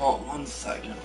Oh, 1 second.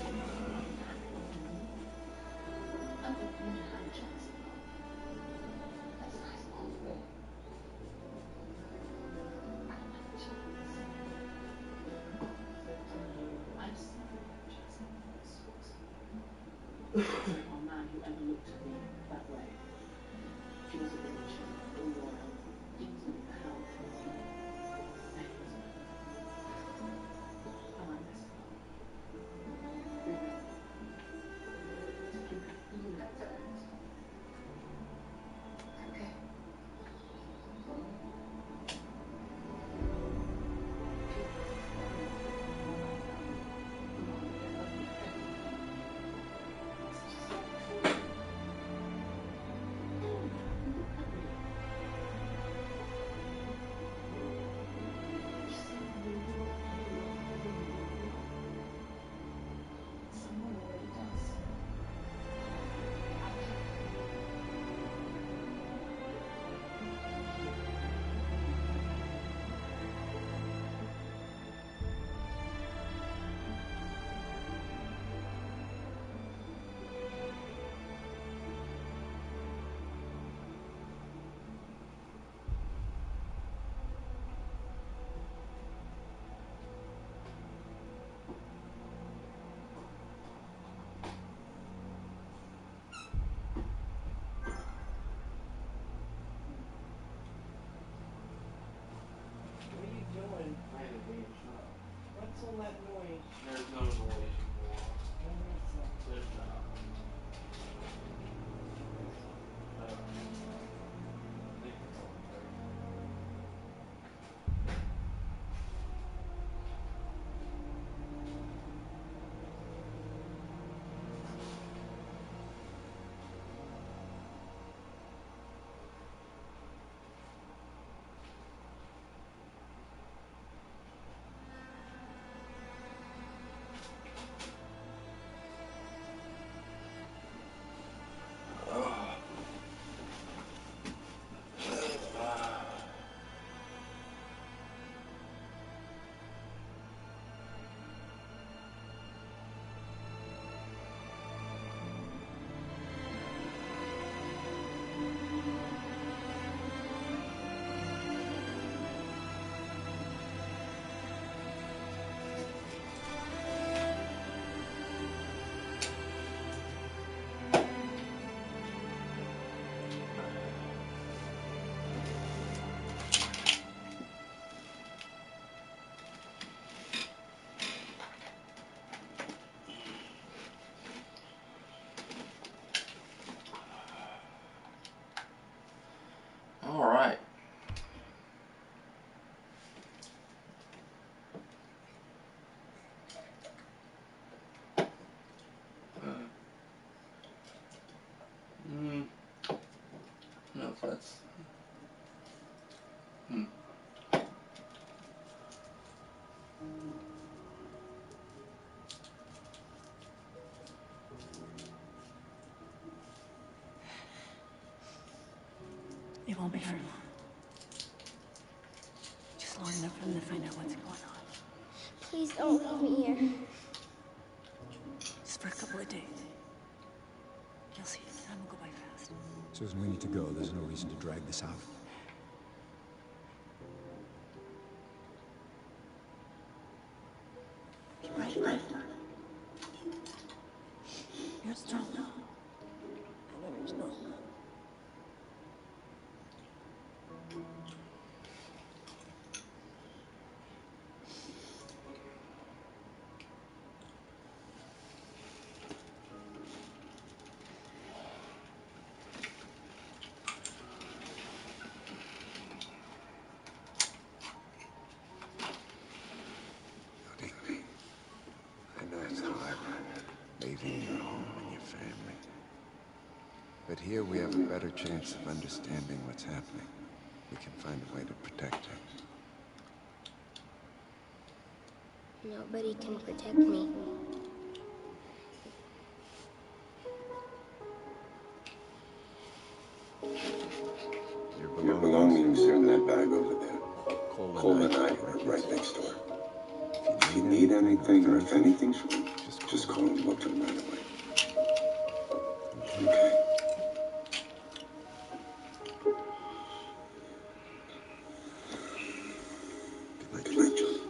What's all that noise? There's no noise anymore. There's not. I think it's all there. All right. No, that's. It won't be very long. Just long enough for them to find out what's going on. Please don't leave me here. Just for a couple of days. You'll see, time will go by fast. Susan, we need to go. There's no reason to drag this out. Right. You're strong. I know you're strong. I know it's hard, leaving your home and your family. But here we have a better chance of understanding what's happening. We can find a way to protect her. Nobody can protect me. Your belongings are in that bag over there. Cole and I are right next door. If you need anything, anything or if anything's wrong, just call him. We'll come right away. Okay. Good night, Jody.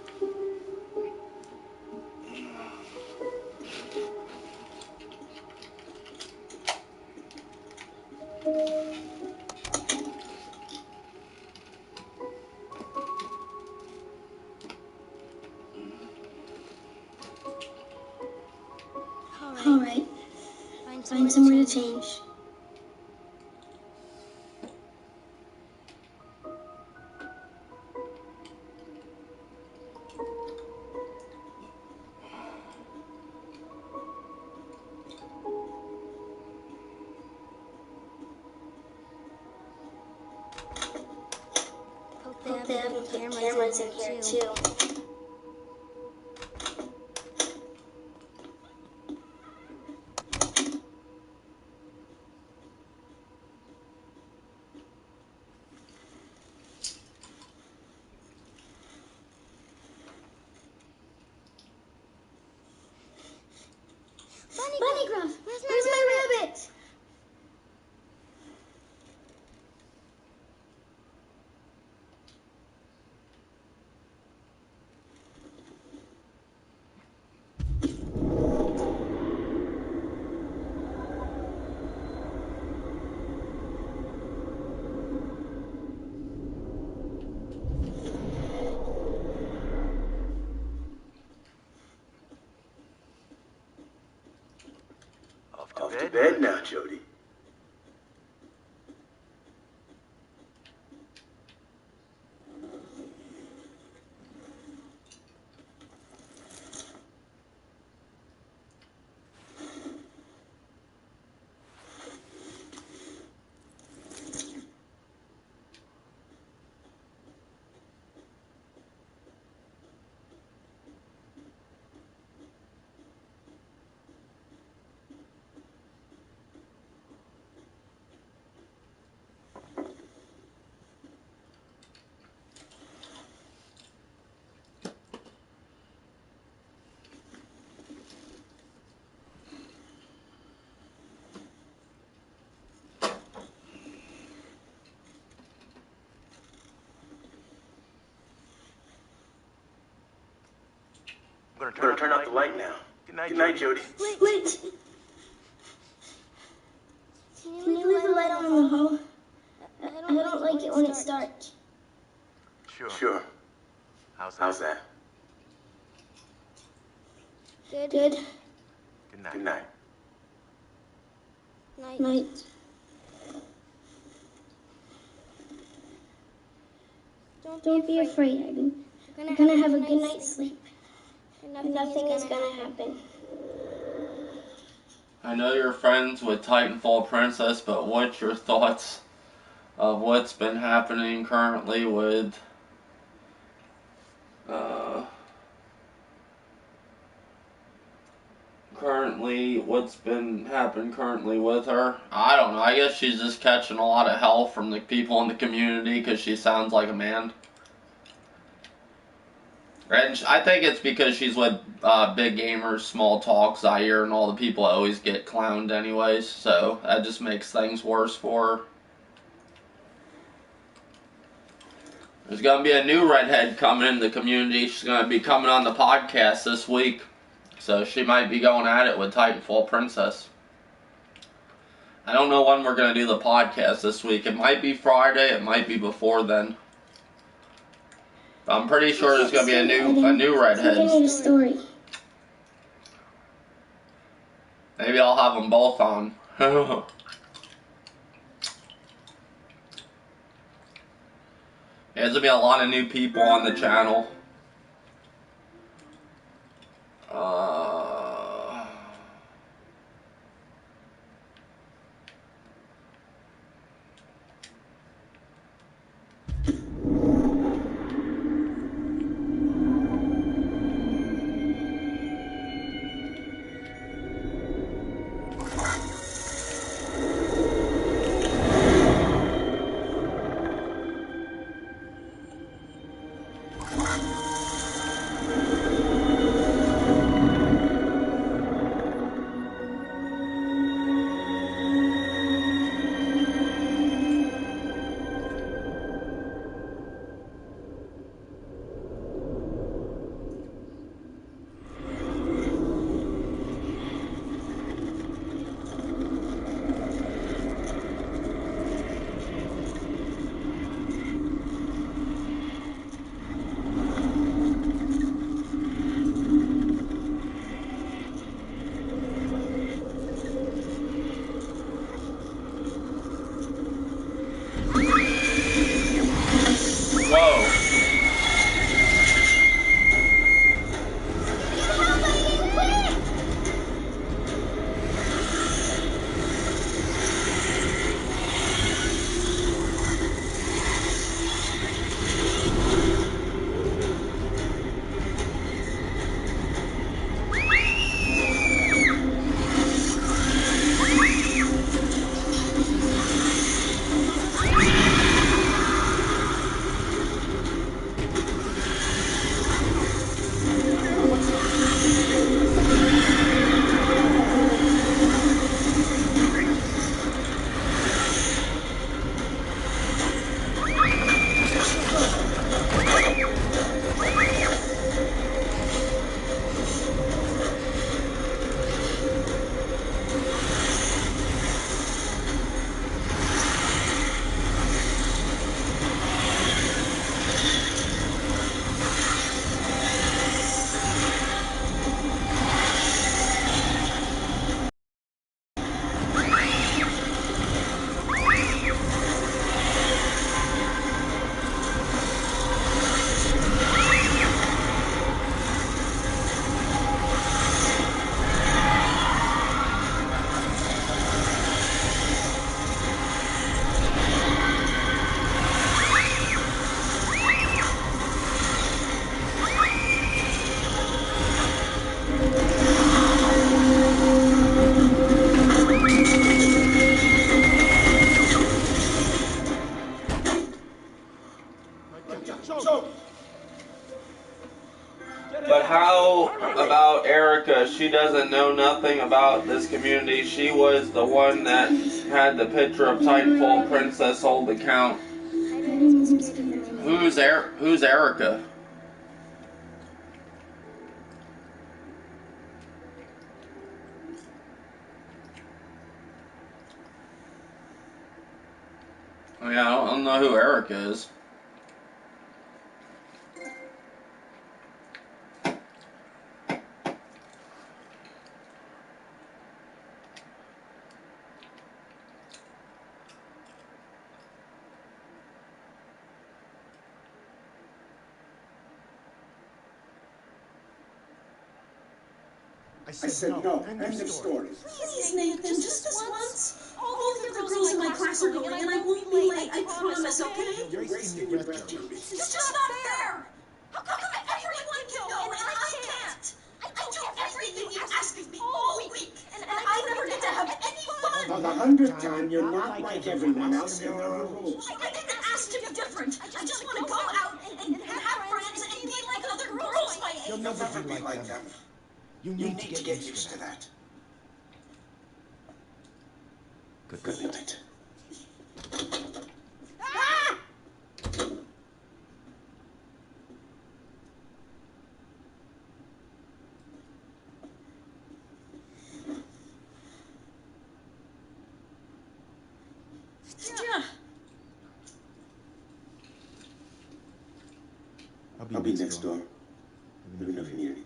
All right. Find somewhere to change. Hope they haven't put cameras in here too. Bunnygraph, where's my rabbit? Off to bed now, Jody. I'm gonna turn off the light now. Good night, Jody. Wait. Can you leave the light on in the hall? I don't like it when it starts. Sure. How's that? Good. Good night. Night. Don't be afraid, Evan. You're gonna have a good night's sleep. And nothing is gonna happen. I know you're friends with Titanfall Princess, but what's your thoughts of what's been happening currently with what's been happening currently with her? I don't know. I guess she's just catching a lot of hell from the people in the community because she sounds like a man. And I think it's because she's with big gamers, small talk, Zaire, and all the people always get clowned anyways, so that just makes things worse for her. There's going to be a new redhead coming in the community. She's going to be coming on the podcast this week, so she might be going at it with Titanfall Princess. I don't know when we're going to do the podcast this week. It might be Friday, it might be before then. I'm pretty sure there's going to be a new redhead. Give me the story. Maybe I'll have them both on. Yeah, there's going to be a lot of new people on the channel. she doesn't know nothing about this community. She was the one that had the picture of Titanfall Princess old account. Who's Erica? Yeah, I don't know who Erica is. I said no. End of story. Please, Nathan, just this once. All the other girls in my class are going, and I won't be late. I promise, okay? You're wasting your breath, Jody. It's just not fair. How come everyone can go and I can't? I do everything you ask of me all week, and I never get to have any fun. For the 100th time, you're not like everyone else, and there are rules. I didn't ask to be different. I just want to go out and have friends and be like other girls my age. You'll never be like them. You need to get used to that. Good night. Ah! Yeah. I'll be next door. Let me know if you need anything.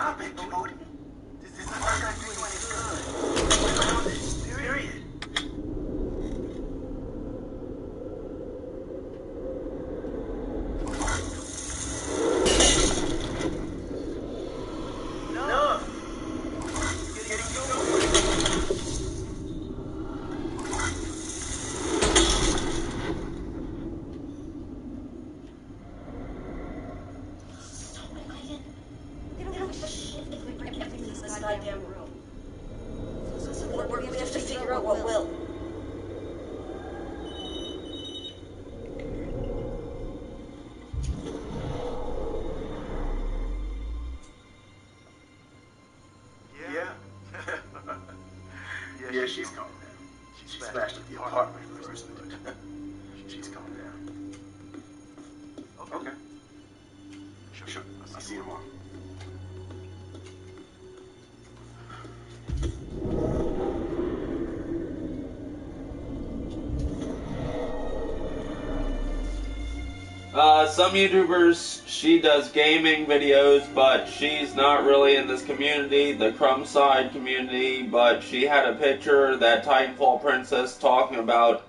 Stop it, Jody. This is not gonna do you any good. We're on this, period. Enough. Getting nowhere. They don't have a shit if we break everything in this goddamn room. So we have to figure out what will. Yeah. Yeah, she's calmed down. She smashed up the apartment first, but she's calmed down. Okay. Sure. I'll see you tomorrow. Some YouTubers, she does gaming videos, but she's not really in this community, the Crumb Side community, but she had a picture that Titanfall Princess talking about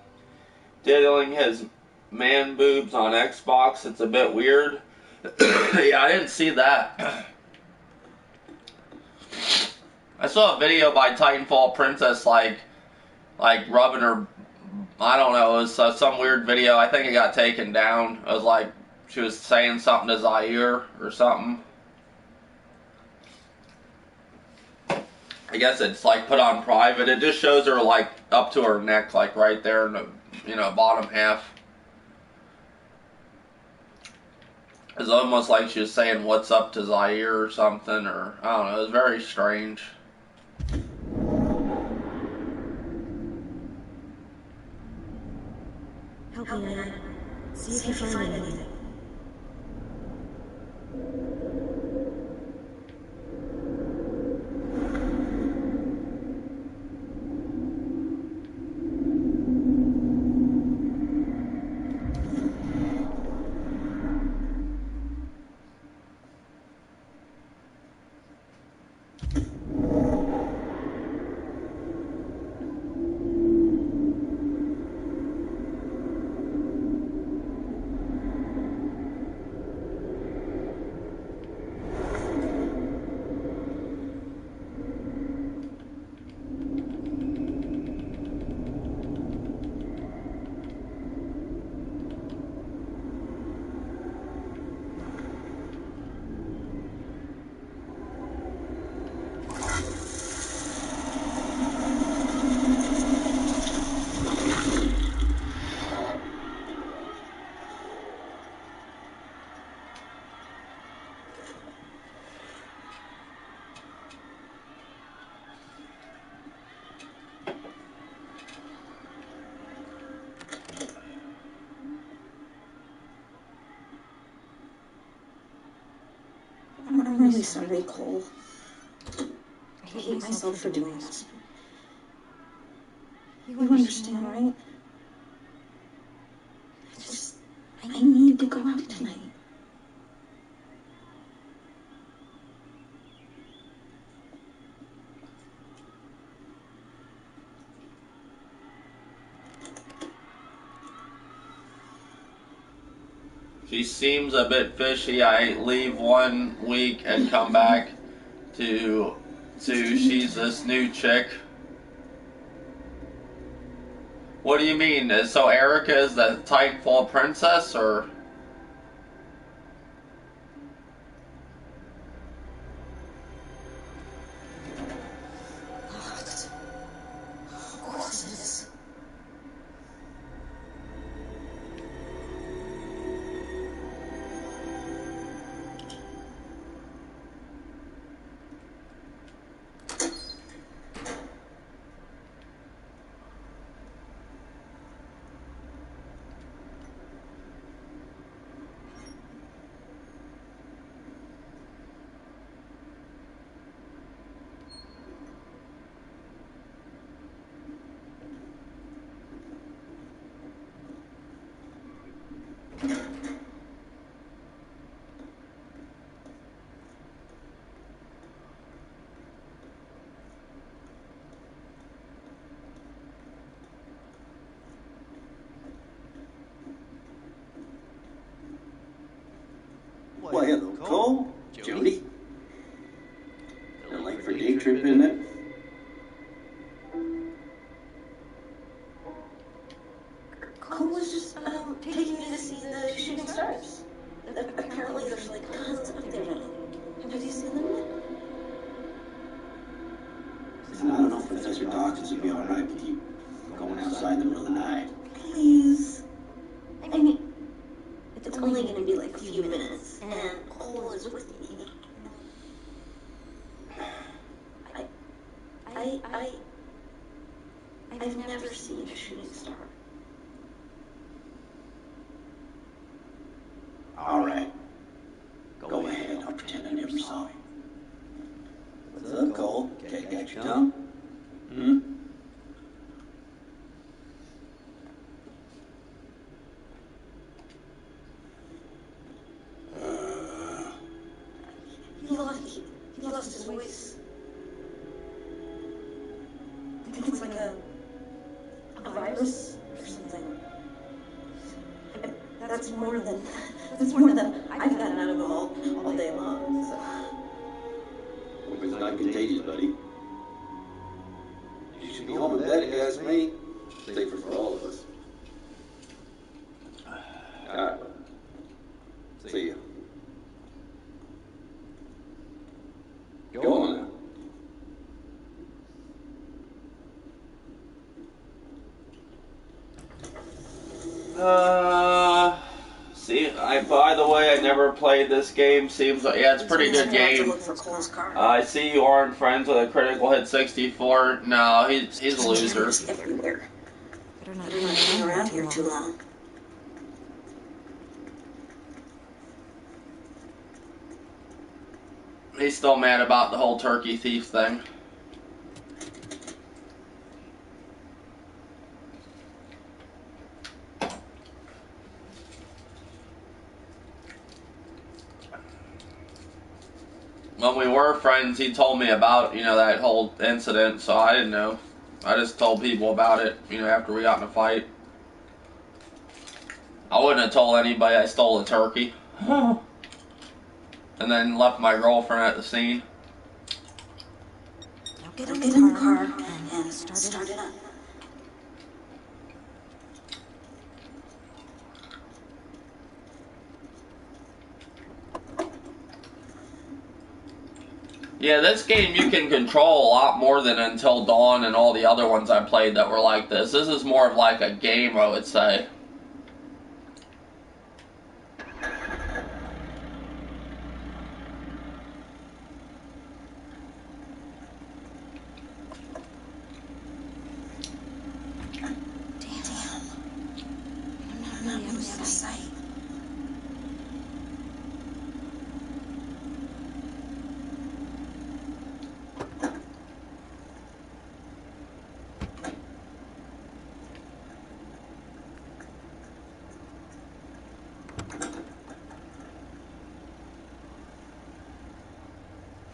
diddling his man boobs on Xbox. It's a bit weird. Yeah, I didn't see that. I saw a video by Titanfall Princess, like rubbing her, I don't know, it was some weird video. I think it got taken down. It was like, she was saying something to Zaire or something. I guess it's like put on private. It just shows her like up to her neck, like right there in the, bottom half. It's almost like she was saying what's up to Zaire or something, or I don't know, it was very strange. Help me, Anna. See if you find anything. really sorry, Cole. I hate myself for doing this. You understand, right? I need to go out tonight. She seems a bit fishy. I leave 1 week and come back to she's this new chick. What do you mean? So Erica is the Titanfall princess, or? Of course it is. Why, hello, Cole. Jody. They're late for a day trip, isn't it? Cole was just taking me to see the shooting stars. Apparently there's like tons up there. Have you seen them yet? I don't know if Professor Dawkins would be alright with you going outside in the middle of the night. Please. I mean, it's only gonna be like a few minutes, and Cole is with me. I've never seen a shooting star. Alright. Go ahead, I'll pretend I never saw him. What's up, Cole? Can't get your tongue? Hmm? He lost his voice. I think it's like a virus or something. That's more than I've gotten out of him all day long. So. Hope it's not contagious, buddy. You should be home in bed if you ask me. Safer for all of us. Alright. See ya. Go on now. See, by the way, I never played this game. Seems like, yeah, it's a pretty good game. I see you aren't friends with a Critical Hit 64. No, he's a loser. Everywhere. Better not hang around here too long. He's still mad about the whole turkey thief thing. When we were friends, he told me about, that whole incident, so I didn't know. I just told people about it, after we got in a fight. I wouldn't have told anybody I stole a turkey. And then left my girlfriend at the scene. Now get in the car and start it up. Yeah, this game you can control a lot more than Until Dawn and all the other ones I played that were like this. This is more of like a game, I would say.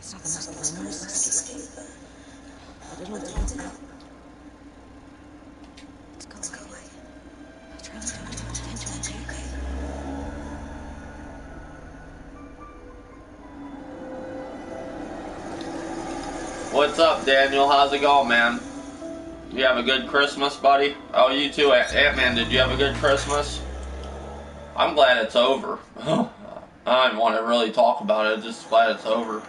It's not the most glamorous escape, but it'll do. Let's go away. Try not to pay too much attention, okay? What's up, Daniel? How's it going, man? You have a good Christmas, buddy? Oh, you too, Ant-Man. Did you have a good Christmas? I'm glad it's over. I don't want to really talk about it. Just glad it's over.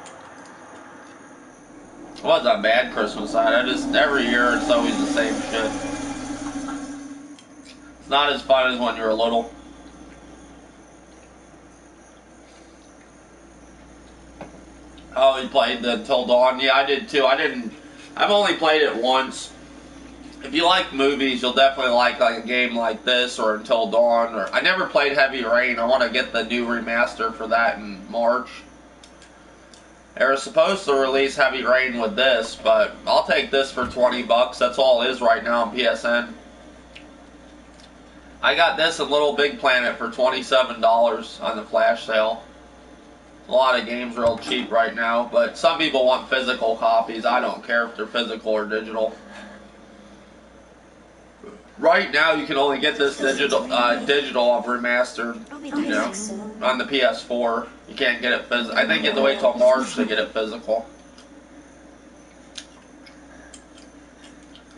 It wasn't a bad Christmas I just, every year it's always the same shit. It's not as fun as when you were little. Oh, you played the Until Dawn? Yeah, I did too. I've only played it once. If you like movies, you'll definitely like a game like this or Until Dawn. Or I never played Heavy Rain. I want to get the new remaster for that in March. They were supposed to release Heavy Rain with this, but I'll take this for 20 bucks. That's all it is right now on PSN. I got this in Little Big Planet for $27 on the flash sale. A lot of games are real cheap right now, but some people want physical copies. I don't care if they're physical or digital. Right now, you can only get this digital of remastered, you know, on the PS4. You can't get it physical. I think you have to wait till March to get it physical.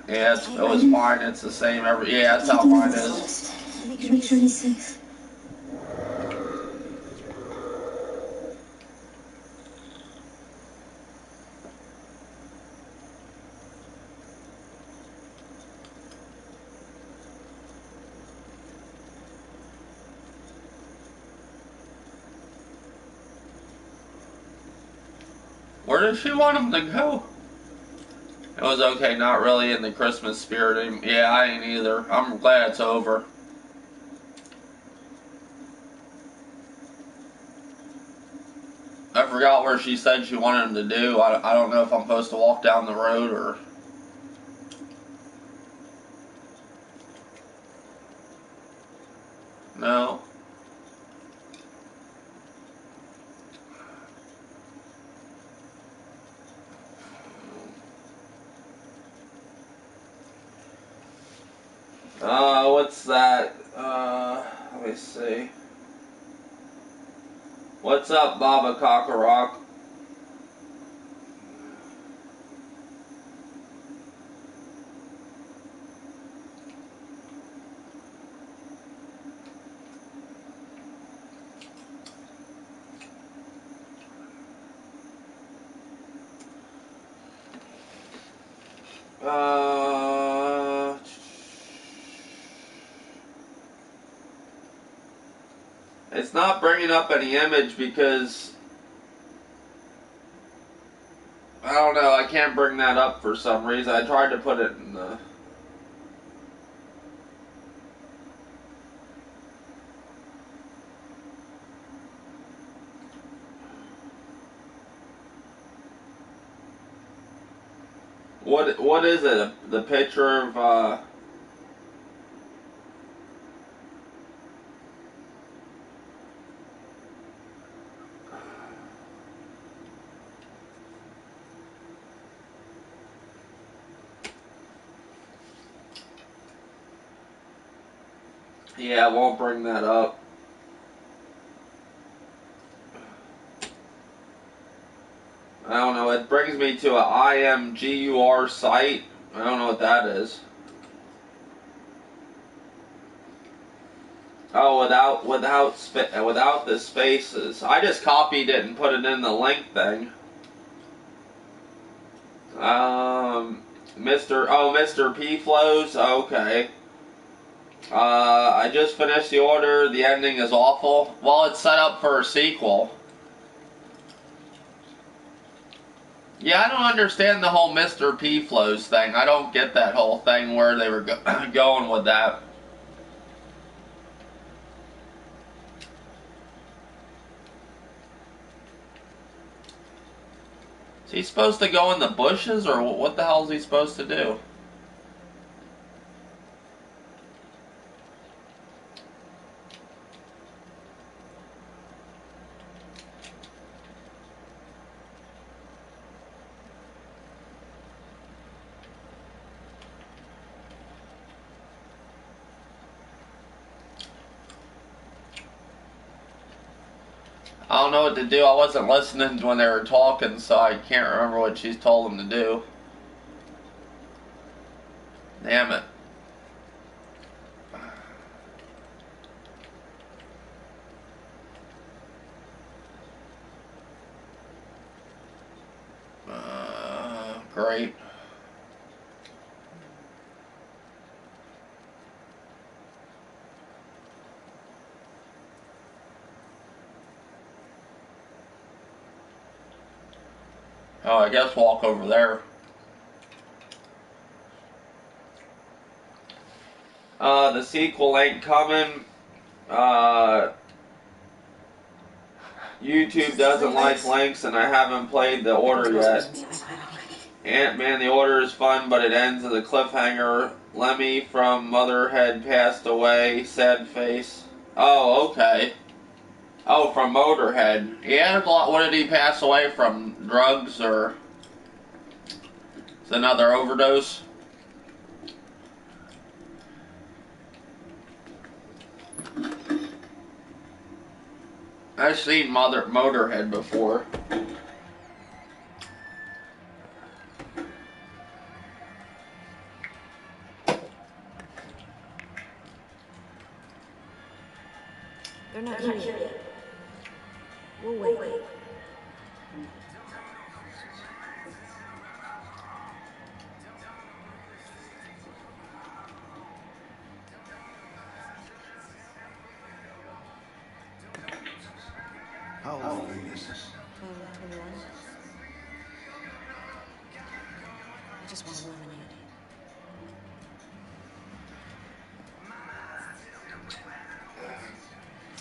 Yeah, it was fine. It's the same every. Yeah, that's how mine is. Make sure he's safe. Where did she want him to go? It was okay, not really in the Christmas spirit. Yeah, I ain't either. I'm glad it's over. I forgot where she said she wanted him to do. I don't know if I'm supposed to walk down the road or... No. What's that? Let me see. What's up, Baba Cockrock? It's not bringing up any image because I don't know, I can't bring that up for some reason. I tried to put it in the... What is it? The picture of yeah, I won't bring that up. I don't know, it brings me to a IMGUR site. I don't know what that is. Oh, without the spaces. I just copied it and put it in the link thing. Mr. P flows. Okay. I just finished the order. The ending is awful. Well, it's set up for a sequel. Yeah, I don't understand the whole Mr. P flows thing. I don't get that whole thing where they were going with that. Is he supposed to go in the bushes, or what the hell is he supposed to do? I don't know what to do. I wasn't listening when they were talking, so I can't remember what she's told them to do. Damn it. Great. Oh, I guess walk over there. The sequel ain't coming. YouTube doesn't like links, and I haven't played the order yet. Ant-Man the Order is fun, but it ends as a cliffhanger. Lemmy from Motherhead passed away. Sad face. Oh, okay. Oh, from Motorhead. Yeah, what did he pass away from? Drugs or another overdose? I've seen Motorhead before. They're not here yet. We'll wait. How old are you? 21. I just want a lemonade.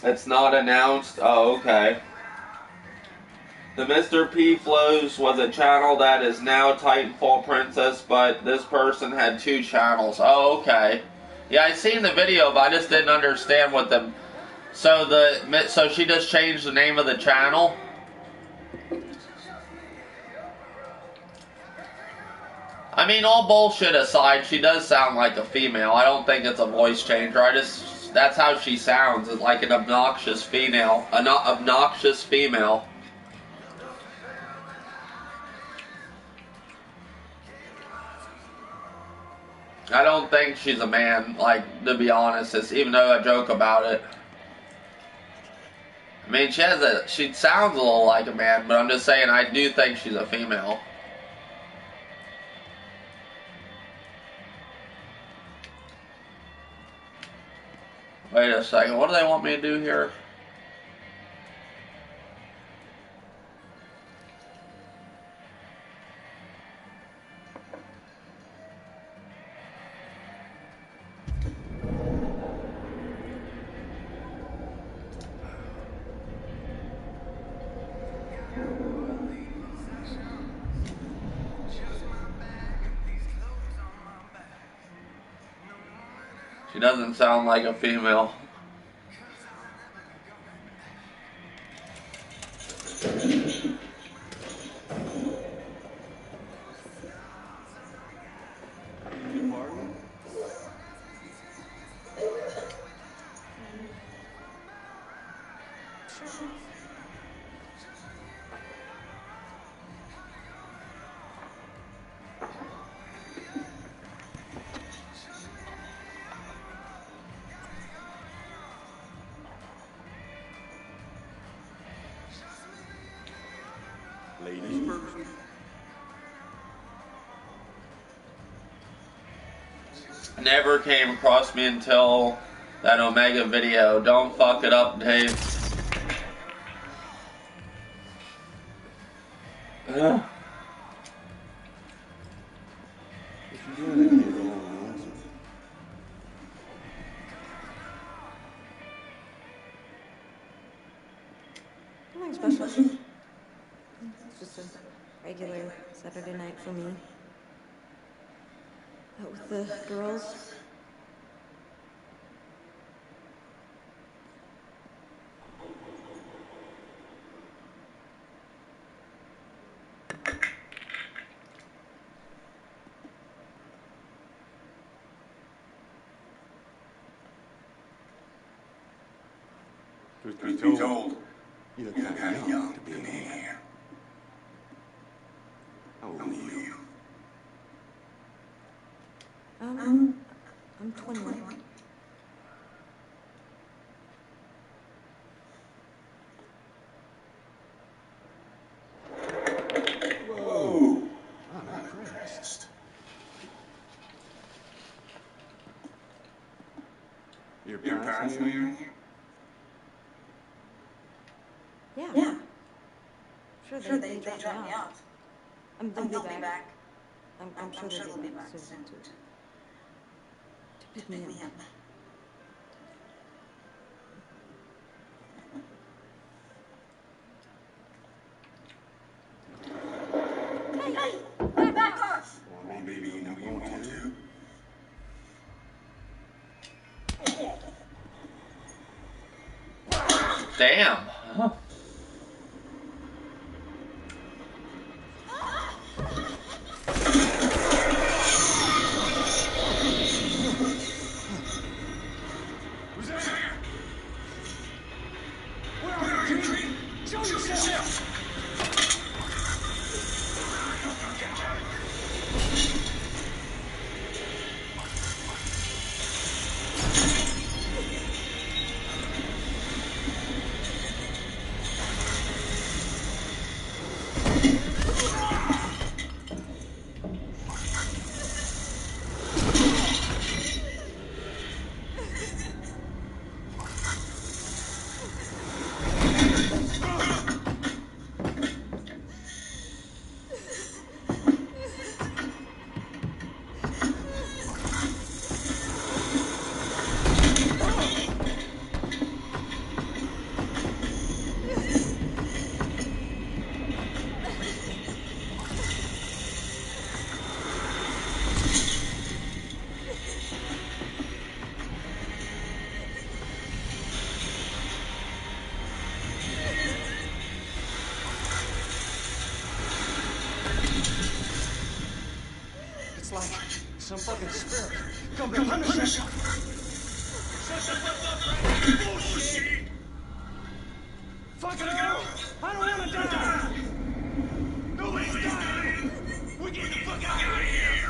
It's not announced? Oh, okay. The Mr. P Flows was a channel that is now Titanfall Princess, but this person had 2 channels. Oh, okay. Yeah, I seen the video, but I just didn't understand what the... So she just changed the name of the channel? I mean, all bullshit aside, she does sound like a female. I don't think it's a voice changer. That's how she sounds. It's like an obnoxious female. An obnoxious female. I don't think she's a man, like, to be honest, even though I joke about it. I mean, she sounds a little like a man, but I'm just saying I do think she's a female. Wait a second, what do they want me to do here? She doesn't sound like a female. Ladies first. Never came across me until that Omega video. Don't fuck it up, Dave. Ugh. What you doing in here, old lonesome? Nothing special. It's just a regular Saturday night for me. Out with the girls. Truth be told, You look kind of young to be in here. How old are you? I'm 21. Whoa! I'm impressed. Your parents knew you were here? Yeah. Sure, they dropped me off. They'll be back. I'm sure they'll be back soon to pick me up. Hey, back off! Well, maybe you don't want to. Damn. Who's there? Where are you, Tree? Show yourself! It's like some fucking spirit. Come to punish us. Shut the fuck up, bullshit! Fuck it out! I don't wanna die! Nobody's dying! We get the fuck out of here!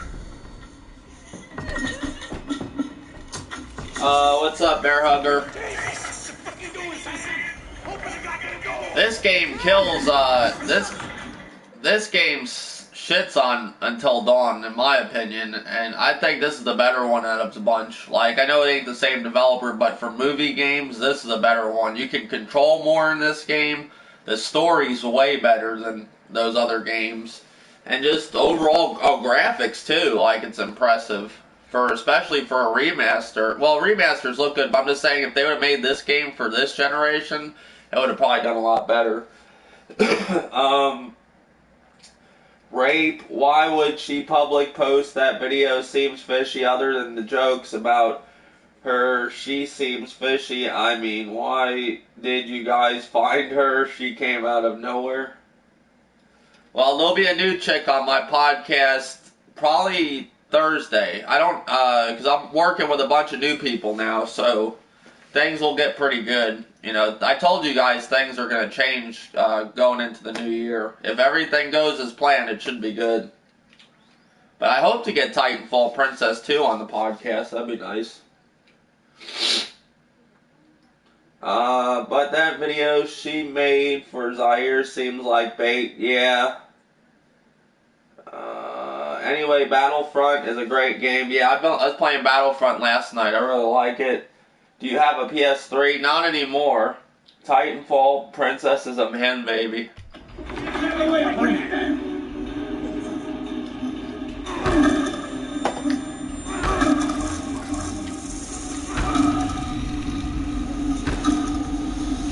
What's up, Bear Hugger? This game kills, this game shits on Until Dawn, in my opinion, and I think this is the better one out of the bunch. Like, I know it ain't the same developer, but for movie games, this is a better one. You can control more in this game. The story's way better than those other games. And just overall graphics, too. Like, it's impressive. Especially for a remaster. Well, remasters look good, but I'm just saying if they would have made this game for this generation, it would have probably done a lot better. Rape, why would she public post that video? Seems fishy other than the jokes about her. She seems fishy. I mean, why did you guys find her? She came out of nowhere. Well, there'll be a new chick on my podcast probably Thursday. I don't, because I'm working with a bunch of new people now, so things will get pretty good. You know, I told you guys things are going to change going into the new year. If everything goes as planned, it should be good. But I hope to get Titanfall Princess 2 on the podcast. That'd be nice. But that video she made for Zaire seems like bait. Yeah. Anyway, Battlefront is a great game. Yeah, I was playing Battlefront last night. I really like it. Do you have a PS3? Not anymore. Titanfall Princess is a man, baby.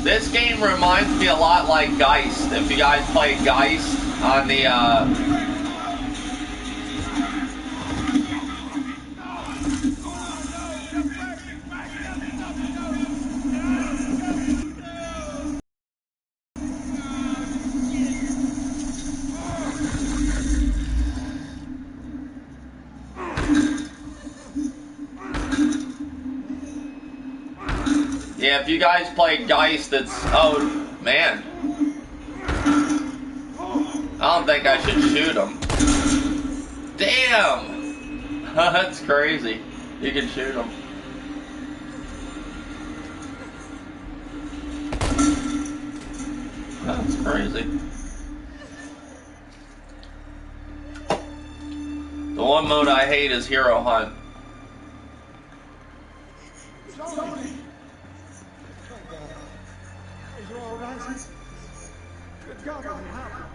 This game reminds me a lot like Geist. If you guys played Geist on the, yeah, if you guys played Geist, it's, oh, Man. I don't think I should shoot him. Damn! That's crazy. You can shoot him. That's crazy. The one mode I hate is Hero Hunt. Tony! Are you alright? Good God, what happened?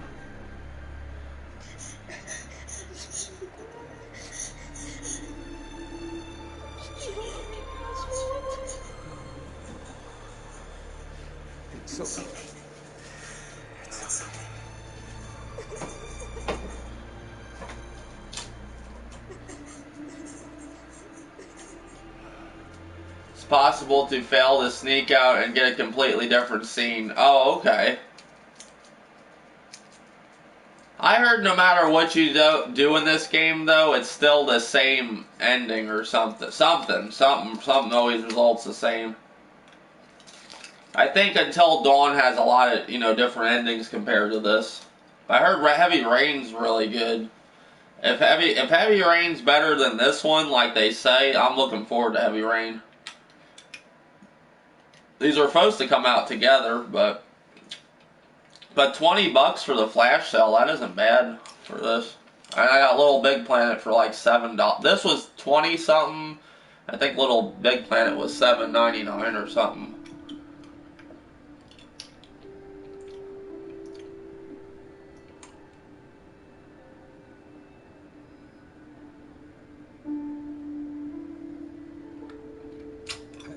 It's okay. It's okay. It's possible to fail to sneak out and get a completely different scene. Oh, okay. I heard no matter what you do in this game, though, it's still the same ending or something. Something always results the same. I think Until Dawn has a lot of, different endings compared to this. I heard Heavy Rain's really good. If Heavy Rain's better than this one, like they say, I'm looking forward to Heavy Rain. These are supposed to come out together, but $20 for the flash sale, that isn't bad for this. I got Little Big Planet for like $7. This was 20 something. I think Little Big Planet was $7.99 or something.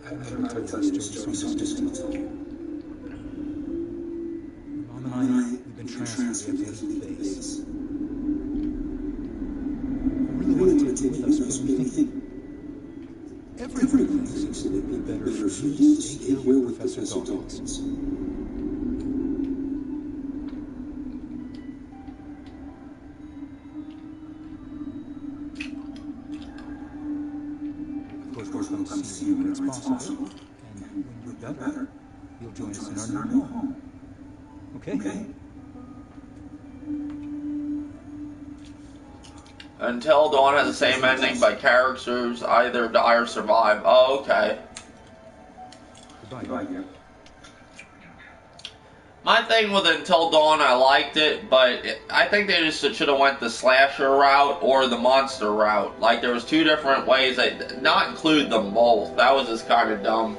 I don't know how to tell you this story, so I'm just going to tell you. Mom and I, we've been transferred to the base. I really wanted to take with us, but we think everything seems to be better for you to stay here with Professor Dawkins. Of course, we'll come see you when it's possible, and when you're better, you'll join us in our new home. Okay? Until Dawn has the same ending, but characters either die or survive. Oh, okay. Goodbye. My thing with Until Dawn, I liked it, but I think they just should have went the slasher route or the monster route. Like, there was two different ways. Not include them both. That was just kind of dumb.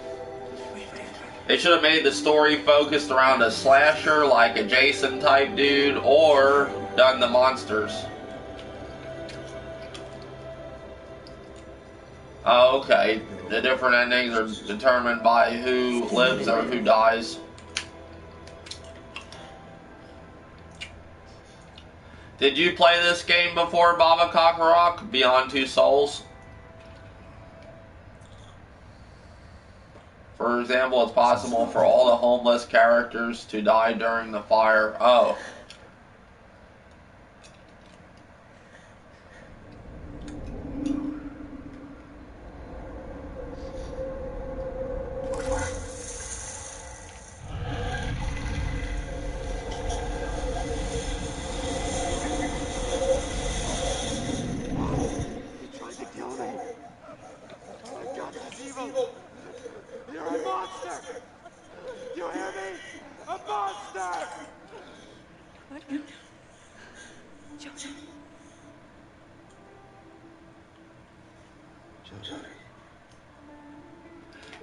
They should have made the story focused around a slasher, like a Jason type dude, or done the monsters. Oh, okay. The different endings are determined by who lives or who dies. Did you play this game before, Baba Kakarot? Beyond Two Souls? For example, it's possible for all the homeless characters to die during the fire. Oh.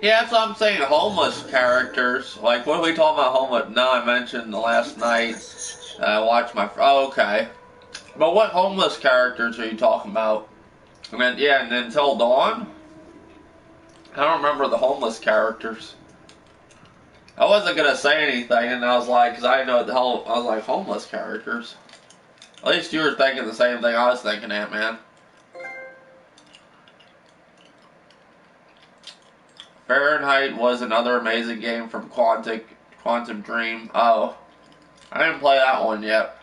Yeah, that's what I'm saying. Homeless characters. Like, what are we talking about homeless? No, I mentioned last night. I watched my... Oh, okay. But what homeless characters are you talking about? And then, yeah, and Until Dawn? I don't remember the homeless characters. I wasn't going to say anything, and I was like, because I didn't know what the hell... I was like, homeless characters? At least you were thinking the same thing I was thinking, Ant-Man. Fahrenheit was another amazing game from Quantum Dream. Oh, I didn't play that one yet.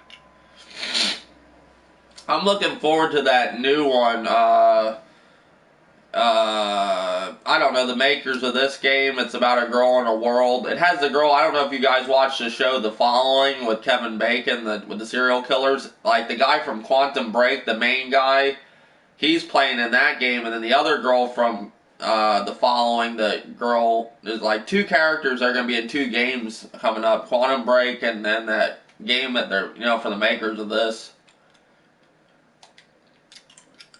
I'm looking forward to that new one. I don't don't know, the makers of this game. It's about a girl in a world. It has the girl, I don't know if you guys watched the show The Following with Kevin Bacon, with the serial killers. Like, the guy from Quantum Break, the main guy, he's playing in that game. And then the other girl from The Following, the girl, there's like two characters that are going to be in two games coming up. Quantum Break and then that game that they're, for the makers of this.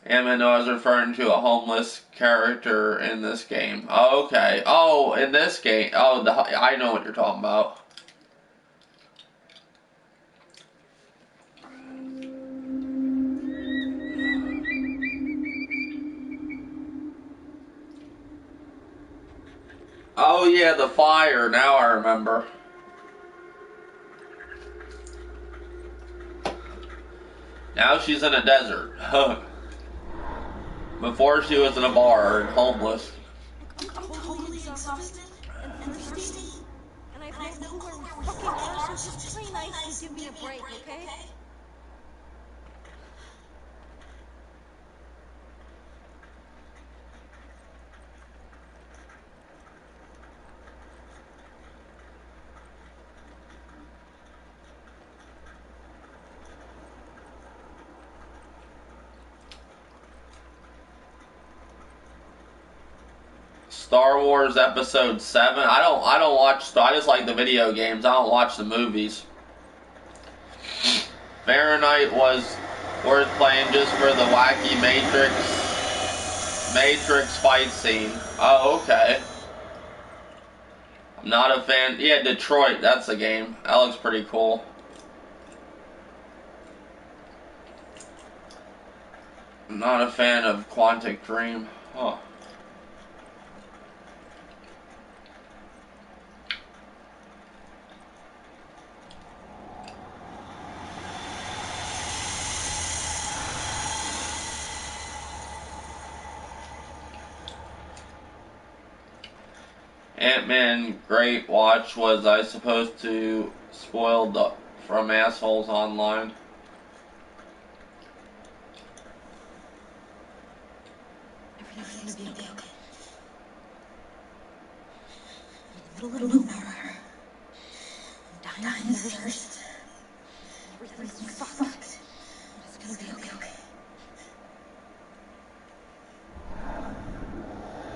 And I know I was referring to a homeless character in this game. Oh, okay. Oh, in this game. Oh, I know what you're talking about. Oh, yeah, the fire. Now I remember. Now she's in a desert. Before she was in a bar and homeless. I'm totally exhausted and thirsty. And I have no clue where we fucking are, so just play nice and give me a break, okay? Star Wars Episode 7. I don't watch. I just like the video games. I don't watch the movies. Fahrenheit was worth playing just for the wacky Matrix fight scene. Oh, okay. I'm not a fan. Yeah, Detroit. That's a game. That looks pretty cool. I'm not a fan of Quantic Dream. Huh. Ant-Man Great Watch was I supposed to spoiled from assholes online? Everything's gonna be okay. In the middle of nowhere. I'm dying of thirst. Everything's fucked. But it's gonna be okay.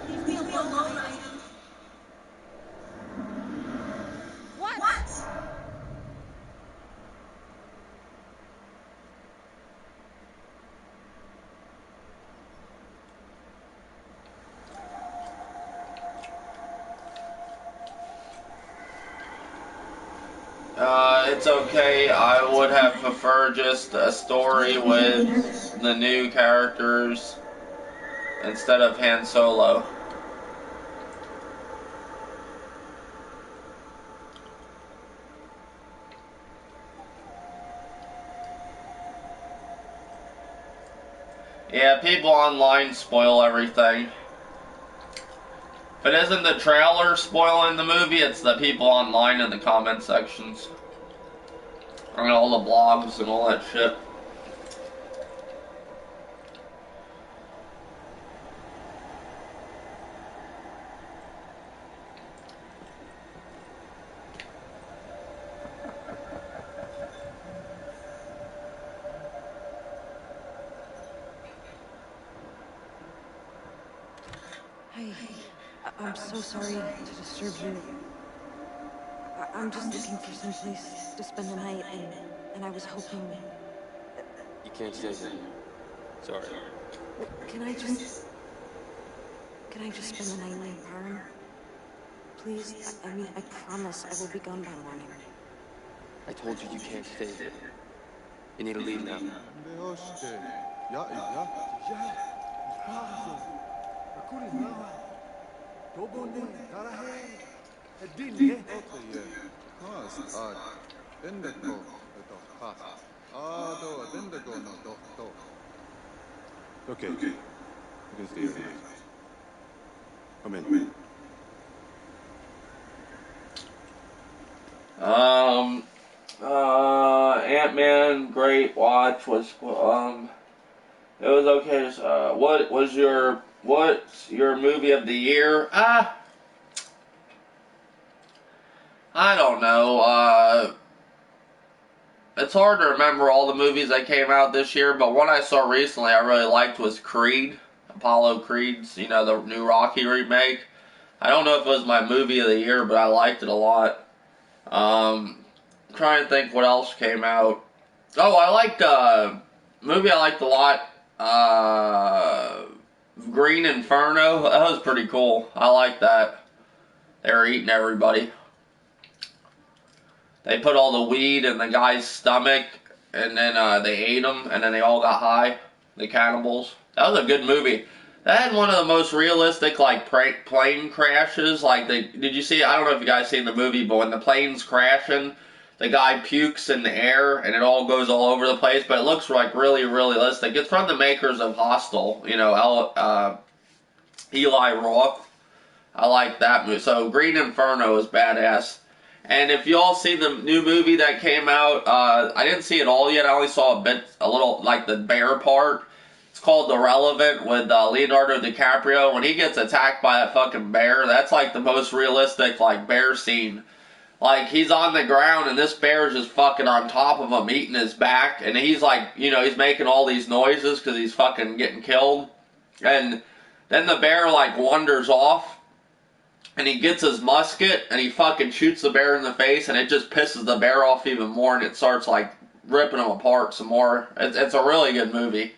Leave me alone, Aiden. What? It's okay. I would have preferred just a story with the new characters instead of Han Solo. Yeah, people online spoil everything. If it isn't the trailer spoiling the movie, it's the people online in the comment sections. And all the blogs and all that shit. I'm so sorry to disturb you. I'm just looking for some place to spend the night, and I was hoping... You can't stay here. Sorry. Can I just spend the night in the barn? Please? I mean, I promise I will be gone by morning. I told you you can't stay here. You need to leave now. Okay. You can stay here. Come in. Ant-Man Great Watch was, it was okay. What was your What's your movie of the year? I don't know. It's hard to remember all the movies that came out this year, but one I saw recently I really liked was Creed. Apollo Creed's, you know, the new Rocky remake. I don't know if it was my movie of the year, but I liked it a lot. Trying to think what else came out. Oh, I liked movie I liked a lot. Green Inferno. That was pretty cool. I liked that. They were eating everybody. They put all the weed in the guy's stomach, and then they ate him, and then they all got high. The cannibals. That was a good movie. That had one of the most realistic, like, plane crashes. Like, did you see? I don't know if you guys seen the movie, but when the plane's crashing, the guy pukes in the air, and it all goes all over the place. But it looks like really realistic. It's from the makers of Hostel. You know, Eli Roth. I like that movie. So Green Inferno is badass. And if you all see the new movie that came out, I didn't see it all yet. I only saw a little, like the bear part. It's called The Relevant with Leonardo DiCaprio. When he gets attacked by that fucking bear, that's like the most realistic, like, bear scene. Like, he's on the ground and this bear is just fucking on top of him, eating his back. And he's like, you know, he's making all these noises because he's fucking getting killed. And then the bear, like, wanders off. And he gets his musket, and he fucking shoots the bear in the face, and it just pisses the bear off even more, and it starts, like, ripping him apart some more. It's a really good movie.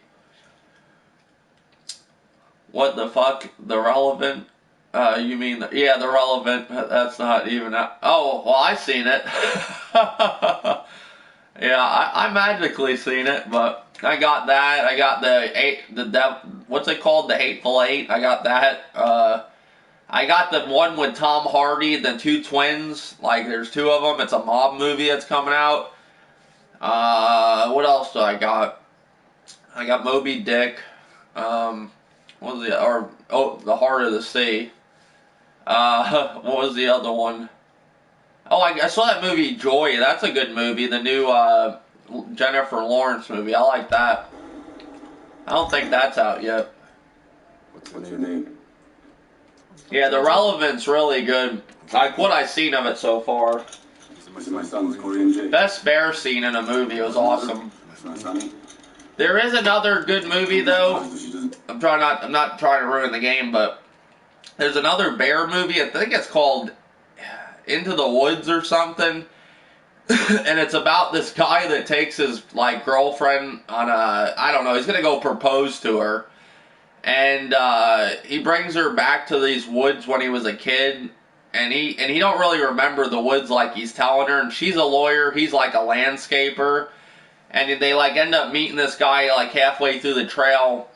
What the fuck? The Relevant? You mean, yeah, The Relevant. That's not even, oh, well, I seen it. Yeah, I magically seen it, but I got that. I got what's it called? The Hateful Eight. I got that. I got the one with Tom Hardy, the two twins. Like, there's two of them. It's a mob movie that's coming out. What else do I got? I got Moby Dick. What was The Heart of the Sea. What was the other one? Oh, I saw that movie Joy. That's a good movie. The new Jennifer Lawrence movie. I like that. I don't think that's out yet. What's her name? Yeah, The Relevant's really good. Like what I've seen of it so far. My son's Korean Jake. Best bear scene in a movie. It was awesome. There is another good movie though. I'm not trying to ruin the game, but there's another bear movie. I think it's called Into the Woods or something. And it's about this guy that takes his like girlfriend on I don't know, he's gonna go propose to her. And he brings her back to these woods when he was a kid, and he don't really remember the woods like he's telling her. And she's a lawyer, he's like a landscaper, and they like end up meeting this guy like halfway through the trail.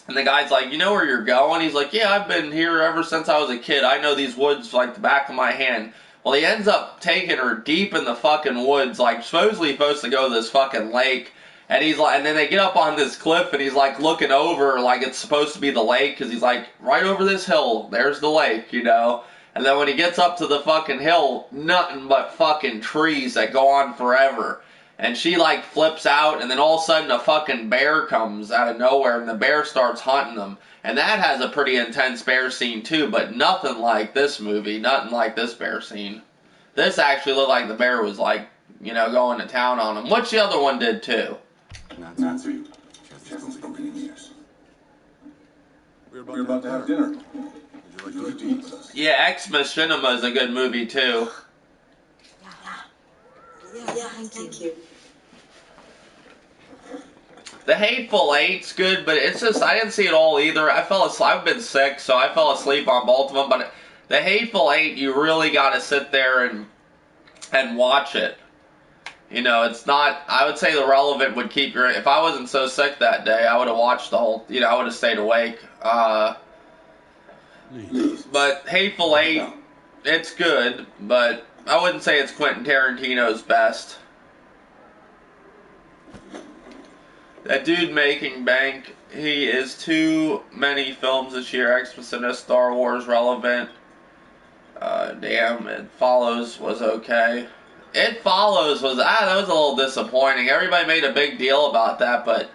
And the guy's like, "You know where you're going?" He's like, "Yeah, I've been here ever since I was a kid. I know these woods like the back of my hand." Well, he ends up taking her deep in the fucking woods, like supposedly supposed to go to this fucking lake. And he's like, and then they get up on this cliff, and he's like looking over, like it's supposed to be the lake, because he's like, right over this hill, there's the lake, you know. And then when he gets up to the fucking hill, nothing but fucking trees that go on forever. And she like flips out, and then all of a sudden a fucking bear comes out of nowhere, and the bear starts hunting them. And that has a pretty intense bear scene too, but nothing like this movie, nothing like this bear scene. This actually looked like the bear was like, you know, going to town on him, which the other one did too. Nancy. She hasn't spoken in years. We're about to have dinner. Would you like to eat with us? Yeah, Ex Machinima is a good movie too. Yeah, thank you. The Hateful Eight's good, but it's just, I didn't see it all either. I've been sick, so I fell asleep on both of them, but the Hateful Eight, you really gotta sit there and watch it. You know, it's not, I would say The Relevant would keep your, if I wasn't so sick that day, I would have watched the whole, you know, I would have stayed awake. But Hateful Eight, it's good, but I wouldn't say it's Quentin Tarantino's best. That dude making bank, he is too many films this year. Ex Machina, Star Wars, Relevant. Damn, It Follows was okay. It Follows was, that was a little disappointing. Everybody made a big deal about that, but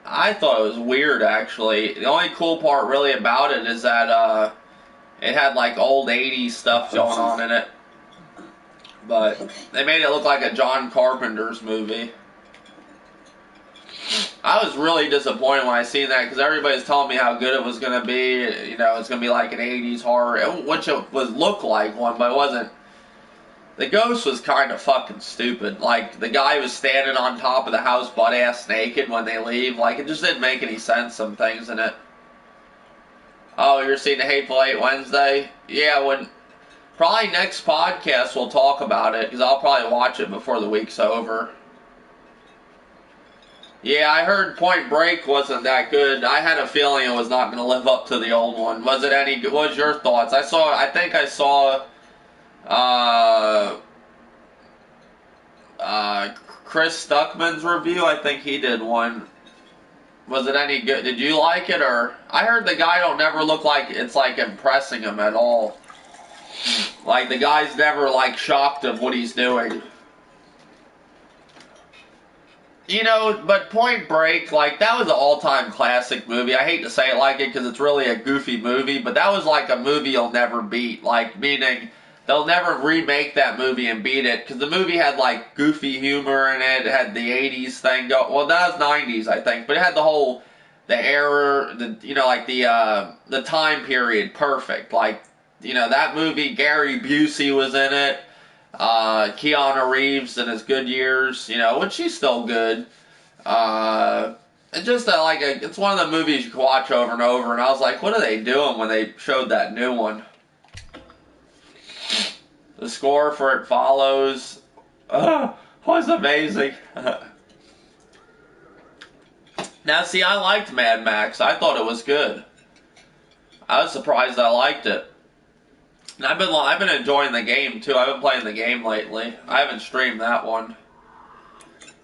I thought it was weird, actually. The only cool part really about it is that it had like old 80s stuff going on in it. But they made it look like a John Carpenter's movie. I was really disappointed when I seen that because everybody's telling me how good it was going to be. You know, it's going to be like an 80s horror, which it was looked like one, but it wasn't. The ghost was kind of fucking stupid. Like, the guy was standing on top of the house butt-ass naked when they leave. Like, it just didn't make any sense, some things in it. Oh, you're seeing the Hateful Eight Wednesday? Yeah, when... Probably next podcast we'll talk about it, because I'll probably watch it before the week's over. Yeah, I heard Point Break wasn't that good. I had a feeling it was not going to live up to the old one. Was it any good? What was your thoughts? I think I saw Chris Stuckman's review. I think he did one. Was it any good? Did you like it? Or I heard the guy don't never look like it's like impressing him at all. Like the guy's never like shocked of what he's doing. You know, but Point Break, like, that was an all-time classic movie. I hate to say it like it because it's really a goofy movie, but that was like a movie you'll never beat. Like, meaning, they'll never remake that movie and beat it, because the movie had, like, goofy humor in it. It had the 80s thing go. Well, that was 90s, I think, but it had the whole, the era, you know, like, the time period perfect. Like, you know, that movie, Gary Busey was in it. Keanu Reeves in his good years, you know, which he's still good. It's just it's one of the movies you can watch over and over, and I was like, what are they doing when they showed that new one? The score for It Follows was amazing. Now, see, I liked Mad Max. I thought it was good. I was surprised I liked it. I've been enjoying the game too. I've been playing the game lately. I haven't streamed that one.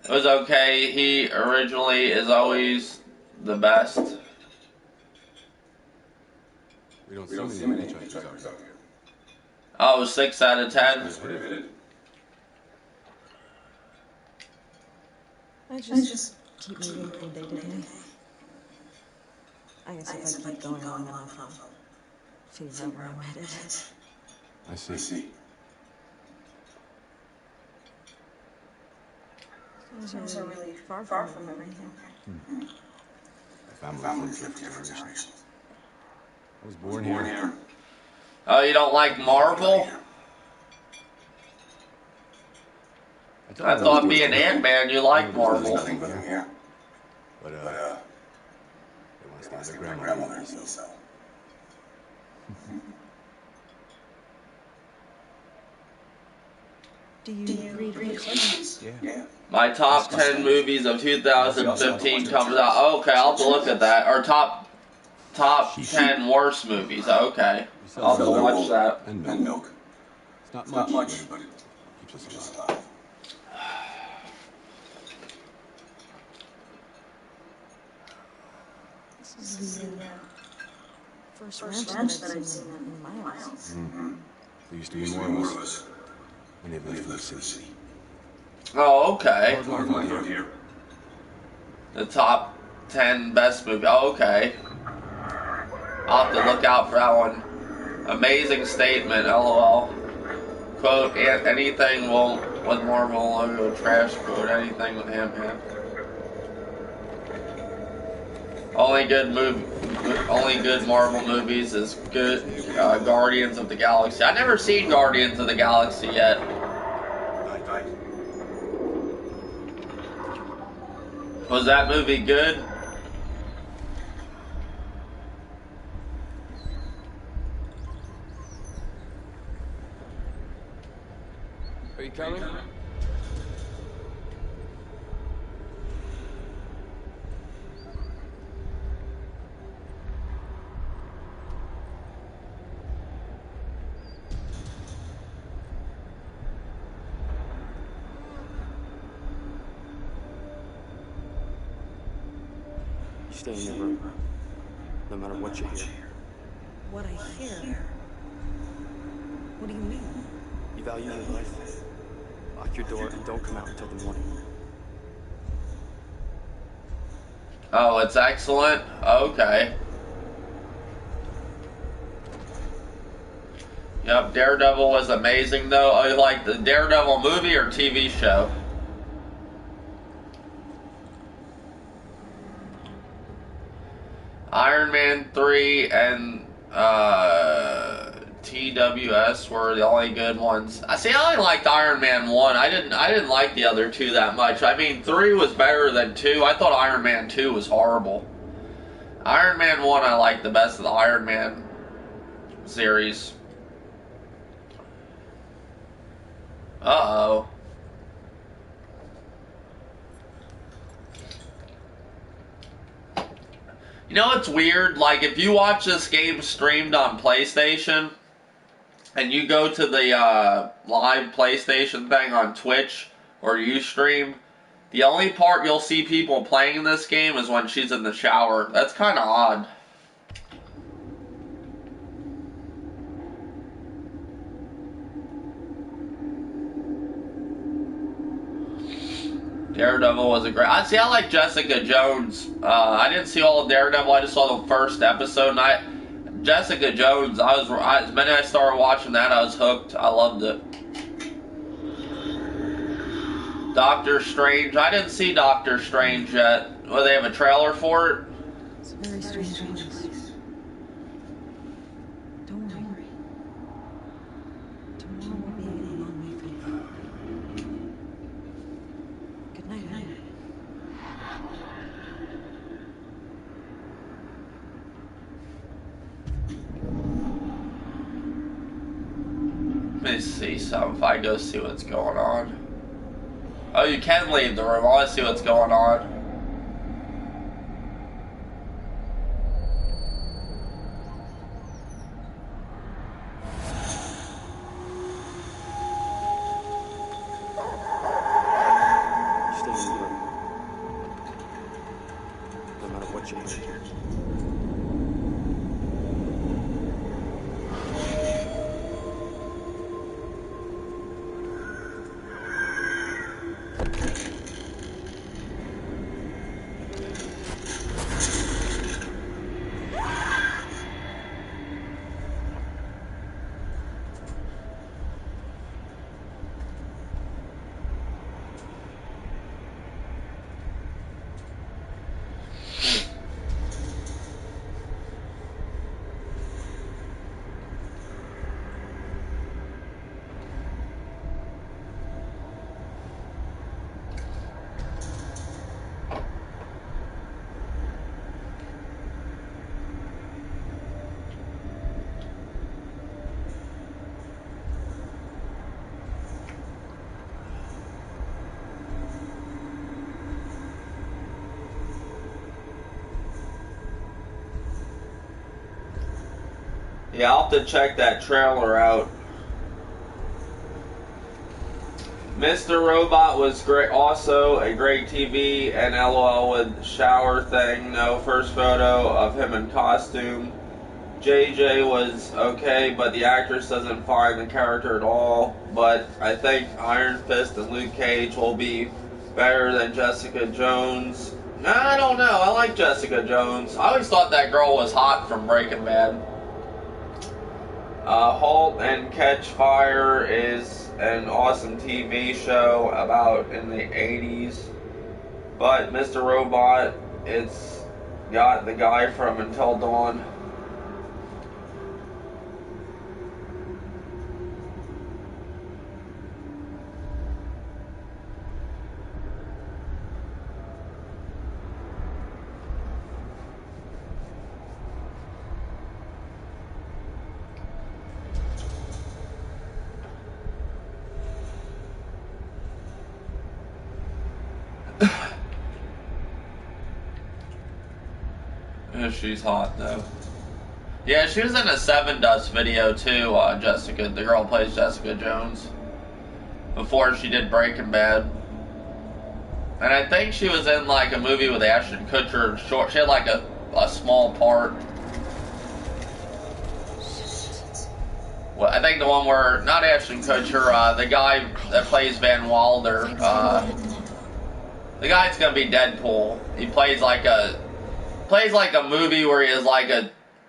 It was okay. He originally is always the best. We don't see many hitchhikers out here. Oh, 6 out of 10. I just keep moving from day to day. I guess if I keep going long enough, I'll figure out where I'm headed. I see. Those are really far from everything. My family lived here for generations. I was born here. Oh, you don't like Marvel? I thought being Ant-Man, you like Marvel. But, they want to stay with their grandmother, so. Do you read questions? Yeah. My top 10 movies of 2015 comes out. Oh, okay, I'll have to look at that. Or top 10 worst movies. Okay. I'll have to watch that. And milk. It's not much, but it keeps us alive. This is the first ranch that I've seen in miles. There used to be more of us. And they've left the city. Oh, okay. Hard life out here. The top 10 best movie. Oh, okay. I'll have to look out for that one. Amazing statement, LOL. Quote, anything with Marvel logo trash. Quote, anything with Ant-Man. Only good Marvel movies is good. Guardians of the Galaxy. I've never seen Guardians of the Galaxy yet. Was that movie good? Are you coming? Stay in your room, no matter what you hear. What I hear? What do you mean? You value your life. Lock your door and don't come out until the morning. Oh, it's excellent? Okay. Yep, Daredevil was amazing though. Oh, you like the Daredevil movie or TV show? Iron Man 3 and TWS were the only good ones. I only liked Iron Man 1. I didn't like the other two that much. I mean, 3 was better than 2. I thought Iron Man 2 was horrible. Iron Man 1 I liked the best of the Iron Man series. Uh-oh. You know what's weird? Like, if you watch this game streamed on PlayStation, and you go to the live PlayStation thing on Twitch, or Ustream, the only part you'll see people playing this game is when she's in the shower. That's kind of odd. Daredevil was a great... I like Jessica Jones. I didn't see all of Daredevil. I just saw the first episode. And Jessica Jones, the minute I started watching that, I was hooked. I loved it. Doctor Strange. I didn't see Doctor Strange yet. Well, they have a trailer for it? It's a very strange place. Don't worry. Tomorrow will be a long way from you. Good night, honey. Let me see something. If I go see what's going on. Oh, you can leave the room. I want to see what's going on. Stay in the room. No matter what you do. Yeah, I'll have to check that trailer out. Mr. Robot was great, also a great TV, and LOL with shower thing. No first photo of him in costume. JJ was okay, but the actress doesn't find the character at all. But I think Iron Fist and Luke Cage will be better than Jessica Jones. I don't know. I like Jessica Jones. I always thought that girl was hot from Breaking Bad. Halt and Catch Fire is an awesome TV show about in the 80s. But Mr. Robot, it's got the guy from Until Dawn. She's hot though. Yeah, she was in a Seven Dust video too, Jessica, the girl who plays Jessica Jones, before she did Breaking Bad. And I think she was in like a movie with Ashton Kutcher. Short, she had like a small part. Well, I think the one where, not Ashton Kutcher, the guy that plays Van Wilder, The guy's gonna be Deadpool. He plays like a movie where he has like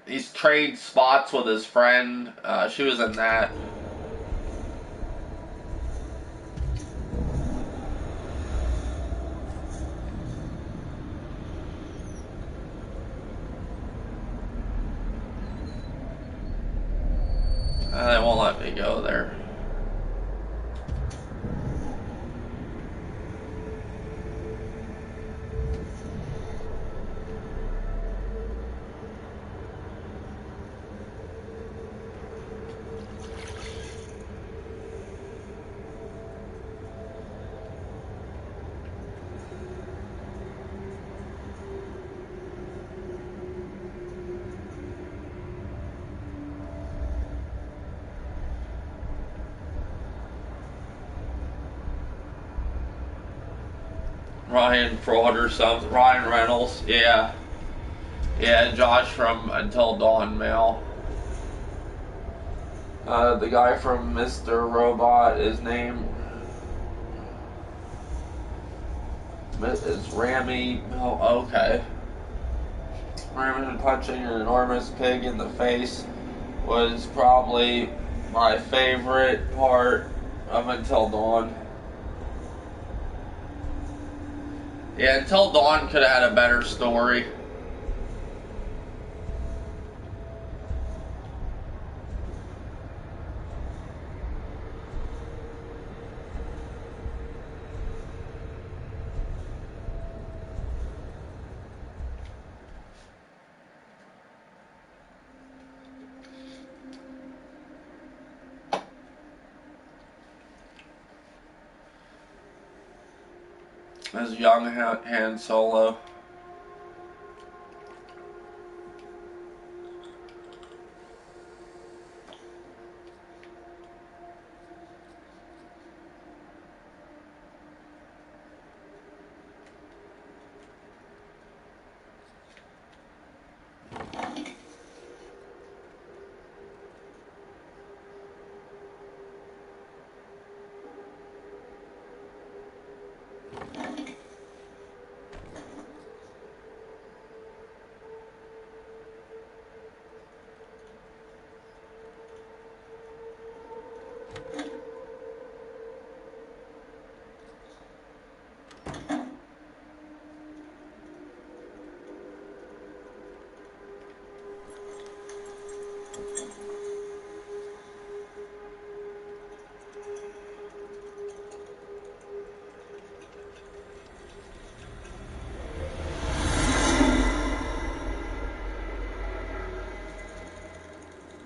he's trade spots with his friend. She was in that. They won't let me go there. Ryan Fraud or something. Ryan Reynolds. Yeah. Yeah, Josh from Until Dawn Mail. The guy from Mr. Robot is named is Rami. Oh, okay. Rami punching an enormous pig in the face was probably my favorite part of Until Dawn. Yeah, Until Dawn could have had a better story. As young Han Solo.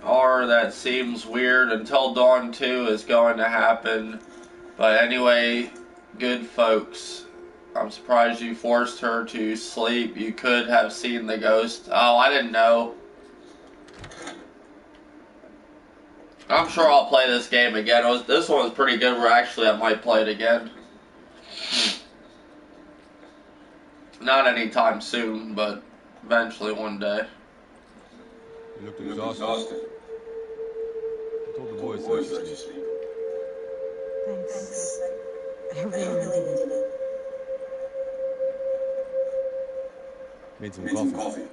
Or that seems weird. Until Dawn 2 is going to happen. But anyway, good folks, I'm surprised you forced her to sleep. You could have seen the ghost. Oh, I didn't know. I'm sure I'll play this game again. This one was pretty good, where actually I might play it again. Not anytime soon, but eventually one day. You looked exhausted. I told the boys to sleep. Thanks. I really needed it. Made some coffee.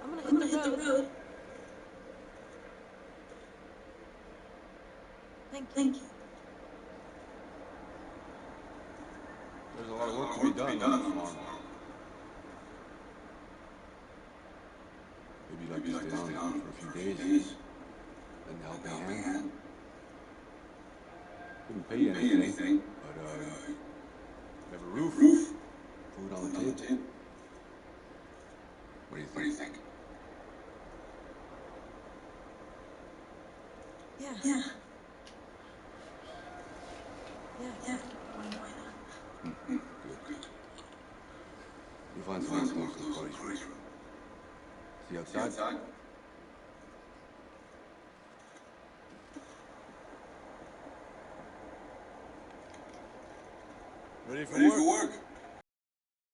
I'm gonna hit the road. Thank you. There's a lot of work to be done on the farm. Maybe you'd like to stay on for a few days. Lend a helping hand. pay you anything, but we have a roof, food on the table. What do you think? Yeah. Why not? Good. You'll find someone close to the party's room. See you outside? Ready for work?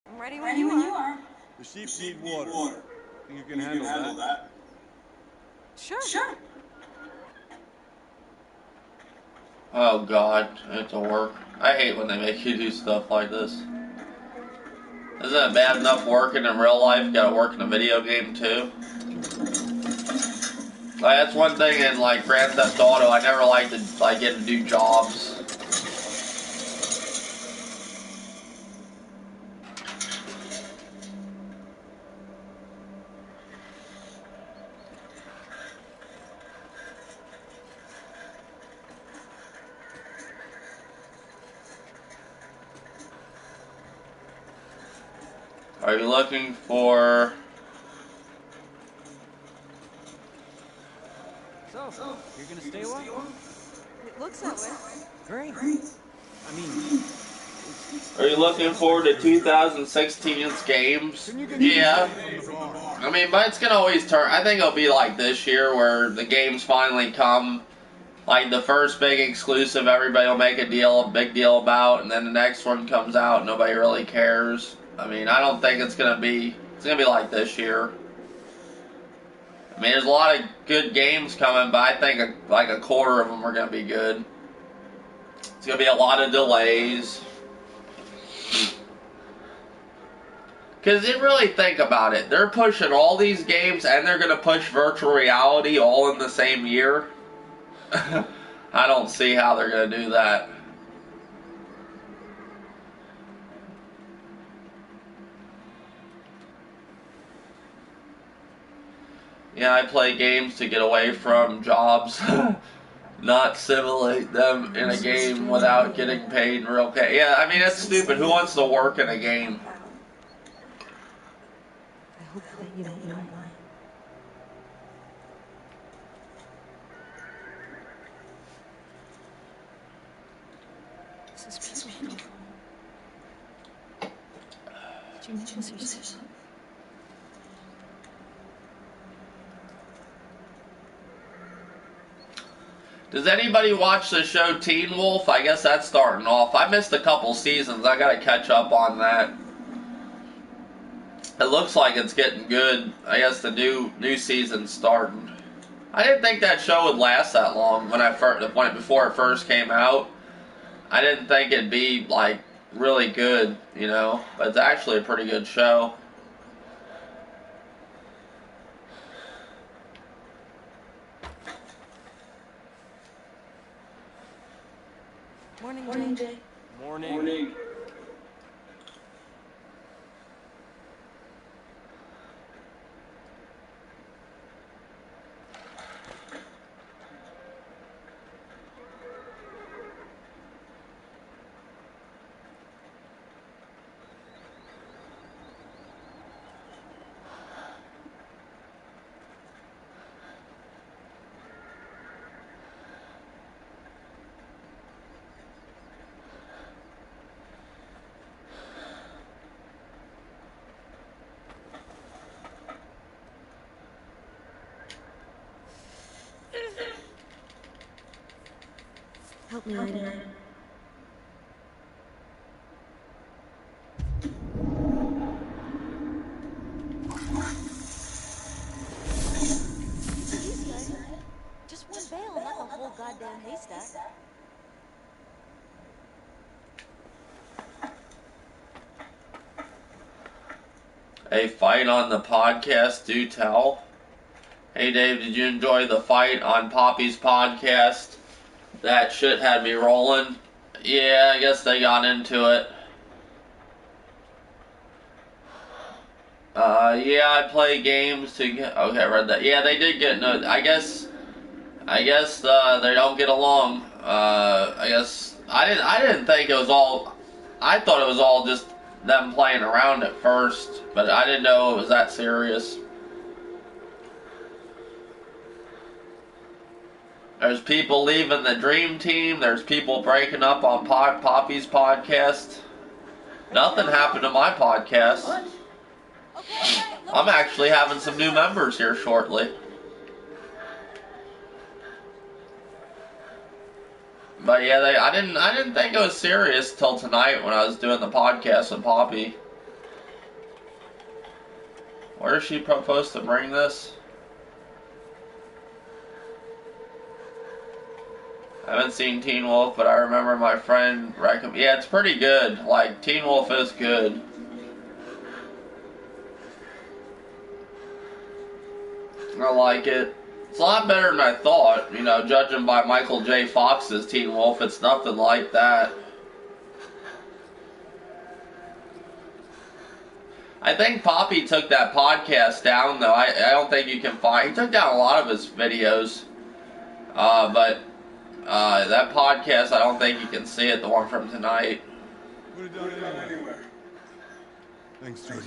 I'm ready when you are. The sheep need water. Think you can handle that? Sure. Oh God, I have to work. I hate when they make you do stuff like this. Isn't it bad enough working in real life? Gotta work in a video game too. Like, that's one thing in like Grand Theft Auto. I never liked to get to do jobs. Are you looking for? So, you're gonna stay a while? It looks that way. Great. I mean, Are you looking forward to 2016's games? Yeah. I mean, but it's gonna always turn. I think it'll be like this year where the games finally come. Like the first big exclusive, everybody will make a big deal about, and then the next one comes out, nobody really cares. I mean, I don't think it's gonna be like this year. I mean, there's a lot of good games coming, but I think like a quarter of them are gonna be good. It's gonna be a lot of delays. Because you really think about it, they're pushing all these games and they're gonna push virtual reality all in the same year. I don't see how they're going to do that. Yeah, I play games to get away from jobs. Not simulate them in a game without getting paid in real cash. Yeah, I mean, it's stupid. Who wants to work in a game? I hope that you don't mind. This is beautiful. Did you notice yourself? Does anybody watch the show Teen Wolf? I guess that's starting off. I missed a couple seasons. I gotta catch up on that. It looks like it's getting good. I guess the new season's starting. I didn't think that show would last that long before it first came out. I didn't think it'd be like really good, you know, but it's actually a pretty good show. Morning, Jay. morning. Help me, Ida. Easy, Ida. Just one bale, not the whole goddamn haystack. A fight on the podcast, do tell. Hey Dave, did you enjoy the fight on Poppy's podcast? That shit had me rolling. Yeah, I guess they got into it. Yeah, I play games to get... Okay, I read that. Yeah, they did get into it. I guess they don't get along. I guess I didn't think it was all. I thought it was all just them playing around at first, but I didn't know it was that serious. There's people leaving the Dream Team. There's people breaking up on Poppy's podcast. Nothing happened to my podcast. I'm actually having some new members here shortly. But yeah, I didn't think it was serious till tonight when I was doing the podcast with Poppy. Where is she supposed to bring this? I haven't seen Teen Wolf, but I remember my friend recommended. Yeah, it's pretty good. Like, Teen Wolf is good. I like it. It's a lot better than I thought, you know, judging by Michael J. Fox's Teen Wolf. It's nothing like that. I think Poppy took that podcast down, though. I don't think you can find... He took down a lot of his videos. But that podcast, I don't think you can see it, the one from tonight. Put it down anywhere. Thanks, Jody.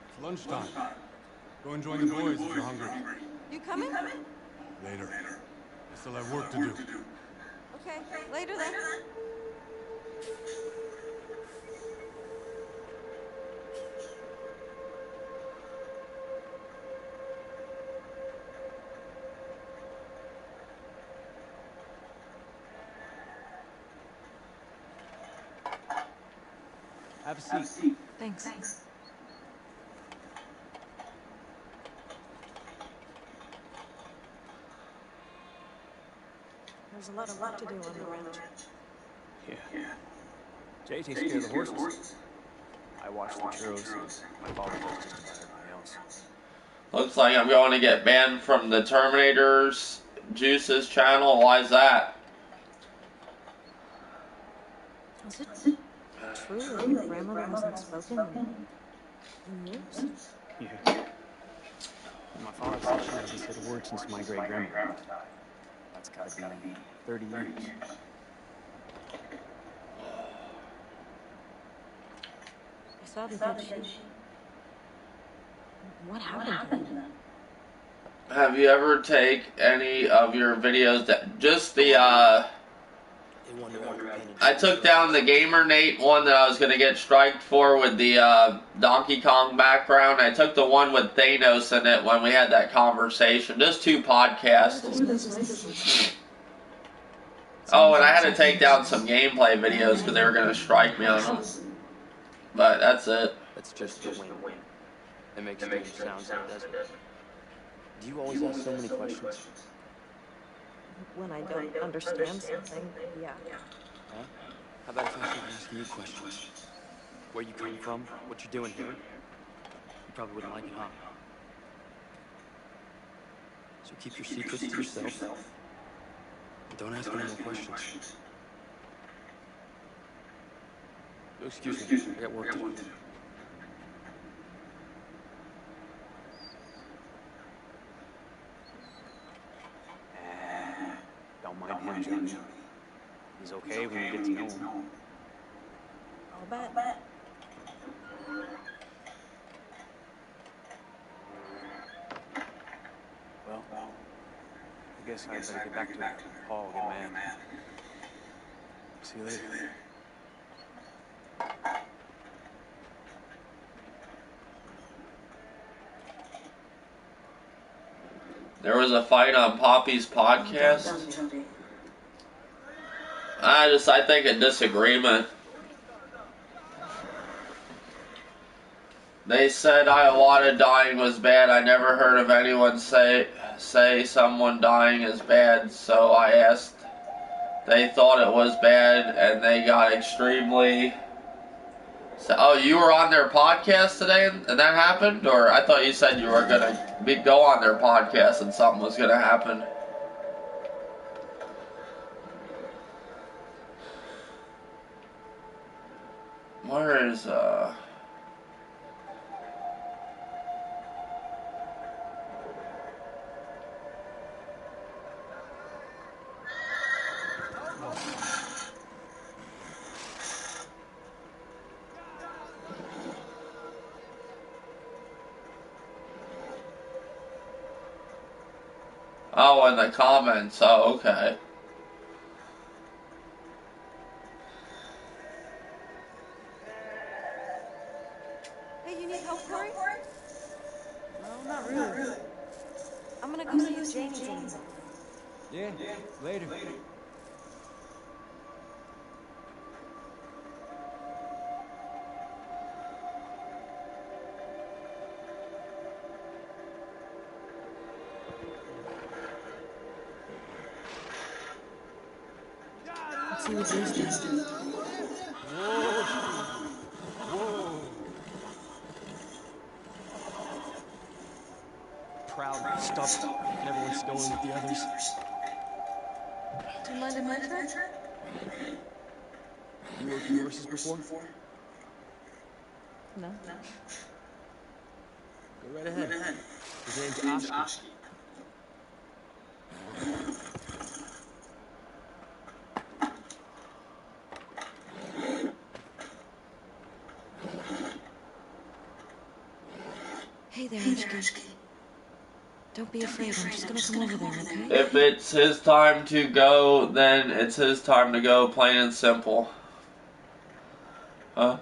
It's lunchtime. Go and join the boys if you're hungry. You coming? Later. I still have work to do. Okay, later then. Have a seat. Thanks. There's a lot of work to do on the ranch. Yeah. Jay takes care of the horses. I watch the churros. My father does just about everything else. Looks like I'm going to get banned from the Terminator's Juice's channel. Why is that? Is it true that your grandmother hasn't spoken in years? Yeah. My father said she hasn't said a word since my great-grandmother. That's gotta be 30 years. I saw the dead sheep. What happened to them? Have you ever take any of your videos that just the I took down the Gamer Nate one that I was gonna get striked for with the Donkey Kong background. I took the one with Thanos in it when we had that conversation. Just 2 podcasts. Oh, and I had to take down some gameplay videos because they were gonna strike me on them. But that's it. That's just the wind. It makes strange sounds in the desert. Do you always ask so many questions? When I don't understand something, yeah. Huh? How about if I start asking you questions? Where you come from? What you're doing here? You probably wouldn't like it, huh? So keep your secrets to yourself. And don't ask any more questions. Excuse me, I got work to do. Don't mind him, Johnny. He's okay when you get to know him. I'll bet. Well, I guess I better get back to Paul, get mad. See you later. There was a fight on Poppy's podcast. I think a disagreement. They said Iwata dying was bad. I never heard of anyone say someone dying is bad, so I asked. They thought it was bad, and they got extremely... So, oh, you were on their podcast today, and that happened? Or I thought you said you were going to go on their podcast and something was going to happen. Where is, Oh, in the comments. Oh, okay. Hey, you need help, Corey? No, not really. I'm gonna go see if Jay needs any help. Yeah, later. Let's see what Jay's doing. Whoa. Whoa. Proud, stubborn, never wants to go in with the others. Do you mind if I try? You worked with horses before? No. Go right ahead. His name's Oshki. Hey there, Oshki. Don't be afraid, I'm just gonna come over there, okay? If it's his time to go, then it's his time to go, plain and simple. Huh?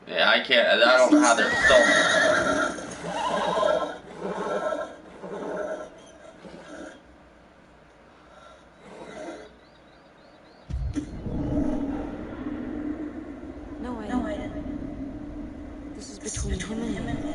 Yeah, I can't. I don't know how they're still. No, I didn't. This is between him and me.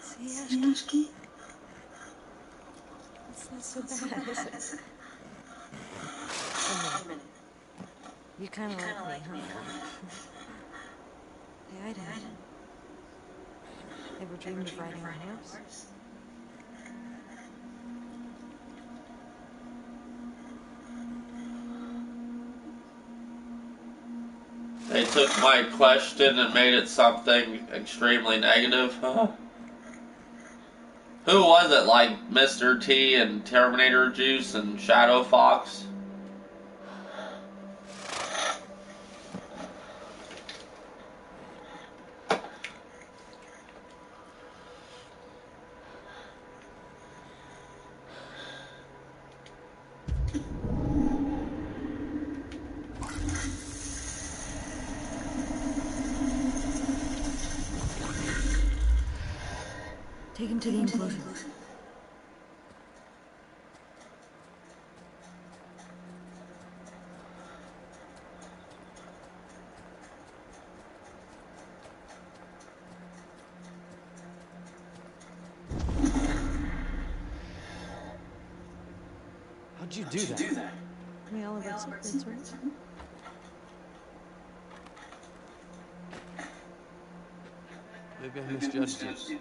See, Oshki? It's not so bad, is it? Come on. You kinda like me, huh? Hey, I did. Ever dreamed of riding a horse? They took my question and made it something extremely negative. Who was it? Like Mr. T and Terminator Juice and Shadow Fox? Take him to the enclosure. How'd you do that? We all have our secrets, right? Maybe I misjudged you.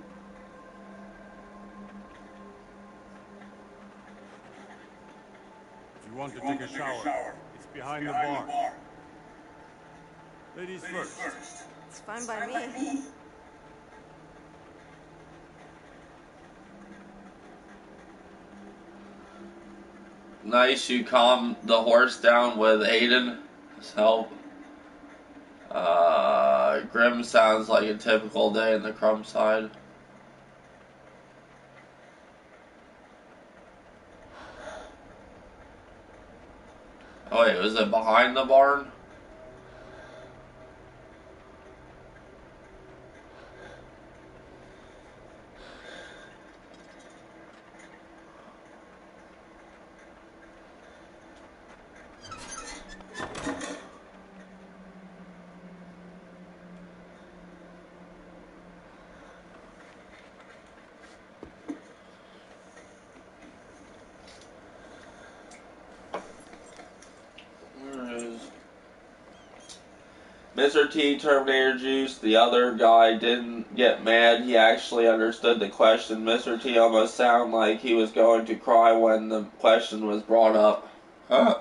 If you want to take a shower, it's behind the bar. Ladies first. It's fine by me. Nice, you calm the horse down with Aiden's help. Grim sounds like a typical day in the Crumb side. Oh wait, was it behind the barn? Where is Mr. T, Terminator Juice, the other guy, didn't get mad. He actually understood the question. Mr. T almost sounded like he was going to cry when the question was brought up. Huh.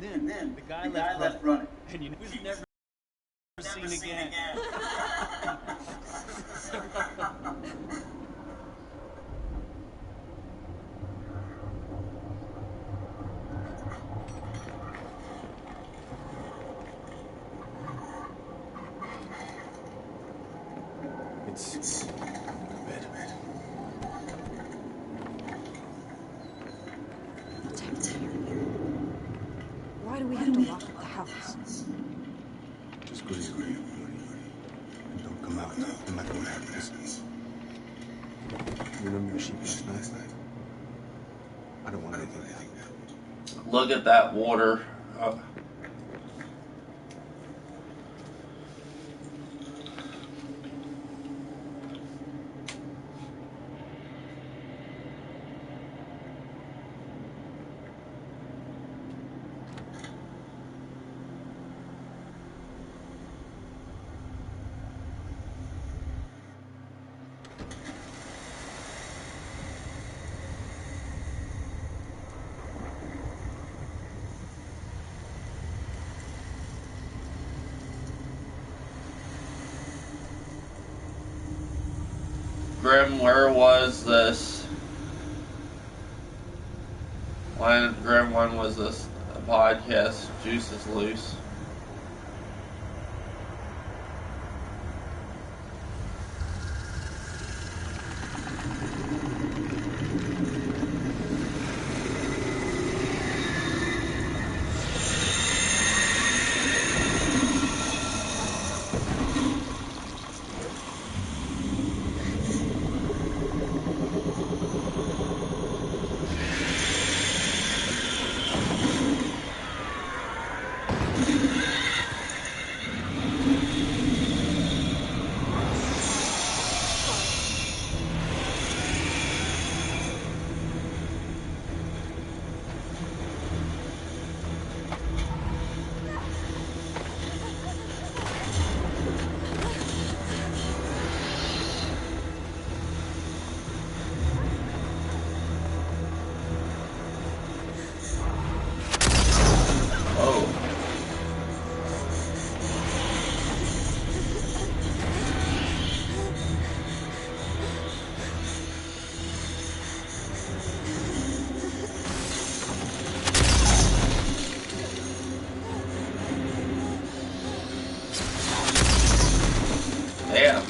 And then the guy left running. And he was never seen again. It's bed. Why do we have to lock up the house? Just go to your room, and don't come out no matter what happens. Remember the sheep last night? I don't want anything to happen. Look at that water. Grim, where was this? Grim, when was this podcast? Juice is loose. Damn.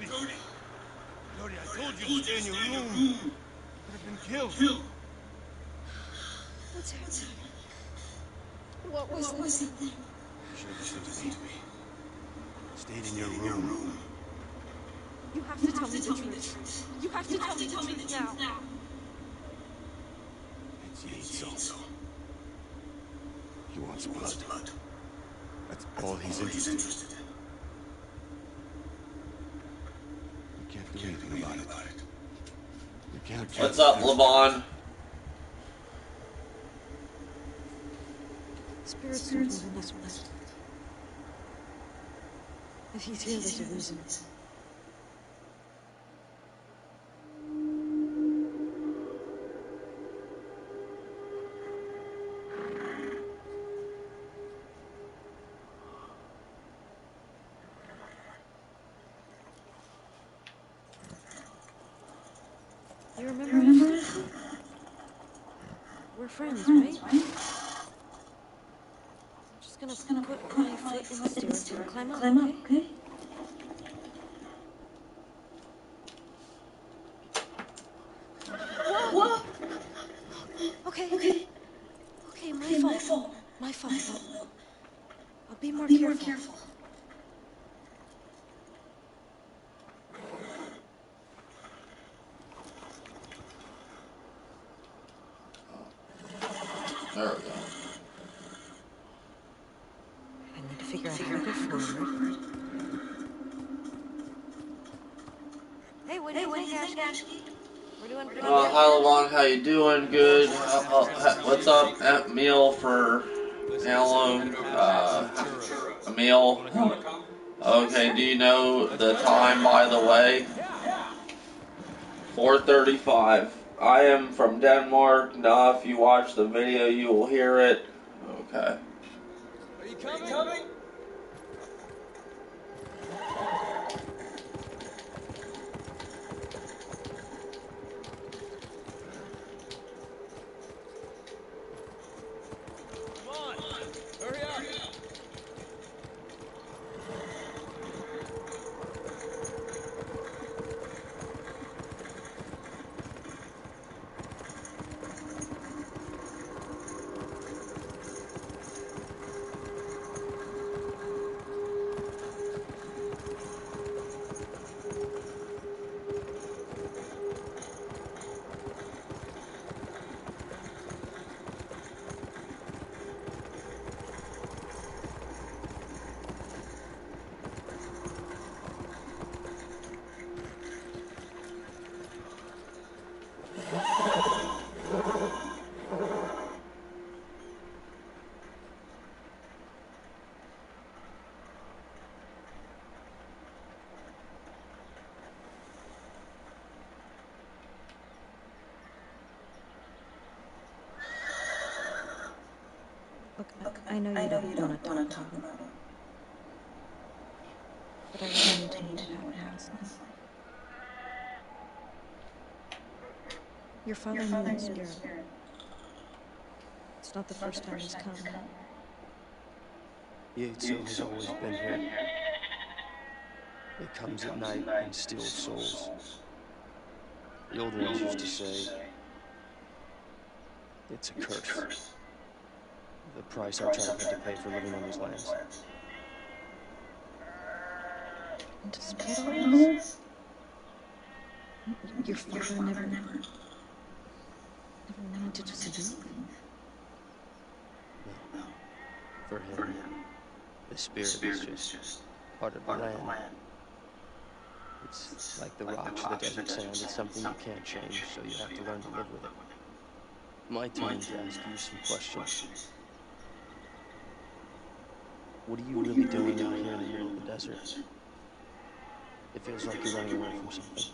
Cody, I told you to stay in your room. You could have been killed. What's happening? What was that thing? You should have listened to me. Stayed in your room. You have to tell me the truth. You have to tell me the truth now. It's Yates. He wants blood. That's all he's interested in. We can't do anything about it. We can't kill What's up, him. Levon? Spirits don't live in this world. If he's here, there's a reason. You remember us? We're friends, right? I'm just gonna put my foot in the stairs and climb up, okay? Whoa! Okay, my fault. My fault. I'll be more careful. There we go. I need to figure out how to go forward. Hey, what do you think, Ashley? We're doing pretty good. Hi, Levon. How you doing? Good. What's up, Emil for Alone? Emil. Okay. Do you know the time, by the way? 4:35. I am from Denmark. Now, if you watch the video, you will hear it. Okay. Are you coming? Come on, hurry up. Look, I know you don't want to talk about it. But I really need to know what happened last night. Your father knew the spirit. It's not the first time he's come. Yates has always been here. It comes at night and steals souls. The old ones used to say, it's a curse. The price our tribe had to pay for living on these lands. And despite all this, your father never wanted to leave. No. For him, the spirit is just part of the land. It's like the rocks or the desert sand. It's something you can't change, so you have to learn to live with it. My turn to ask you some questions. What are you really doing out here in the middle of the desert? It feels like you're running away from something.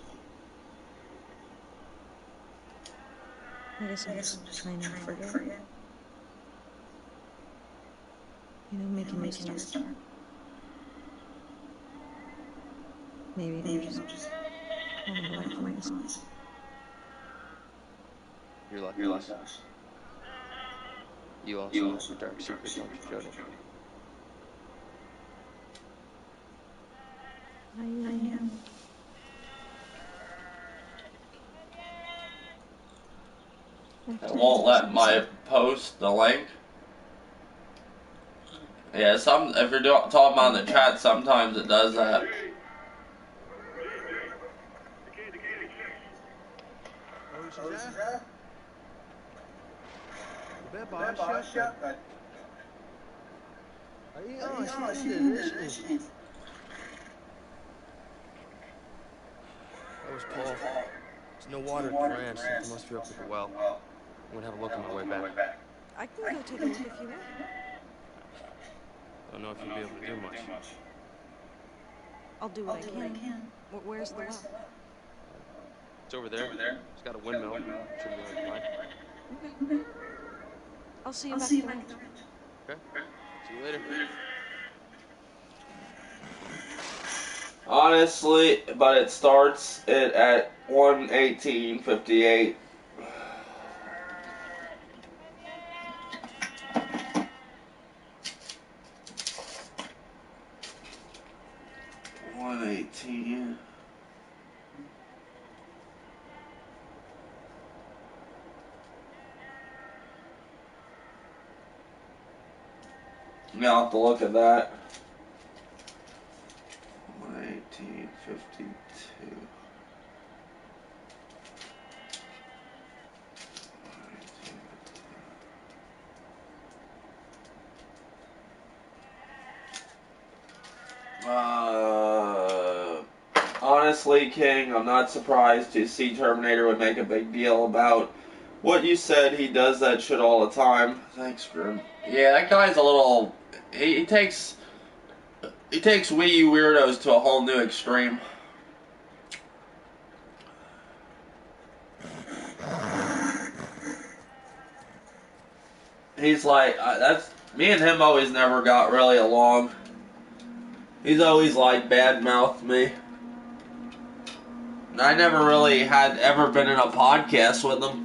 I guess I'm just trying to forget. You know, making me start. Maybe I'm just running away from myself. You're lucky. You also have a dark secret, don't you, Jody? I am. It won't let my post the link. Yeah, if you're talking about in the chat, sometimes it does that. That was Paul. There's no water at the ranch. Something must be up with the well. I'm gonna have a look on my way back. I can go take a look if you want. Don't know if you'll be able to do much. I'll do what I can. Where's the well? It's over there. It's got a windmill. Shouldn't be hard to find. Okay. I'll see you back at the ranch. Okay. See you later. Honestly, but it starts it at 1:18:58. I'll have to look at that. 1:18:52. Honestly, King, I'm not surprised to see Terminator would make a big deal about what you said. He does that shit all the time. Thanks, Grim. Yeah, that guy's a little. He takes Wii U weirdos to a whole new extreme. He's like, that's me and him always never got really along. He's always like bad-mouthed me. And I never really had ever been in a podcast with him.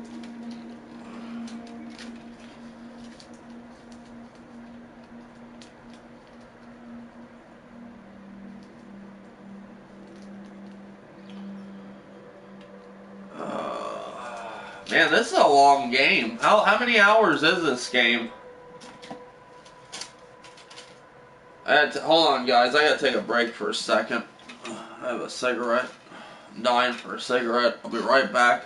Man, this is a long game. How many hours is this game? Hold on, guys. I gotta take a break for a second. I have a cigarette. I'm dying for a cigarette. I'll be right back.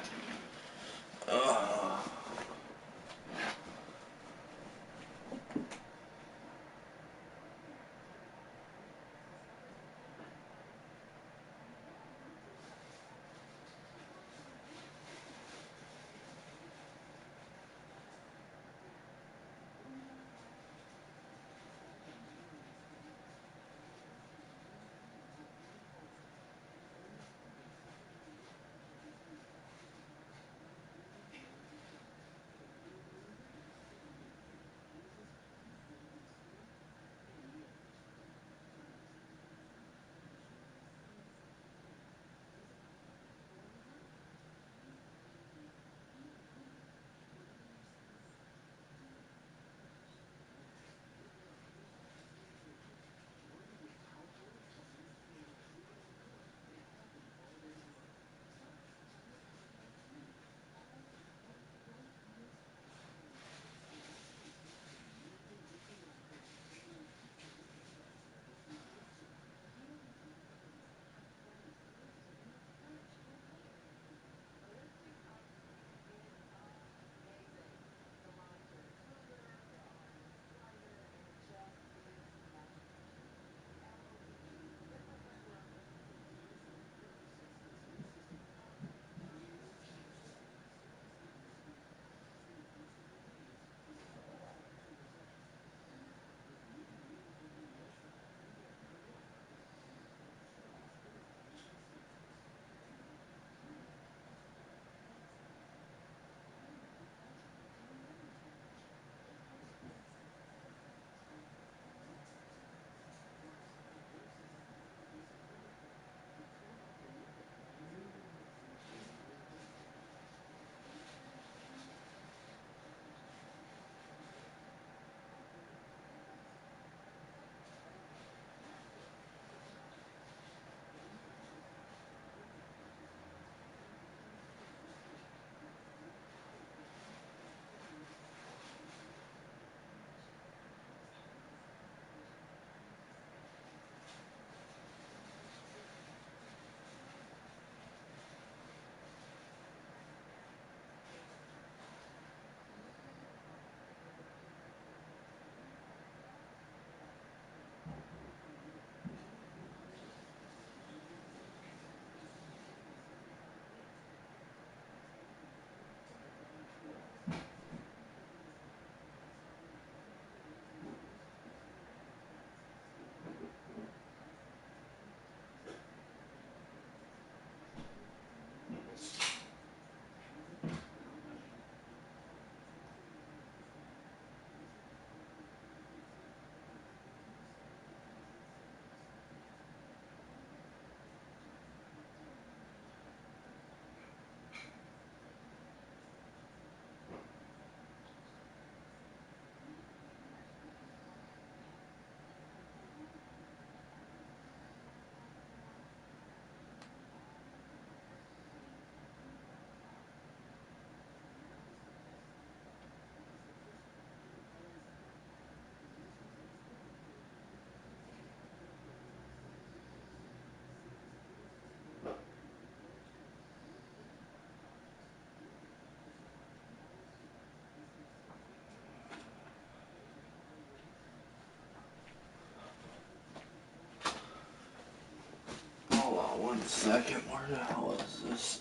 second, where the hell is this?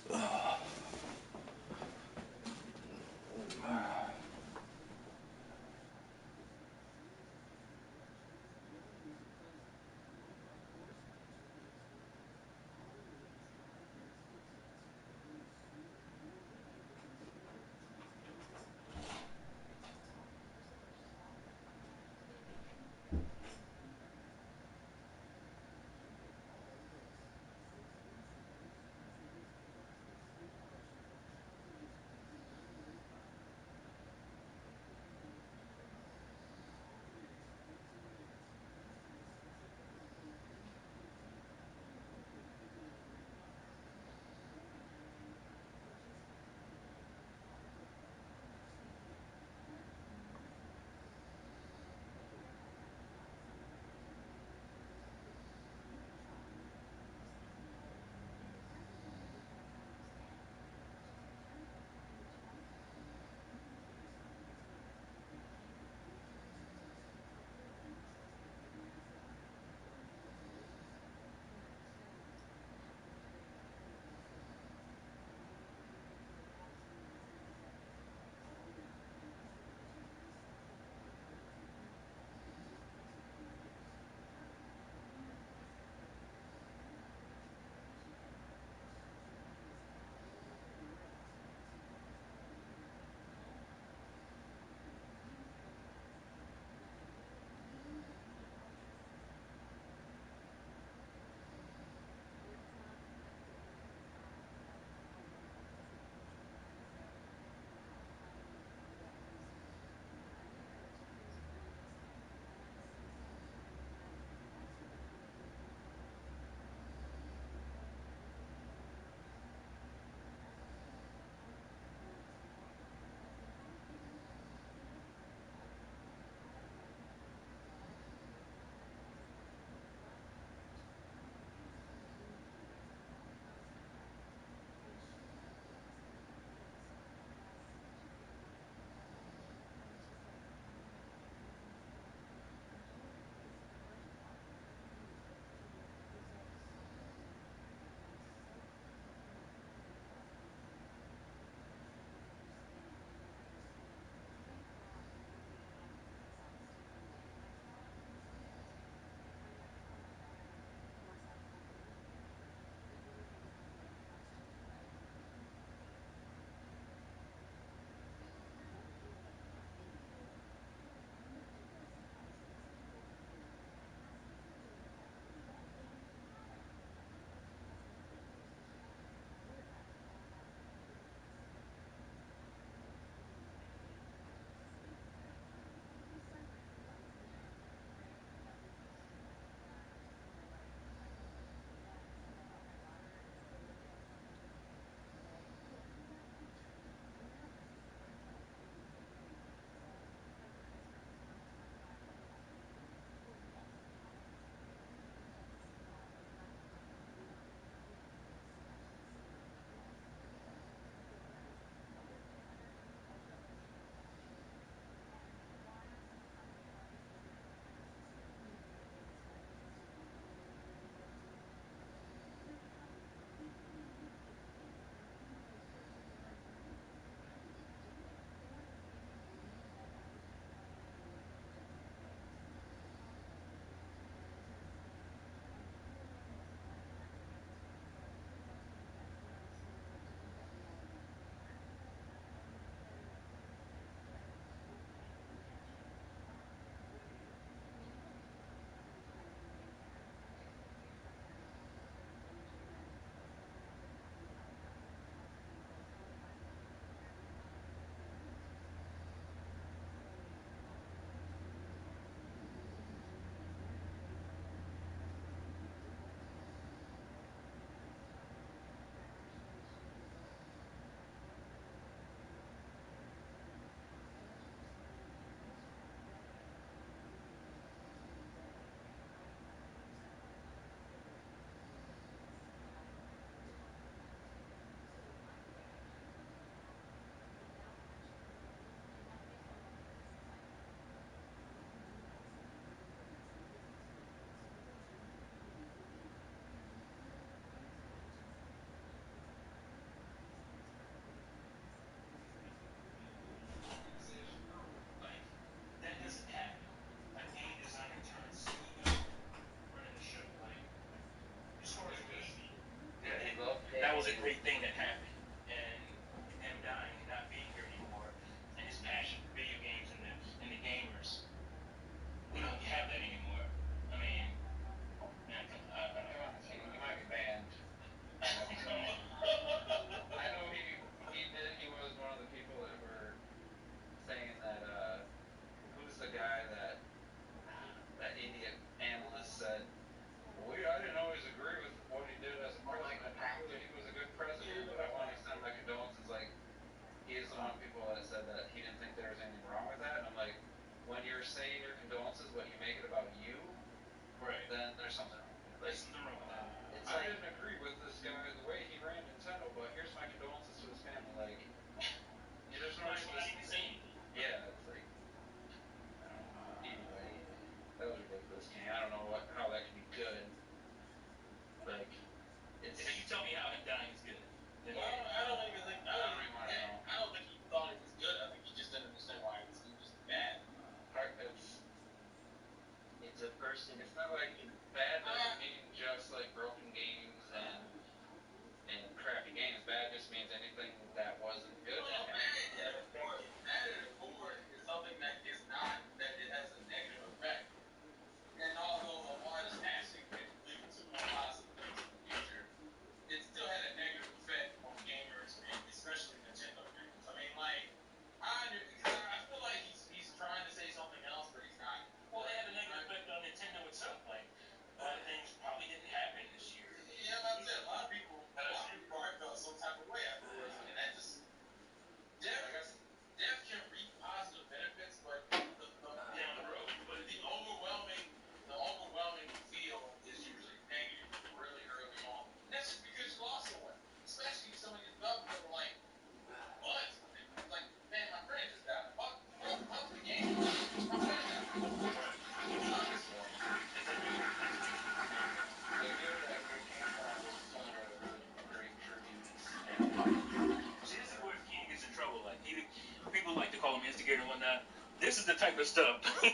This is the type of stuff that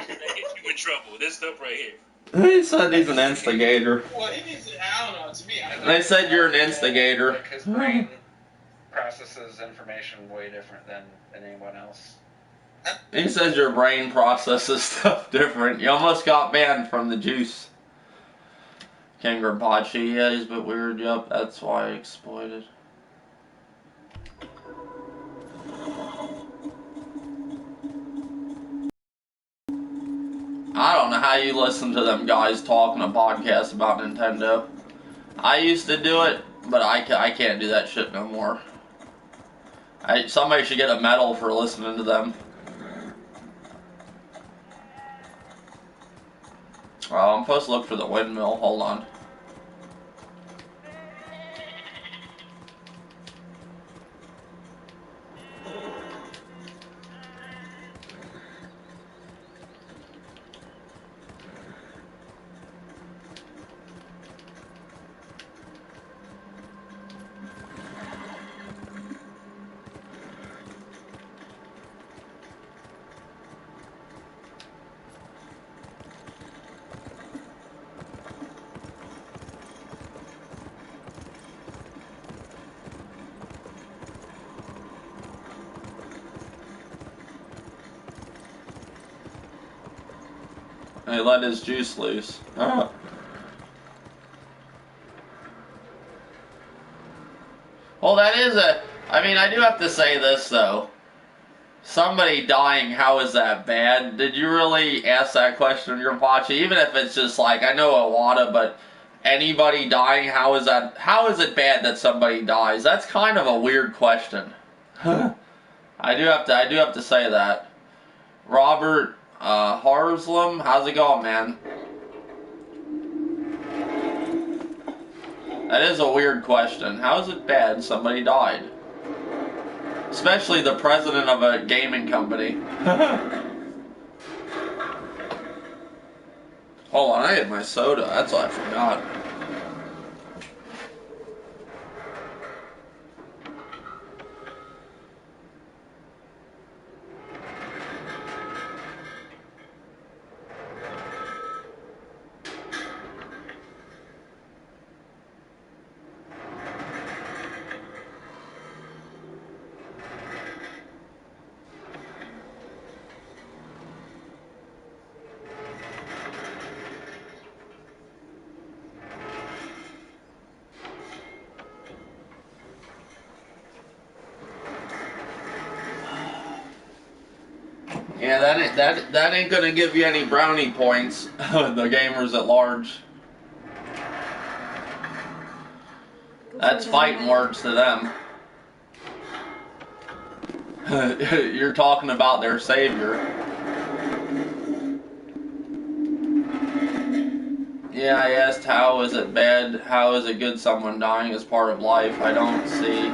gets you in trouble. This stuff right here. He said he's an instigator. Well, I don't know. To me, They said you're an instigator. Like his brain processes information way different than anyone else. He says your brain processes stuff different. You almost got banned from the juice. King Grimpochi, yeah, he's a bit weird. Yup, that's why I exploited. I don't know how you listen to them guys talking a podcast about Nintendo. I used to do it, but I can't do that shit no more. Somebody should get a medal for listening to them. Oh, I'm supposed to look for the windmill. Hold on. He let his juice loose. Well, that is I mean, I do have to say this, though. Somebody dying, how is that bad? Did you really ask that question, Grimpochi? Even if it's just like, I know Iwata, but anybody dying, how is it bad that somebody dies? That's kind of a weird question. I do have to say that. Robert Harslam, how's it going, man? That is a weird question. How is it bad somebody died? Especially the president of a gaming company. Hold on, I had my soda. That's what I forgot. Yeah, that ain't gonna give you any brownie points, the gamers at large. That's fighting words to them. You're talking about their savior. Yeah, I asked how is it bad, how is it good someone dying is part of life. I don't see...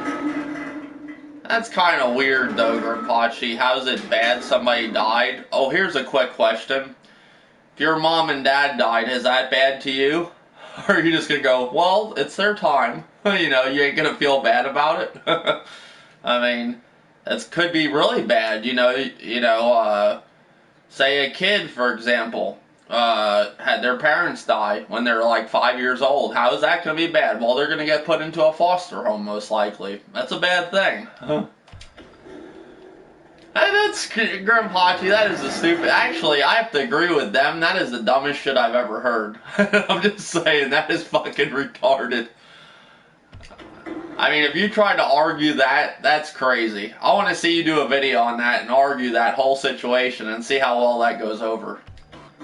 That's kind of weird though, Grimpochi. How's it bad somebody died? Oh, here's a quick question. If your mom and dad died, is that bad to you? Or are you just gonna go, well, it's their time. You know, you ain't gonna feel bad about it? I mean, that could be really bad. Say a kid, for example, had their parents die when they're like 5 years old. How is that going to be bad? Well, they're going to get put into a foster home, most likely. That's a bad thing. That's Grimpochi. That is a stupid... Actually, I have to agree with them. That is the dumbest shit I've ever heard. I'm just saying, that is fucking retarded. I mean, if you try to argue that, that's crazy. I want to see you do a video on that and argue that whole situation and see how well that goes over.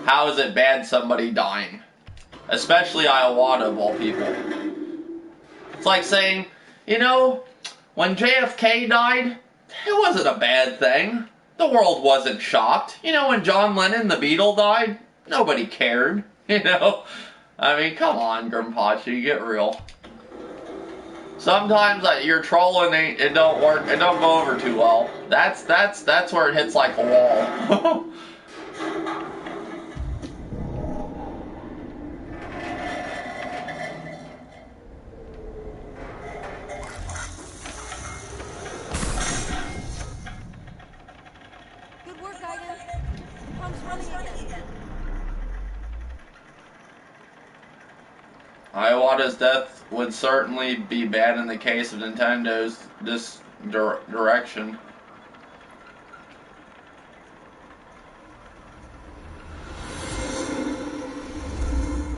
How is it bad somebody dying? Especially Iwata of all people. It's like saying, you know, when JFK died, it wasn't a bad thing. The world wasn't shocked. You know, when John Lennon, the Beatle, died, nobody cared. You know? I mean, come on, Grimpochi, get real. Sometimes you're trolling, it don't work, it don't go over too well. That's where it hits like a wall. Good work, guys. Iwata's death would certainly be bad in the case of Nintendo's direction.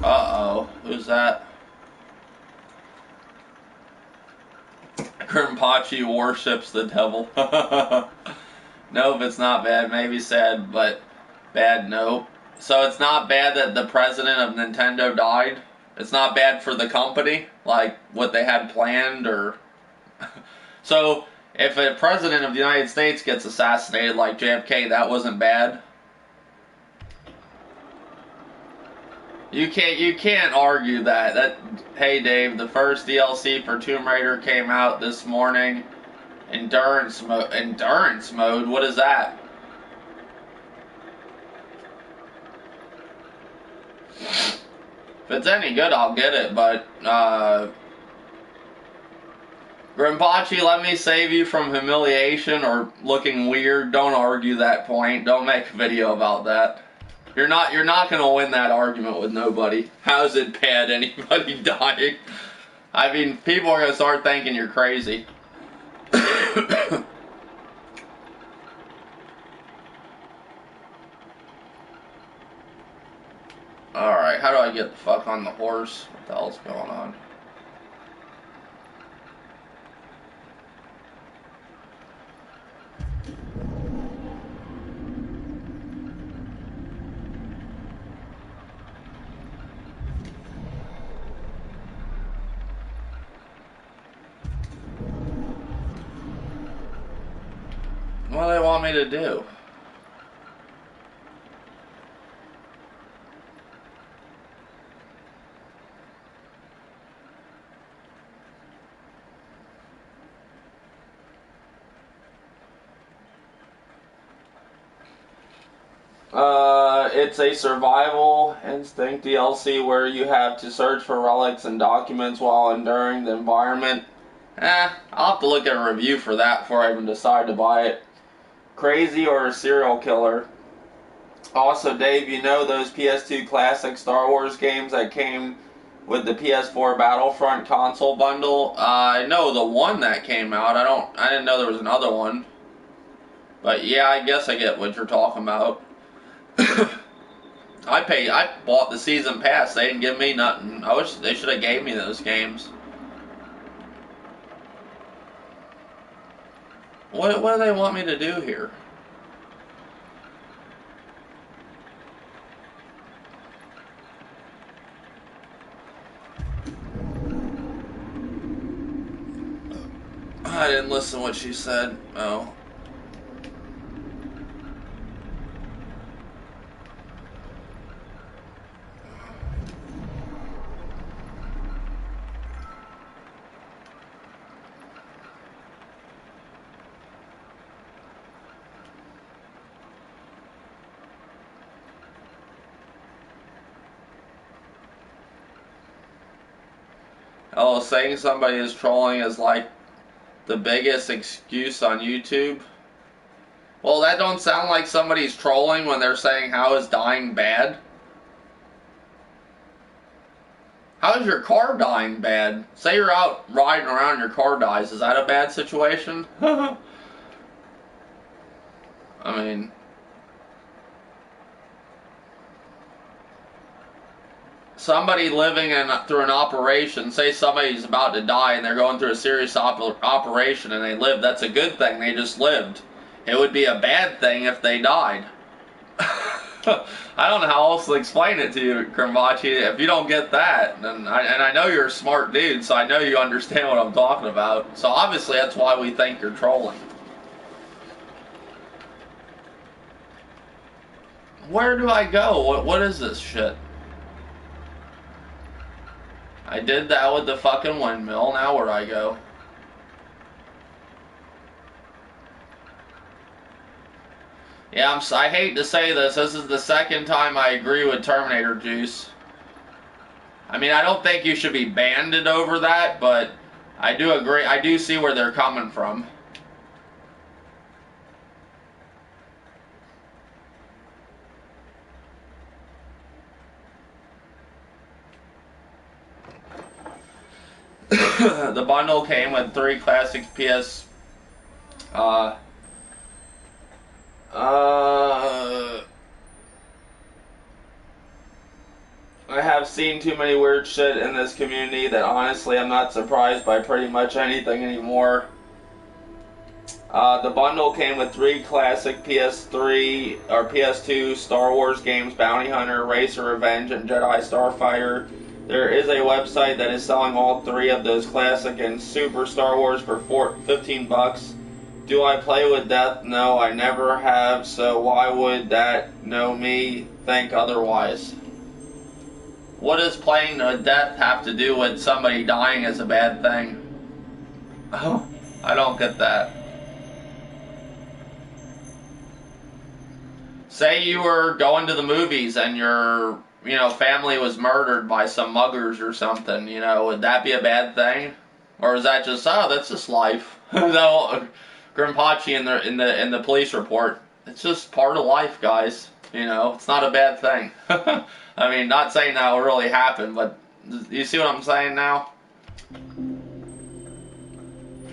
Uh-oh. Who's that? Grinpachi worships the devil. Nope, it's not bad. Maybe sad, but bad, nope. So it's not bad that the president of Nintendo died? It's not bad for the company? Like, what they had planned, or... So, if a president of the United States gets assassinated like JFK, that wasn't bad? You can't argue that. Hey Dave, the first DLC for Tomb Raider came out this morning. Endurance mode. Endurance mode? What is that? If it's any good, I'll get it, but, Grinpachi, let me save you from humiliation or looking weird. Don't argue that point. Don't make a video about that. You're not gonna win that argument with nobody. How's it bad, anybody dying? I mean, people are gonna start thinking you're crazy. Alright, how do I get the fuck on the horse? What the hell's going on? What do they want me to do? It's a survival instinct DLC where you have to search for relics and documents while enduring the environment. I'll have to look at a review for that before I even decide to buy it. Crazy or a serial killer? Also, Dave, you know those PS2 classic Star Wars games that came with the PS4 Battlefront console bundle? I know the one that came out. I didn't know there was another one. But yeah, I guess I get what you're talking about. I bought the season pass. They didn't give me nothing. I wish they should have gave me those games. What do they want me to do here? I didn't listen to what she said. Oh. Oh, saying somebody is trolling is like the biggest excuse on YouTube. Well, that don't sound like somebody's trolling when they're saying, how is dying bad? How is your car dying bad? Say you're out riding around and your car dies. Is that a bad situation? I mean... Somebody living through an operation, say somebody's about to die and they're going through a serious operation and they live, that's a good thing, they just lived. It would be a bad thing if they died. I don't know how else to explain it to you, Grinpachi. If you don't get that, then I know you're a smart dude, so I know you understand what I'm talking about. So obviously that's why we think you're trolling. Where do I go? What is this shit? I did that with the fucking windmill. Now where do I go? Yeah, I hate to say this. This is the second time I agree with Terminator Juice. I mean, I don't think you should be banded over that, but I do agree. I do see where they're coming from. The bundle came with 3 classic PS. I have seen too many weird shit in this community that honestly I'm not surprised by pretty much anything anymore. The bundle came with 3 classic PS3 or PS2 Star Wars games: Bounty Hunter, Racer Revenge, and Jedi Starfighter. There is a website that is selling all 3 of those classic and Super Star Wars for $15. Do I play with death? No, I never have, so why would that know me think otherwise? What does playing with death have to do with somebody dying as a bad thing? Oh, I don't get that. Say you were going to the movies and your, family was murdered by some muggers or something, would that be a bad thing? Or is that just, that's just life? No, Grimpachi in the police report. It's just part of life, guys. It's not a bad thing. I mean, not saying that will really happen, but you see what I'm saying now?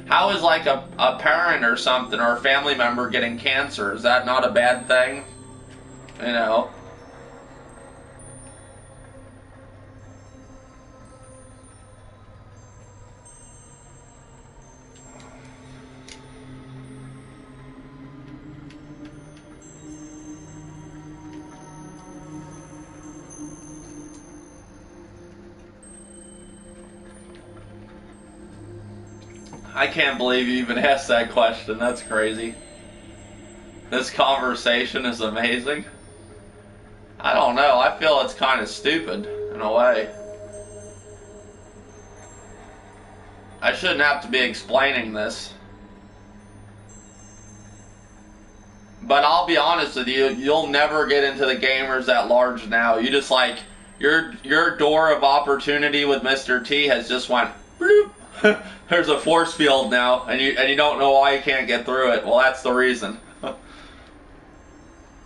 How is like a parent or something or a family member getting cancer? Is that not a bad thing? I can't believe you even asked that question. That's crazy. This conversation is amazing. I don't know. I feel it's kind of stupid in a way. I shouldn't have to be explaining this. But I'll be honest with you, you'll never get into the gamers at large now. You just your door of opportunity with Mr. T has just went bloop. There's a force field now, and you don't know why you can't get through it. Well, that's the reason.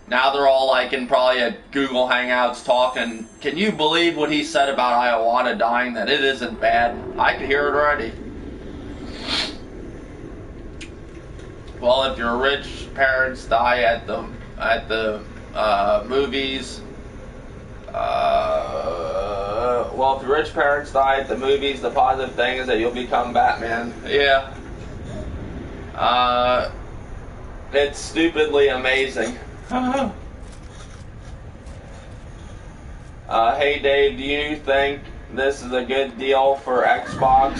Now they're all in probably at Google Hangouts talking. Can you believe what he said about Iowata dying? That it isn't bad. I could hear it already. Well, if your rich parents die at the movies. Well, if your rich parents die at the movies, the positive thing is that you'll become Batman. Yeah. It's stupidly amazing. Hey Dave, do you think this is a good deal for Xbox?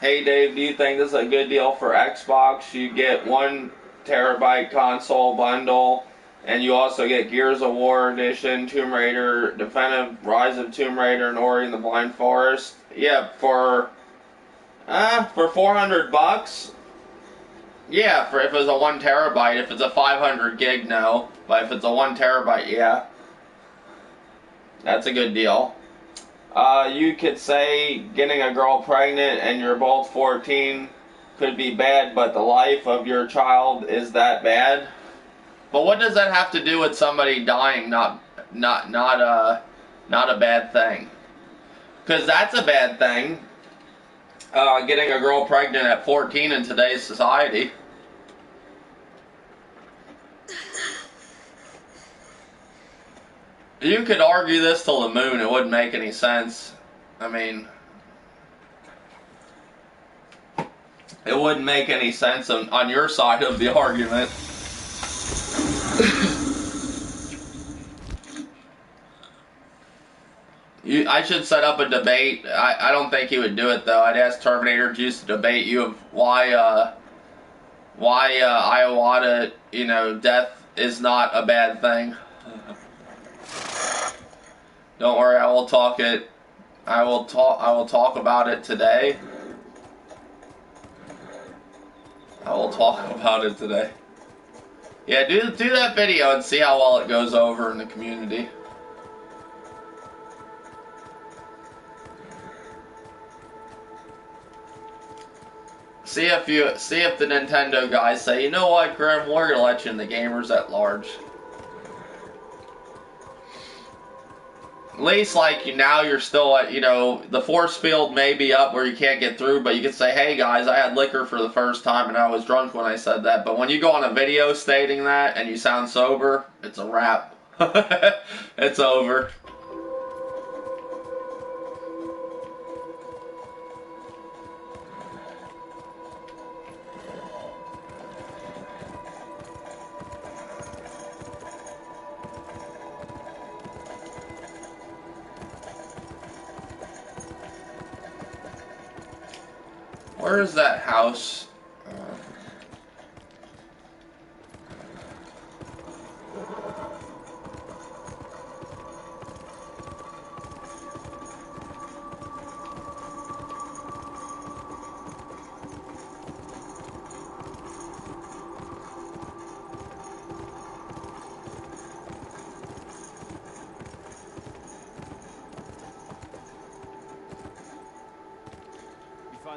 Hey Dave, do you think this is a good deal for Xbox? You get 1 terabyte console bundle, and you also get Gears of War Edition, Tomb Raider, Definitive Rise of Tomb Raider, and Ori and the Blind Forest. Yeah, for $400. Yeah, if it's a 1 terabyte. If it's a 500 gig, no. But if it's a 1 terabyte, yeah. That's a good deal. You could say getting a girl pregnant and you're both 14 could be bad, but the life of your child is that bad. But what does that have to do with somebody dying? Not a bad thing. Because that's a bad thing. Getting a girl pregnant at 14 in today's society. You could argue this till the moon, it wouldn't make any sense. I mean, it wouldn't make any sense on your side of the argument. I should set up a debate. I don't think he would do it though. I'd ask Terminator Juice to debate you of why Iowata, death is not a bad thing. Don't worry, I will talk about it today. I will talk about it today. Yeah, do that video and see how well it goes over in the community. See if the Nintendo guys say, you know what, Grim, we're gonna let you in the gamers at large. at least, like, now you're still at, you know, the force field may be up where you can't get through, but you can say, hey guys, I had liquor for the first time and I was drunk when I said that. But when you go on a video stating that and you sound sober, it's a wrap. It's over. Where is that house?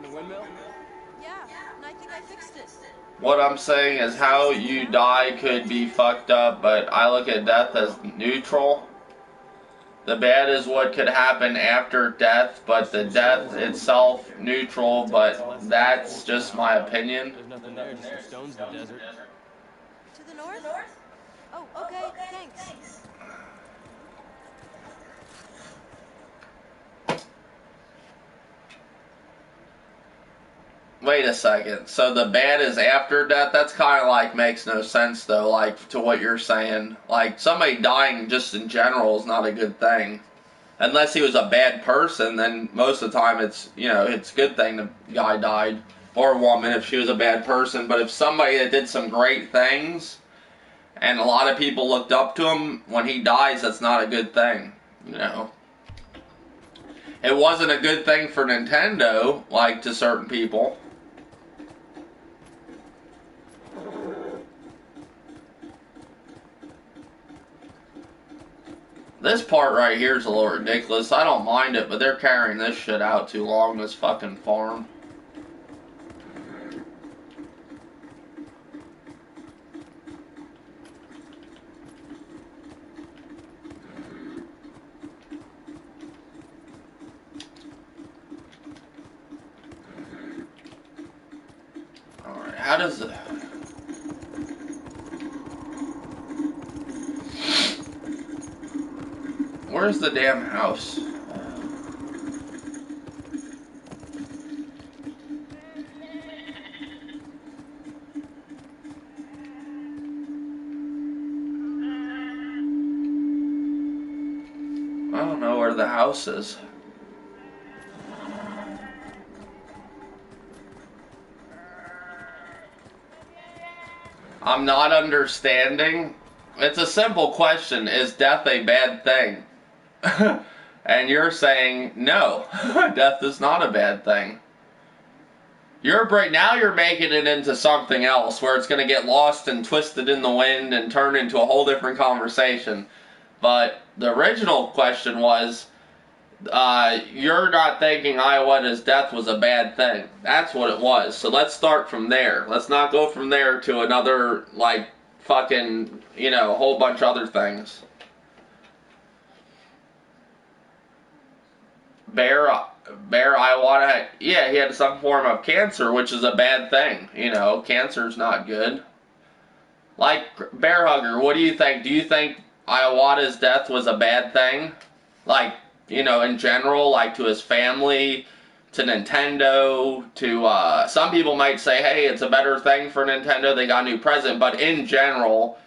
The windmill? Yeah, and I think I fixed it. What I'm saying is how you die could be fucked up, but I look at death as neutral. The bad is what could happen after death, but the death itself neutral, but that's just my opinion. There's nothing there, just some stones in the desert. To the north? Oh, okay, thanks. Wait a second. So the bad is after death? That's kind of like makes no sense though, like to what you're saying. Like somebody dying just in general is not a good thing. Unless he was a bad person, then most of the time it's, you know, it's a good thing the guy died. Or a woman if she was a bad person. But if somebody that did some great things and a lot of people looked up to him, when he dies, that's not a good thing, you know. It wasn't a good thing for Nintendo, like to certain people. This part right here is a little ridiculous. I don't mind it, but they're carrying this shit out too long, this fucking farm. Alright, how does it... Where's the damn house? I don't know where the house is. I'm not understanding. It's a simple question. Is death a bad thing? And you're saying, no, death is not a bad thing. Now you're making it into something else where it's going to get lost and twisted in the wind and turn into a whole different conversation. But the original question was, you're not thinking Iowata's death was a bad thing. That's what it was. So let's start from there. Let's not go from there to another, like, fucking, you know, a whole bunch of other things. Bear Iowata, yeah, he had some form of cancer, which is a bad thing. You know, cancer's not good. Like, Bear Hugger, what do you think? Do you think Iowata's death was a bad thing? Like, you know, in general, like to his family, to Nintendo, to, some people might say, hey, it's a better thing for Nintendo, they got a new president, but in general,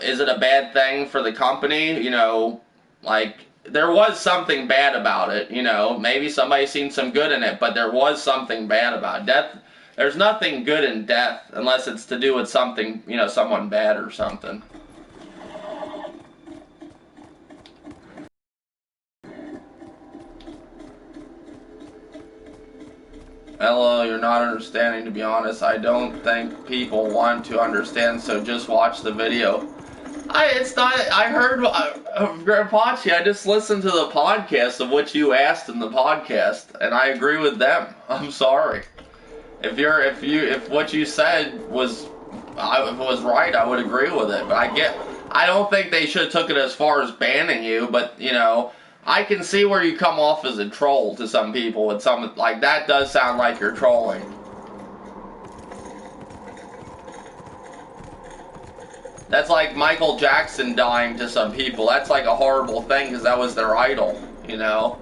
is it a bad thing for the company? You know, like, there was something bad about it, you know, maybe somebody's seen some good in it, but there was something bad about it. Death, there's nothing good in death unless it's to do with something, you know, someone bad or something. Hello, you're not understanding, to be honest. I don't think people want to understand, so just watch the video. I heard of Grandpachi. I just listened to the podcast of what you asked in the podcast, and I agree with them. I'm sorry. If what you said was right, I would agree with it. But I don't think they should have took it as far as banning you, but, you know, I can see where you come off as a troll to some people with some, like, that does sound like you're trolling. That's like Michael Jackson dying to some people. That's like a horrible thing because that was their idol, you know?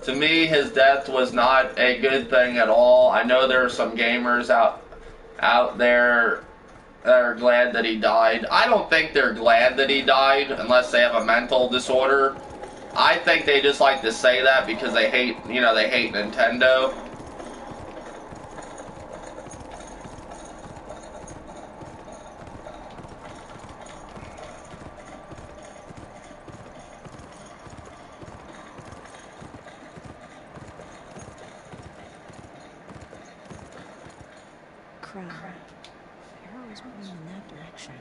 To me, his death was not a good thing at all. I know there are some gamers out there that are glad that he died. I don't think they're glad that he died unless they have a mental disorder. I think they just like to say that because they hate, you know, they hate Nintendo. Crap. The arrow was pointing in that direction.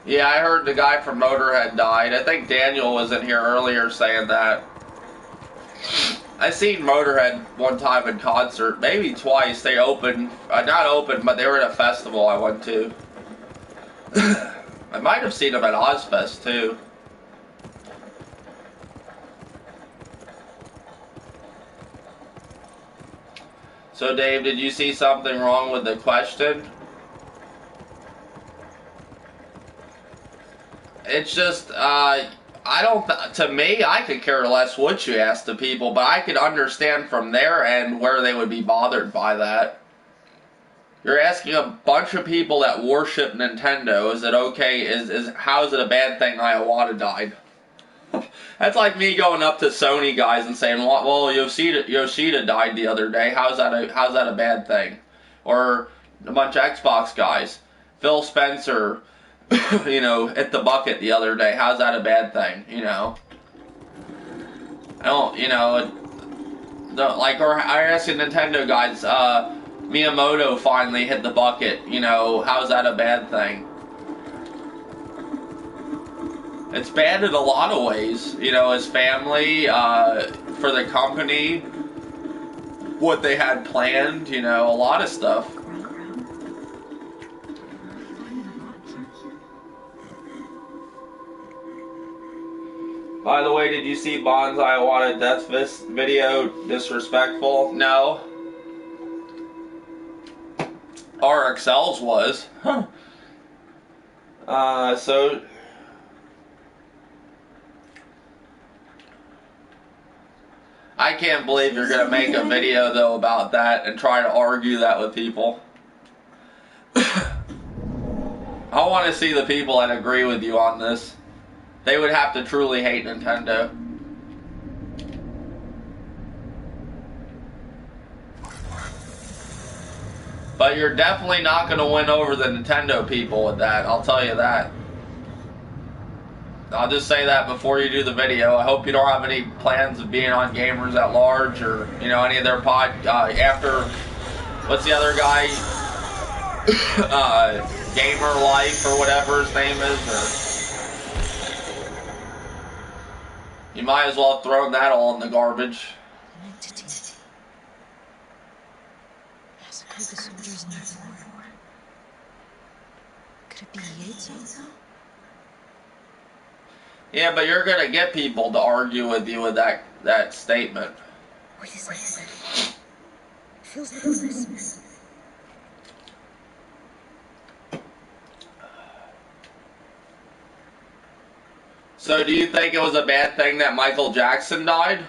Yeah, I heard the guy from Motorhead died. I think Daniel was in here earlier saying that. I seen Motorhead one time in concert, maybe twice. They opened, not open, but they were at a festival I went to. I might have seen them at Ozfest too. So Dave, did you see something wrong with the question? It's just, to me, I could care less what you ask the people, but I could understand from their end where they would be bothered by that. You're asking a bunch of people that worship Nintendo, is it okay, how is it a bad thing Iwata died? That's like me going up to Sony guys and saying, well, Yoshida died the other day, how's that a bad thing? Or a bunch of Xbox guys, Phil Spencer, you know, hit the bucket the other day. How's that a bad thing? You know, I don't. You know, or I asked the Nintendo guys. Miyamoto finally hit the bucket. You know, how's that a bad thing? It's bad in a lot of ways. You know, his family, for the company, what they had planned. You know, a lot of stuff. By the way, did you see Bond's Iwata death video? Disrespectful? No. RXL's was. Huh. So... I can't believe you're going to make a video, though, about that and try to argue that with people. I want to see the people that agree with you on this. They would have to truly hate Nintendo. But you're definitely not going to win over the Nintendo people with that, I'll tell you that. I'll just say that before you do the video. I hope you don't have any plans of being on Gamers at Large or, you know, any of their after, what's the other guy? Gamer Life or whatever his name is, or... You might as well have thrown that all in the garbage. Massacred the soldiers in the fort. Could it be Yates? Yeah, but you're gonna get people to argue with you with that statement. Wait a second. Feels like this. So do you think it was a bad thing that Michael Jackson died?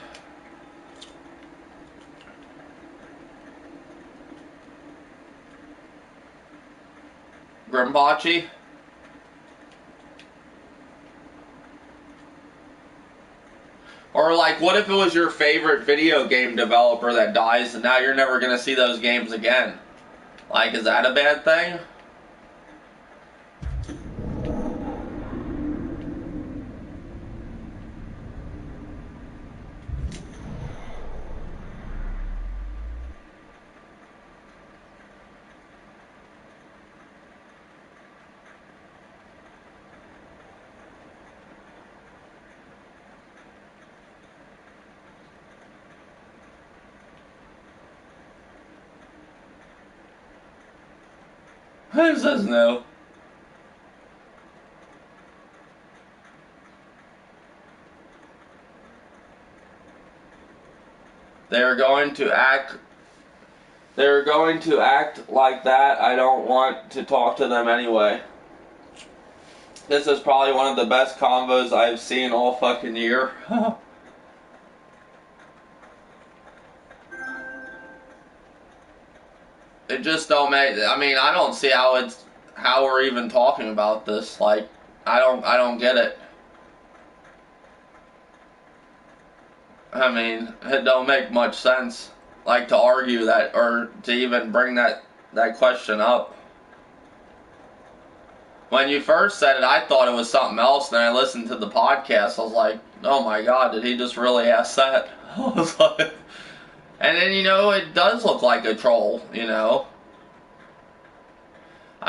Grimpachi? Or like, what if it was your favorite video game developer that dies and now you're never going to see those games again? Like, is that a bad thing? Who says no? They're going to act like that. I don't want to talk to them anyway. This is probably one of the best combos I've seen all fucking year. It just don't make. I mean, I don't see how we're even talking about this. Like, I don't get it. I mean, it don't make much sense. Like, to argue that or to even bring that question up. When you first said it, I thought it was something else. Then I listened to the podcast. I was like, oh my god, did he just really ask that? I was like, and then, it does look like a troll, I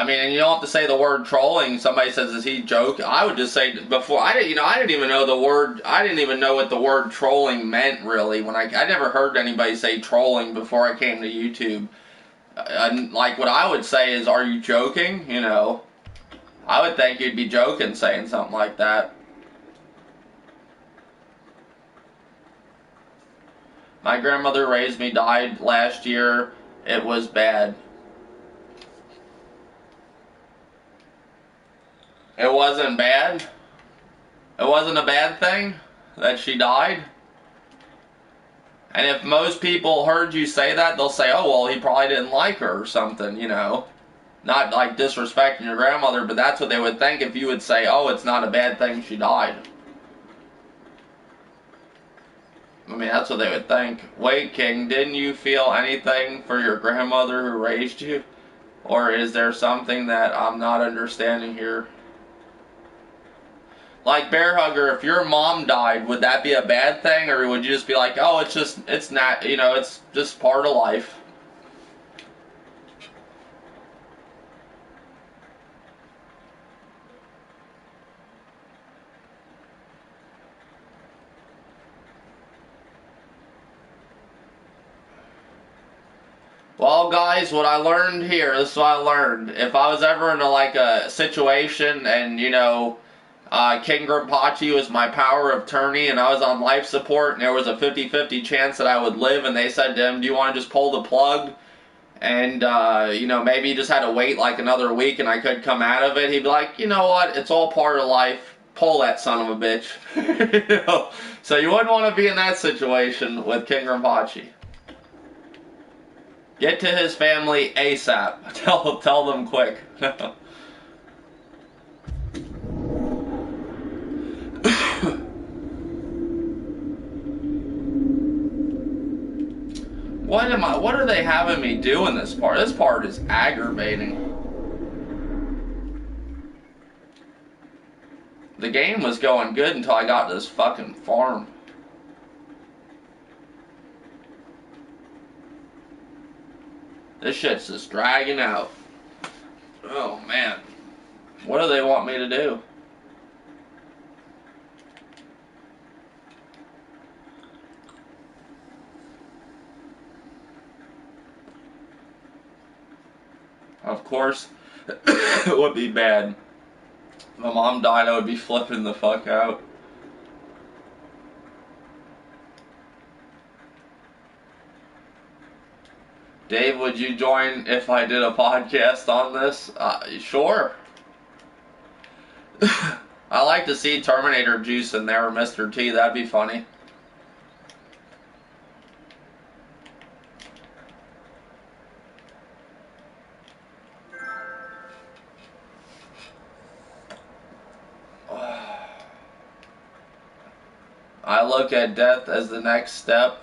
mean, and you don't have to say the word trolling. Somebody says, is he joking? I would just say, before, I didn't even know what the word trolling meant, really. When I never heard anybody say trolling before I came to YouTube. Like, what I would say is, are you joking? I would think you'd be joking saying something like that. My grandmother raised me, died last year. It was bad. It wasn't bad? It wasn't a bad thing that she died? And if most people heard you say that, they'll say, oh, well, he probably didn't like her or something, Not like disrespecting your grandmother, but that's what they would think if you would say, oh, it's not a bad thing she died. I mean, that's what they would think. Wait, King, didn't you feel anything for your grandmother who raised you? Or is there something that I'm not understanding here? Like, Bear Hugger, if your mom died, would that be a bad thing? Or would you just be like, oh, it's just part of life? Well, guys, what I learned here, this is what I learned. If I was ever in a situation and, King Grimpachi was my power of attorney and I was on life support and there was a 50-50 chance that I would live, and they said to him, do you want to just pull the plug? And, maybe he just had to wait like another week and I could come out of it. He'd be like, you know what, it's all part of life. Pull that son of a bitch. So you wouldn't want to be in that situation with King Grimpachi. Get to his family ASAP. Tell them quick. What are they having me do in this part? This part is aggravating. The game was going good until I got to this fucking farm. This shit's just dragging out. Oh, man. What do they want me to do? Of course, it would be bad. If my mom died, I would be flipping the fuck out. Dave, would you join if I did a podcast on this? Sure. I like to see Terminator Juice in there or Mr. T. That'd be funny. I look at death as the next step.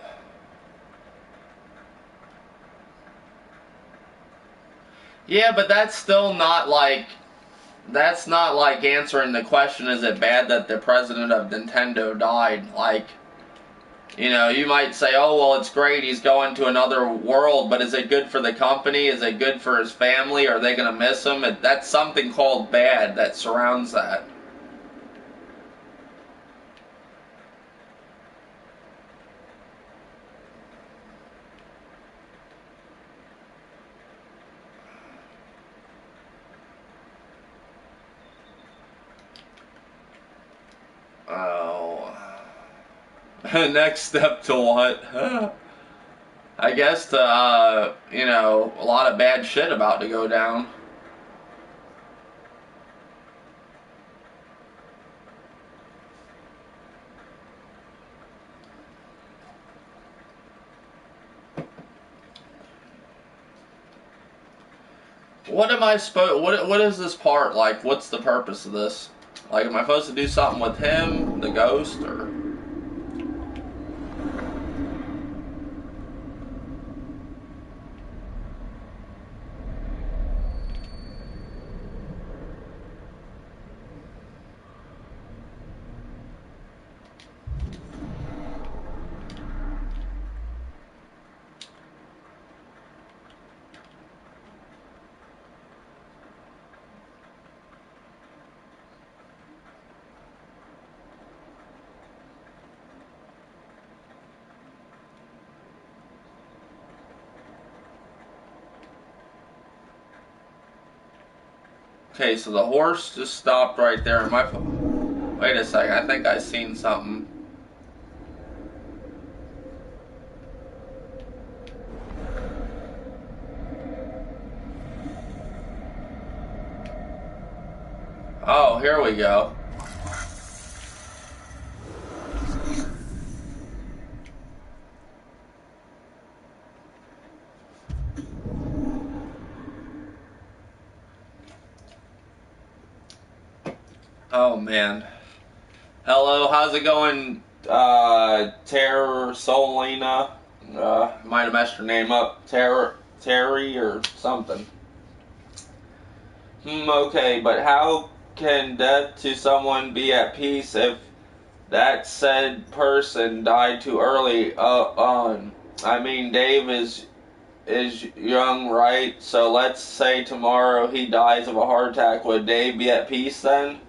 Yeah, but that's still not like... That's not like answering the question, is it bad that the president of Nintendo died? Like, you might say, oh, well, it's great, he's going to another world, but is it good for the company? Is it good for his family? Are they going to miss him? That's something called bad that surrounds that. Oh. Next step to what? I guess to, you know, a lot of bad shit about to go down. What am I supposed? What is this part like? What's the purpose of this? Like, am I supposed to do something with him, the ghost, or? Okay, so the horse just stopped right there in my phone. Wait a second, I think I seen something. Oh, here we go. Oh man. Hello, how's it going, Terror Solina? Might have messed your name up. Terry or something. Okay, but how can death to someone be at peace if that said person died too early? I mean, Dave is young, right? So let's say tomorrow he dies of a heart attack. Would Dave be at peace then?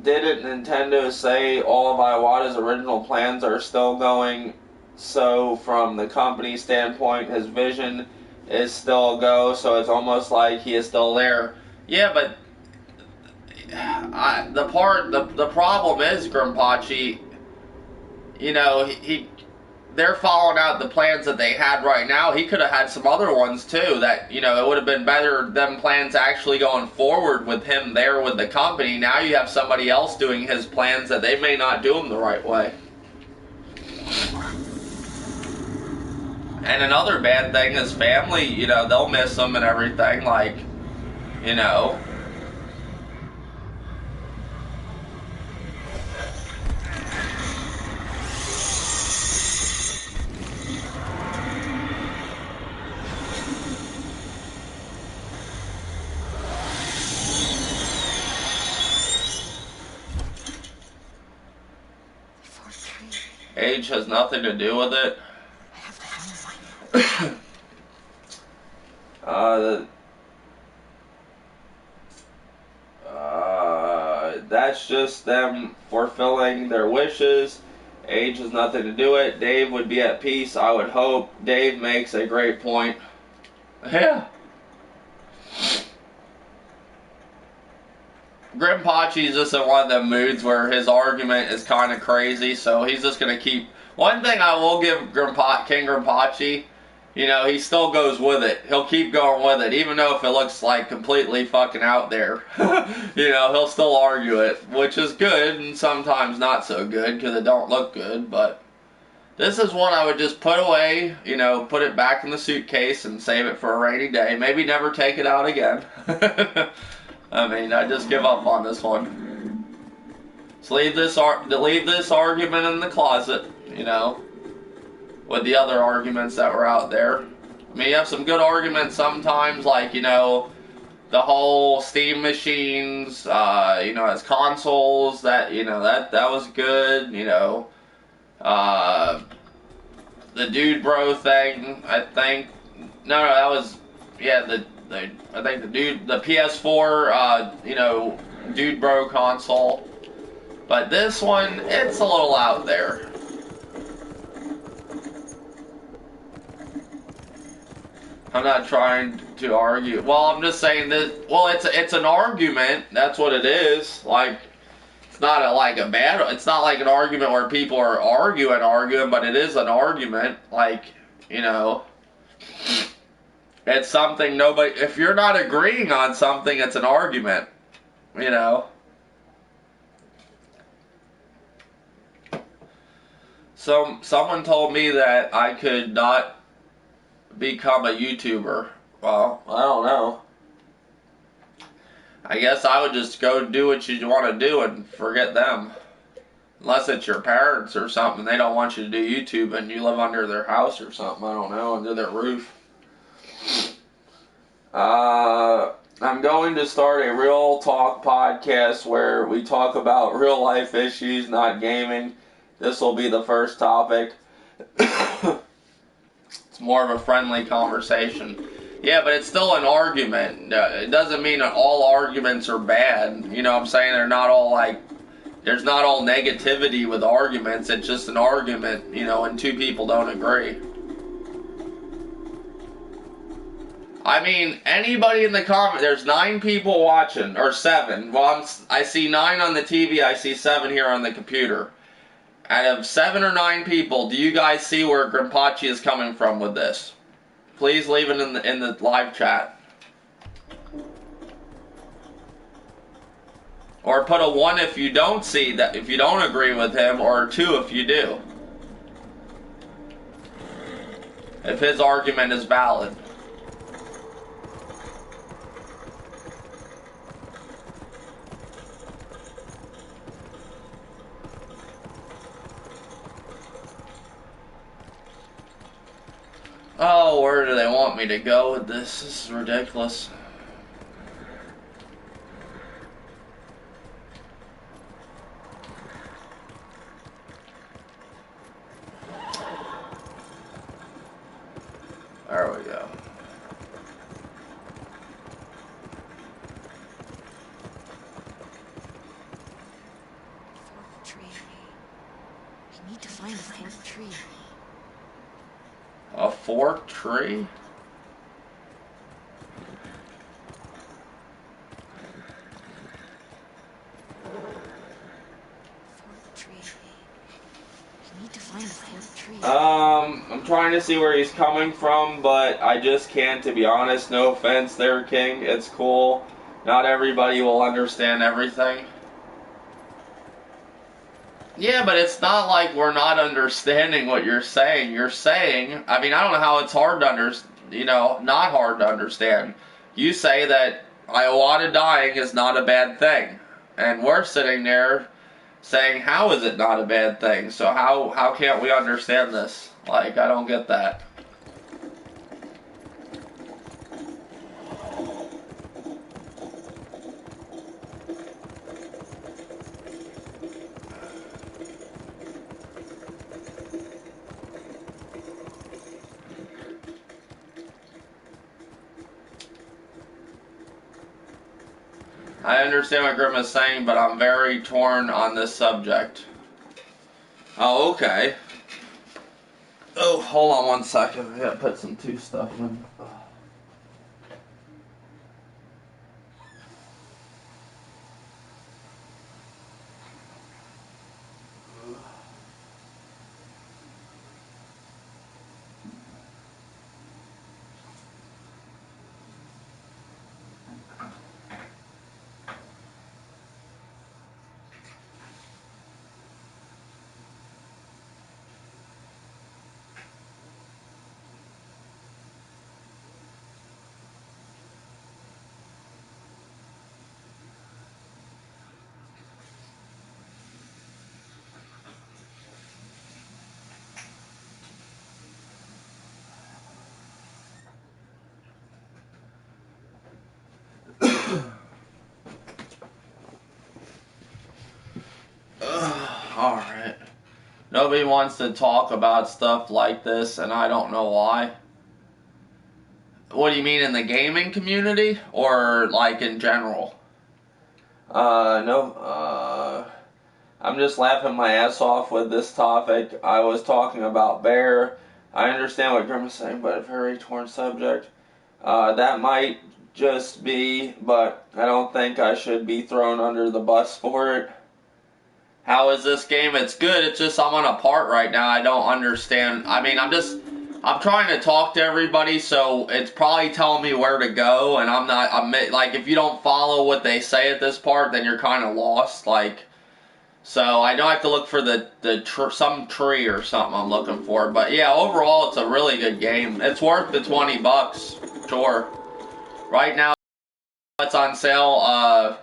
Didn't Nintendo say all of Iwata's original plans are still going? So from the company standpoint, his vision is still a go, so it's almost like he is still there. Yeah, but the problem is, Grimpachi, you know, they're following out the plans that they had right now. He could have had some other ones too that, you know, it would have been better, them plans actually going forward with him there with the company. Now you have somebody else doing his plans that they may not do them the right way. And another bad thing is family, you know, they'll miss him and everything, like, you know. Age has nothing to do with it. That's just them fulfilling their wishes. Age has nothing to do with it. Dave would be at peace, I would hope. Dave makes a great point. Yeah. Grimpachi's just in one of them moods where his argument is kind of crazy, so he's just going to keep... One thing I will give King Grimpachi, you know, he still goes with it. He'll keep going with it, even though if it looks like completely fucking out there. You know, he'll still argue it, which is good, and sometimes not so good, because it don't look good, but... This is one I would just put away, you know, put it back in the suitcase and save it for a rainy day. Maybe never take it out again. I mean, I just give up on this one. So leave this argument in the closet, you know, with the other arguments that were out there. I mean, you have some good arguments sometimes, like, you know, the whole Steam machines, you know, as consoles, that, you know, that was good, you know. The Dude Bro thing, I think. No, that was, yeah, I think the PS4, you know, Dude Bro console. But this one, it's a little out there. I'm not trying to argue. Well, I'm just saying that, well, it's an argument. That's what it is. Like, It's not it's not like an argument where people are arguing, but it is an argument. Like, you know, it's something if you're not agreeing on something, it's an argument, you know. Someone told me that I could not become a YouTuber. Well, I don't know. I guess I would just go do what you want to do and forget them. Unless it's your parents or something, they don't want you to do YouTube and you live under their house or something, I don't know, under their roof. I'm going to start a real talk podcast where we talk about real life issues, not gaming. This will be the first topic. It's more of a friendly conversation. Yeah, but it's still an argument. It doesn't mean that all arguments are bad. You know what I'm saying? They're not all like, there's not all negativity with arguments. It's just an argument, you know, and two people don't agree. I mean, anybody in the comment, there's 9 people watching, or 7. Well, I see 9 on the TV, I see 7 here on the computer. Out of 7 or 9 people, do you guys see where Grimpachi is coming from with this? Please leave it in the live chat. Or put a 1 if you don't see that, if you don't agree with him, or a 2 if you do. If his argument is valid. Oh, where do they want me to go with this? This is ridiculous. There we go. Forked tree. I need to find a forked tree. A forked tree? I'm trying to see where he's coming from, but I just can't, to be honest. No offense there, King. It's cool. Not everybody will understand everything. Yeah, but it's not like we're not understanding what you're saying. You're saying, I mean, I don't know how it's hard to understand, you know, not hard to understand. You say that Iwata dying is not a bad thing. And we're sitting there saying, how is it not a bad thing? So how can't we understand this? Like, I don't get that. I understand what Grim is saying, but I'm very torn on this subject. Oh, okay. Oh, hold on 1 second. I gotta put some 2 stuff in. Alright. Nobody wants to talk about stuff like this, and I don't know why. What do you mean, in the gaming community? Or, like, in general? No. I'm just laughing my ass off with this topic. I was talking about Bear. I understand what Grim is saying, but a very torn subject. That might just be, but I don't think I should be thrown under the bus for it. How is this game? It's good. It's just I'm on a part right now. I don't understand. I mean, I'm trying to talk to everybody, so it's probably telling me where to go, and I'm like, if you don't follow what they say at this part, then you're kind of lost, like, so I know I have to look for some tree or something I'm looking for, but yeah, overall, it's a really good game. It's worth the $20, sure. Right now, it's on sale,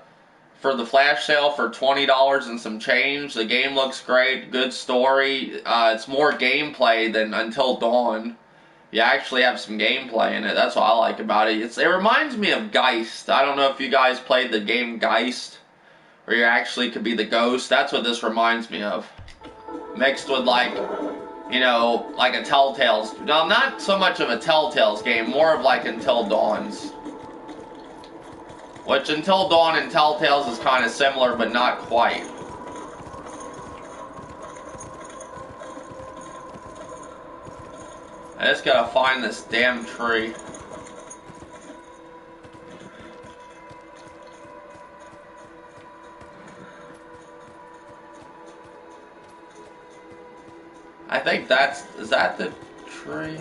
for the flash sale for $20 and some change. The game looks great, good story. It's more gameplay than Until Dawn. You actually have some gameplay in it. That's what I like about it. It reminds me of Geist. I don't know if you guys played the game Geist, where you actually could be the ghost. That's what this reminds me of. Mixed with, like, you know, like a Telltale's. No, not so much of a Telltale's game, more of like Until Dawn's. Which Until Dawn and Telltale's is kind of similar, but not quite. I just gotta find this damn tree. I think is that the tree?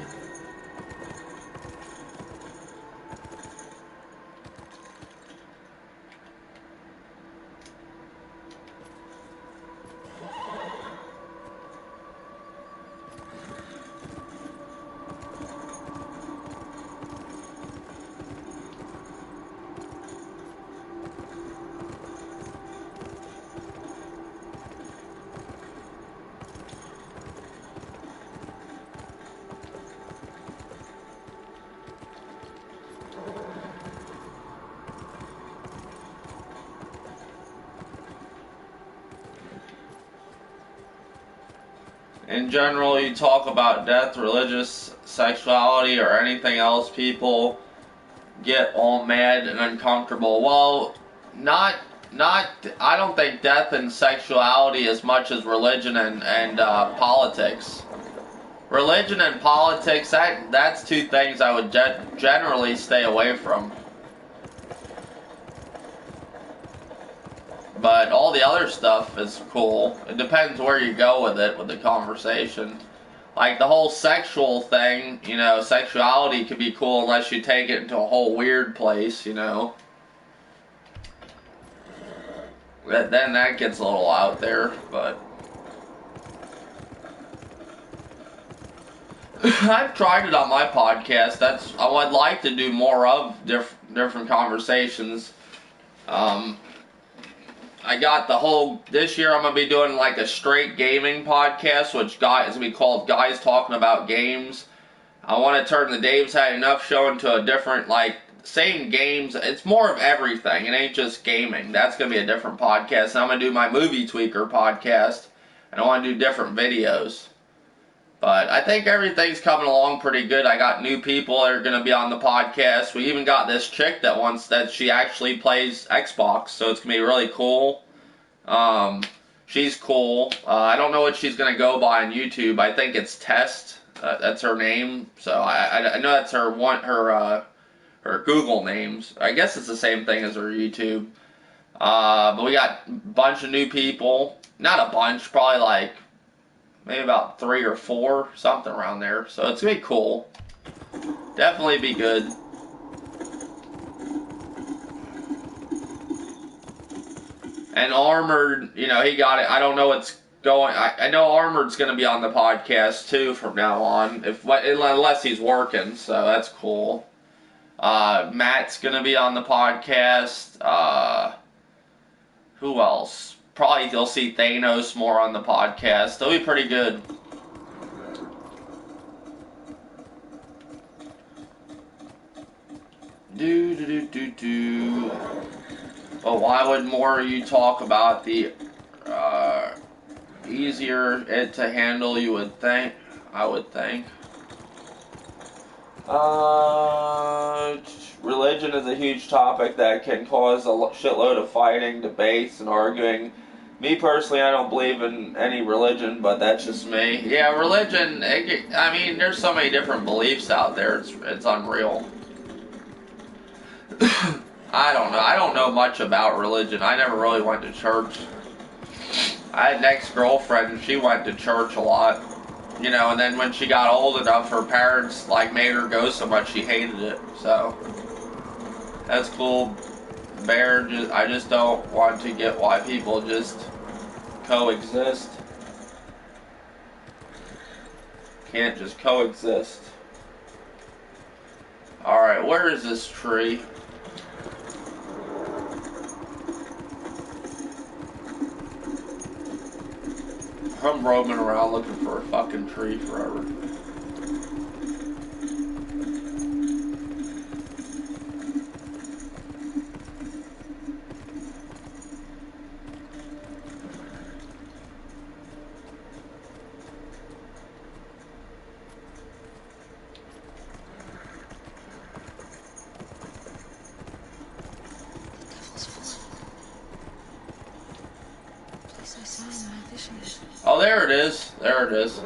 In general, you talk about death, religious sexuality, or anything else, people get all mad and uncomfortable. Well, I don't think death and sexuality as much as religion and politics. Religion and politics, that's two things I would generally stay away from. But all the other stuff is cool. It depends where you go with it, with the conversation. Like the whole sexual thing, you know, sexuality could be cool unless you take it into a whole weird place, you know. Then that gets a little out there, but... I've tried it on my podcast. I would like to do more of different conversations. I got this year I'm going to be doing like a straight gaming podcast, which is going to be called Guys Talking About Games. I want to turn the Dave's Had Enough show into a different, like, same games. It's more of everything. It ain't just gaming. That's going to be a different podcast. And I'm going to do my Movie Tweaker podcast, and I want to do different videos. But I think everything's coming along pretty good. I got new people that are going to be on the podcast. We even got this chick that she actually plays Xbox, so it's going to be really cool. She's cool. I don't know what she's going to go by on YouTube. I think it's Test. That's her name. So I know that's her Google names. I guess it's the same thing as her YouTube. But we got a bunch of new people. Not a bunch, probably like maybe about 3 or 4, something around there. So it's going to be cool. Definitely be good. And Armored, you know, he got it. I don't know what's going... I know Armored's going to be on the podcast, too, from now on. Unless he's working, so that's cool. Matt's going to be on the podcast. Who else? Probably you'll see Thanos more on the podcast. They'll be pretty good. Well, why would more of you talk about the easier it to handle, you would think? I would think. Religion is a huge topic that can cause a shitload of fighting, debates, and arguing. Me personally, I don't believe in any religion, but that's just me. Yeah, religion, I mean, there's so many different beliefs out there, it's unreal. I don't know. I don't know much about religion. I never really went to church. I had an ex-girlfriend, and she went to church a lot. You know, and then when she got old enough, her parents, like, made her go so much she hated it. So, that's cool. Bear, I just don't want to get why people just coexist. Can't just coexist. Alright, where is this tree? I'm roaming around looking for a fucking tree forever. Oh, there it is. There it is.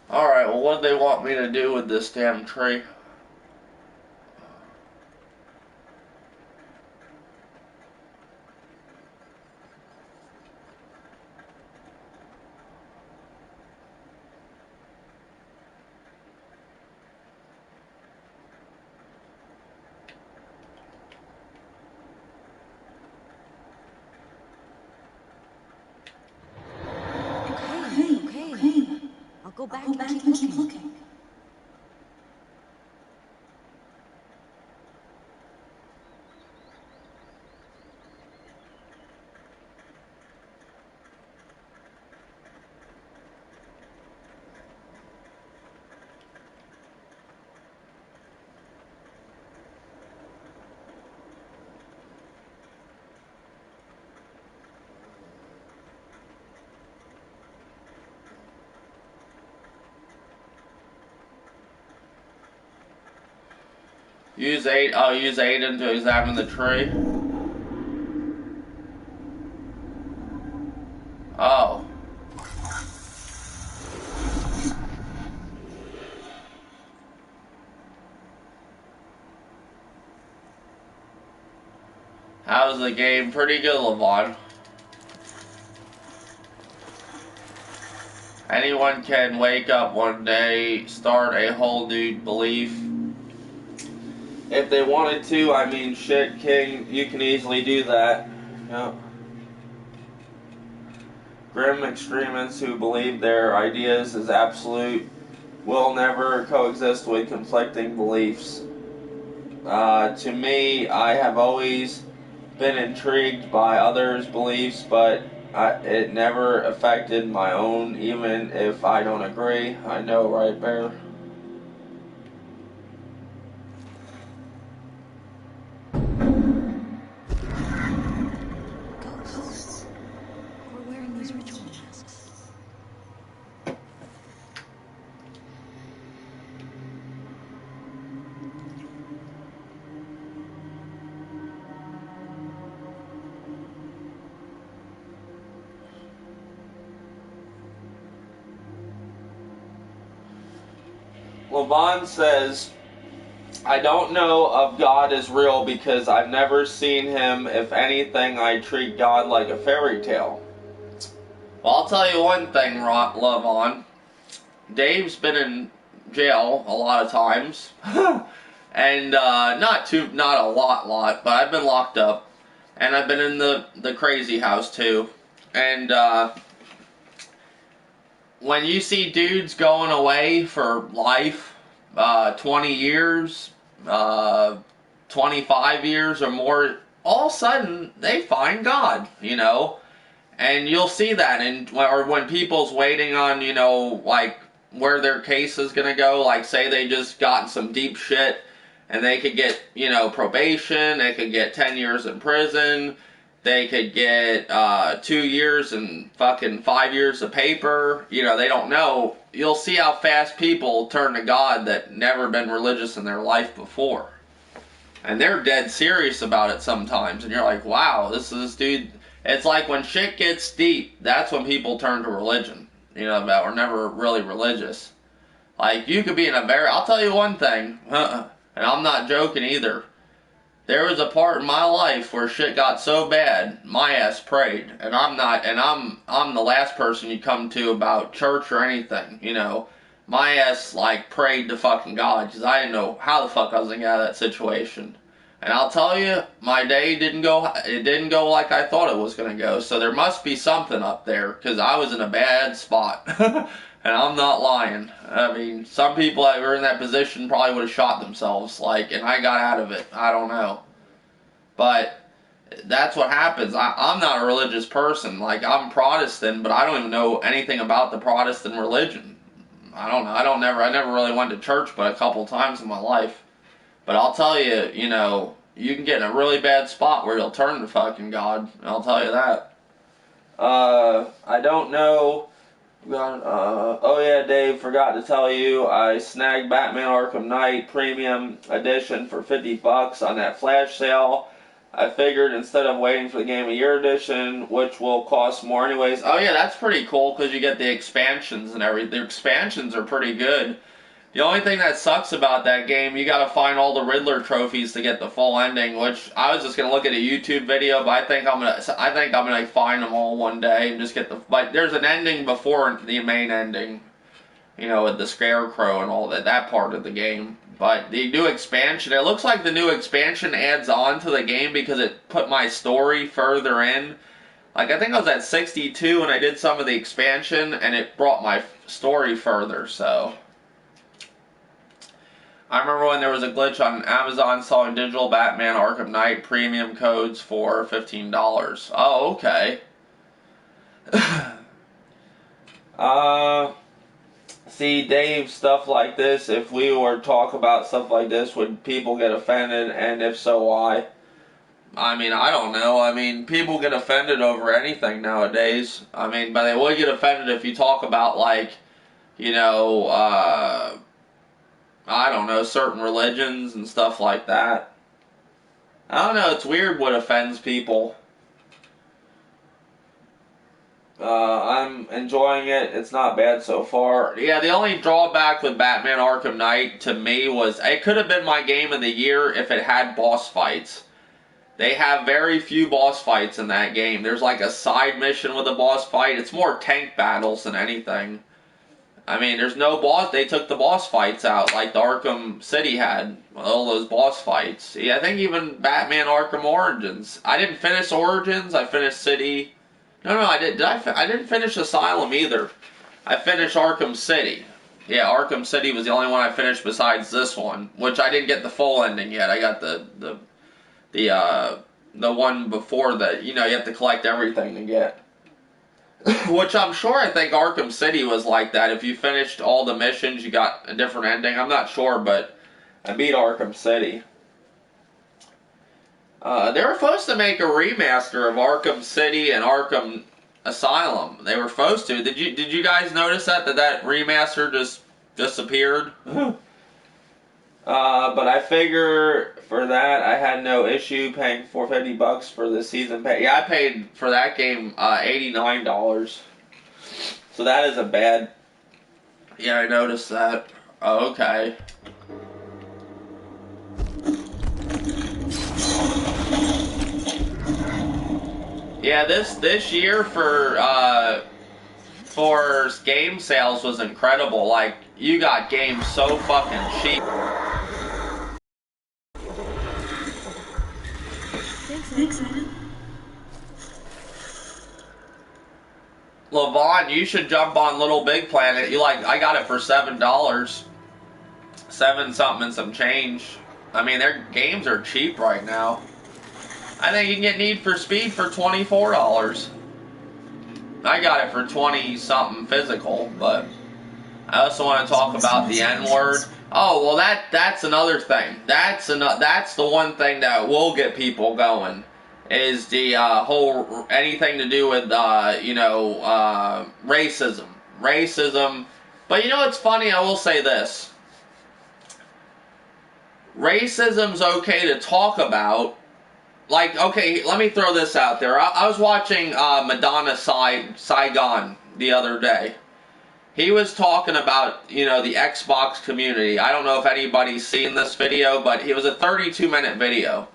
Alright, well, what do they want me to do with this damn tree? Okay. I'll go back and keep looking. Use Aiden to examine the tree. Oh. How's the game? Pretty good, Levon. Anyone can wake up one day, start a whole new belief. If they wanted to, I mean, shit, King, you can easily do that. Yep. Grim extremists who believe their ideas is absolute will never coexist with conflicting beliefs. To me, I have always been intrigued by others' beliefs, but it never affected my own, even if I don't agree. I know, right, Bear? Ghosts. We're wearing these ritual masks. Levon says, I don't know if God is real because I've never seen him. If anything, I treat God like a fairy tale. Well, I'll tell you one thing, Love On. Dave's been in jail a lot of times. And not a lot, but I've been locked up. And I've been in the crazy house too. And when you see dudes going away for life, 20 years, 25 years or more, all of a sudden they find God, you know. And you'll see that or when people's waiting on, you know, like where their case is going to go, like say they just got some deep shit and they could get, you know, probation, they could get 10 years in prison, they could get 2 years and fucking 5 years of paper, you know, they don't know. You'll see how fast people turn to God that never been religious in their life before. And they're dead serious about it sometimes, and you're like, wow, this dude. It's like when shit gets deep, that's when people turn to religion, you know, or never really religious. Like, you could be in a I'll tell you one thing, and I'm not joking either. There was a part in my life where shit got so bad, my ass prayed, and I'm the last person you come to about church or anything, you know. My ass, like, prayed to fucking God, because I didn't know how the fuck I was going to get out of that situation. And I'll tell you, my day didn't go like I thought it was going to go. So there must be something up there, because I was in a bad spot. And I'm not lying. I mean, some people that were in that position probably would have shot themselves, like, and I got out of it. I don't know. But that's what happens. I'm not a religious person. Like, I'm Protestant, but I don't even know anything about the Protestant religion. I don't know. I never really went to church but a couple times in my life. But I'll tell you, you know, you can get in a really bad spot where you'll turn to fucking God. I'll tell you that. I don't know. Oh yeah, Dave, forgot to tell you, I snagged Batman Arkham Knight Premium Edition for $50 on that flash sale. I figured instead of waiting for the Game of the Year edition, which will cost more anyways. Oh yeah, that's pretty cool because you get the expansions and everything. The expansions are pretty good. The only thing that sucks about that game, you gotta find all the Riddler trophies to get the full ending, which I was just gonna look at a YouTube video, but I think I'm gonna find them all one day and just get but there's an ending before the main ending, you know, with the Scarecrow and all that part of the game. But the new expansion, it looks like the new expansion adds on to the game because it put my story further in. Like, I think I was at 62 and I did some of the expansion, and it brought my story further, so. I remember when there was a glitch on Amazon selling digital Batman Arkham Knight premium codes for $15. Oh, okay. See, Dave, stuff like this, if we were to talk about stuff like this, would people get offended, and if so, why? I mean, I don't know. I mean, people get offended over anything nowadays. I mean, but they would get offended if you talk about, like, you know, I don't know, certain religions and stuff like that. I don't know, it's weird what offends people. I'm enjoying it. It's not bad so far. Yeah, the only drawback with Batman Arkham Knight to me was it could have been my game of the year if it had boss fights. They have very few boss fights in that game. There's like a side mission with a boss fight. It's more tank battles than anything. I mean, there's no boss. They took the boss fights out, like the Arkham City had all those boss fights. Yeah, I think even Batman Arkham Origins. I didn't finish Origins. I finished City. No, I did. I didn't finish Asylum either. I finished Arkham City. Yeah, Arkham City was the only one I finished besides this one, which I didn't get the full ending yet. I got the one before that. You know, you have to collect everything to get. Which I'm sure I think Arkham City was like that. If you finished all the missions, you got a different ending. I'm not sure, but I beat Arkham City. They were supposed to make a remaster of Arkham City and Arkham Asylum. They were supposed to. Did you guys notice that remaster just disappeared? But I figure for that I had no issue paying $450 for the season pass. Yeah, I paid for that game $89. So that isn't bad. Yeah, I noticed that. Oh, okay. Yeah, this year for for game sales was incredible. Like, you got games so fucking cheap. Thanks, man. Levon, you should jump on Little Big Planet. I got it for $7. 7 something and some change. I mean, their games are cheap right now. I think you can get Need for Speed for $24. I got it for 20 something physical, but I also want to talk about the N-word. Oh, well, that's another thing. That's the one thing that will get people going, is the whole anything to do with racism. But you know what's funny? I will say this: racism's okay to talk about. Like, okay, let me throw this out there. I was watching Madonna Saigon the other day. He was talking about, the Xbox community. I don't know if anybody's seen this video, but it was a 32-minute video.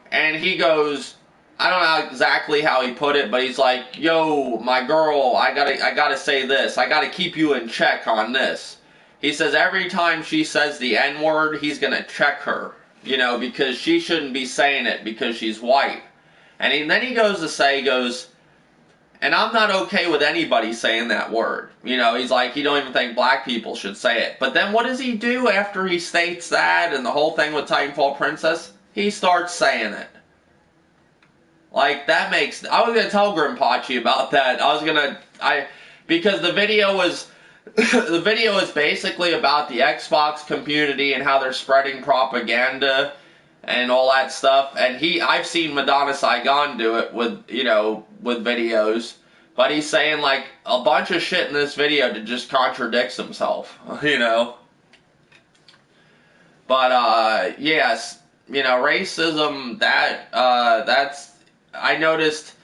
And he goes, I don't know exactly how he put it, but he's like, yo, my girl, I gotta say this. I gotta keep you in check on this. He says every time she says the N-word, he's gonna check her. Because she shouldn't be saying it because she's white. And then he goes to say, and I'm not okay with anybody saying that word. He's like, he don't even think black people should say it. But then what does he do after he states that and the whole thing with Titanfall Princess? He starts saying it. Like, I was going to tell Grimpachi about that. Because the video was... the video is basically about the Xbox community and how they're spreading propaganda and all that stuff. And I've seen Madonna Saigon do it with videos. But he's saying, like, a bunch of shit in this video that just contradicts himself, But, yes, racism, that's... I noticed...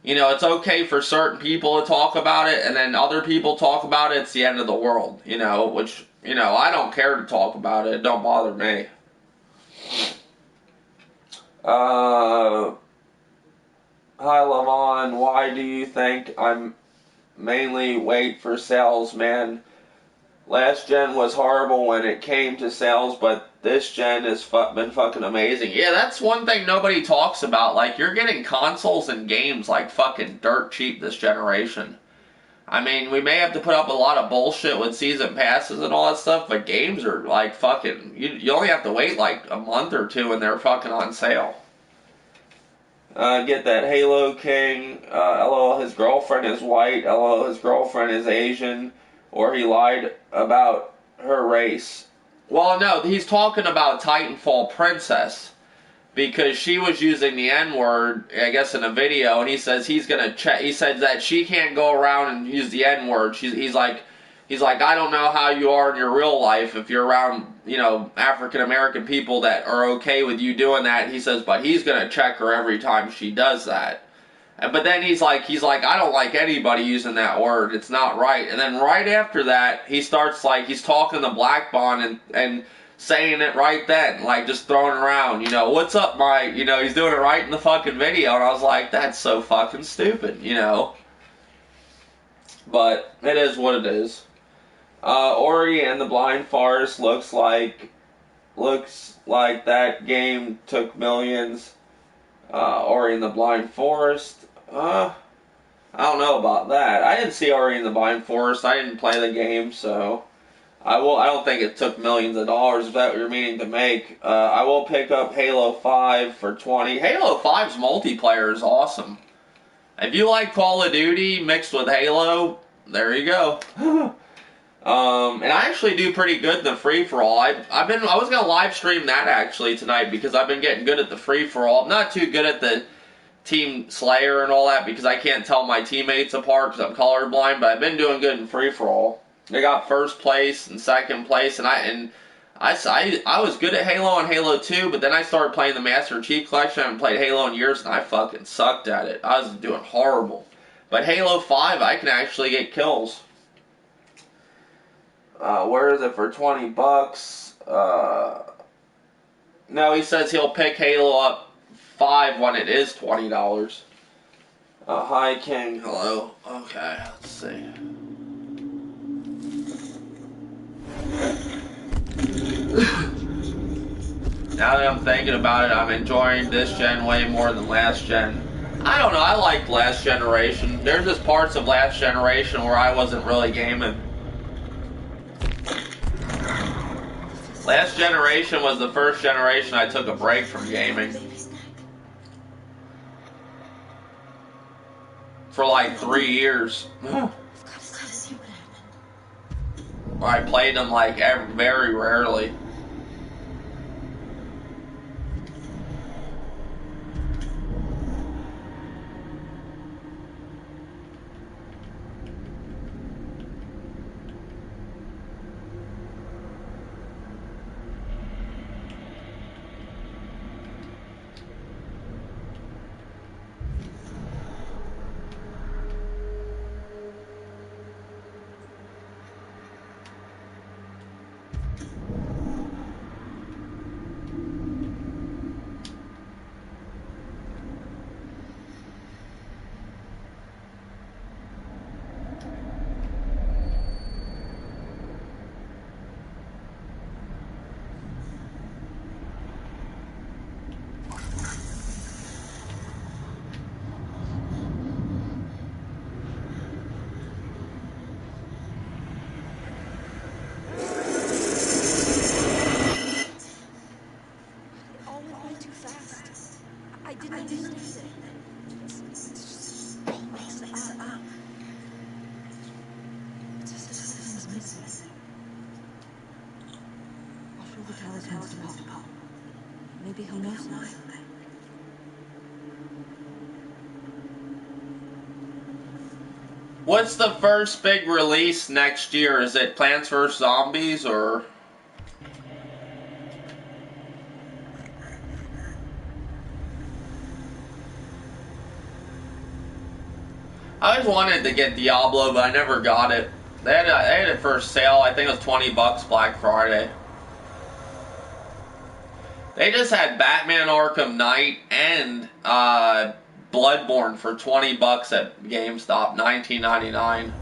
it's okay for certain people to talk about it, and then other people talk about it, it's the end of the world, which, I don't care to talk about it. It don't bother me. Hi, Lavon. Why do you think I'm mainly wait for sales, man? Last gen was horrible when it came to sales, but this gen has been fucking amazing. Yeah, that's one thing nobody talks about. Like, you're getting consoles and games like fucking dirt cheap this generation. I mean, we may have to put up a lot of bullshit with season passes and all that stuff, but games are like fucking... You only have to wait like a month or two and they're fucking on sale. Get that Halo King. LOL, his girlfriend is white. LOL, his girlfriend is Asian. Or he lied about her race. Well, no, he's talking about Titanfall Princess. Because she was using the N-word, I guess, in a video, and he says he's gonna check. He said that she can't go around and use the N-word. He's like, I don't know how you are in your real life if you're around, African American people that are okay with you doing that. He says, but he's gonna check her every time she does that. But then he's like, I don't like anybody using that word. It's not right. And then right after that, he starts he's talking to Black Bond and saying it right then, like just throwing around, what's up, Mike? He's doing it right in the fucking video, and I was like, that's so fucking stupid, But it is what it is. Ori and the Blind Forest looks like that game took millions. Ori and the Blind Forest, I don't know about that. I didn't see Ori and the Blind Forest. I didn't play the game, so I don't think it took millions of dollars, if that's what you're meaning to make. I will pick up Halo 5 for $20. Halo 5's multiplayer is awesome. If you like Call of Duty mixed with Halo, there you go. And I actually do pretty good in the free-for-all. I was going to live stream that actually tonight because I've been getting good at the free-for-all. I'm not too good at the Team Slayer and all that because I can't tell my teammates apart because I'm colorblind, but I've been doing good in free-for-all. I got first place and second place, and I was good at Halo and Halo 2, but then I started playing the Master Chief Collection. I haven't played Halo in years, and I fucking sucked at it. I was doing horrible. But Halo 5, I can actually get kills. Where is it for $20? No, he says he'll pick Halo up 5 when it is $20. Hi, King. Hello. Okay, let's see. Now that I'm thinking about it, I'm enjoying this gen way more than last gen. I don't know, I liked last generation. There's just parts of last generation where I wasn't really gaming. Last generation was the first generation I took a break from gaming. For like 3 years. I played them like very rarely. Maybe he'll know something. What's the first big release next year? Is it Plants vs. Zombies or... I always wanted to get Diablo, but I never got it. They had it for sale. I think it was $20 Black Friday. They just had Batman Arkham Knight and Bloodborne for $20 at GameStop, $19.99.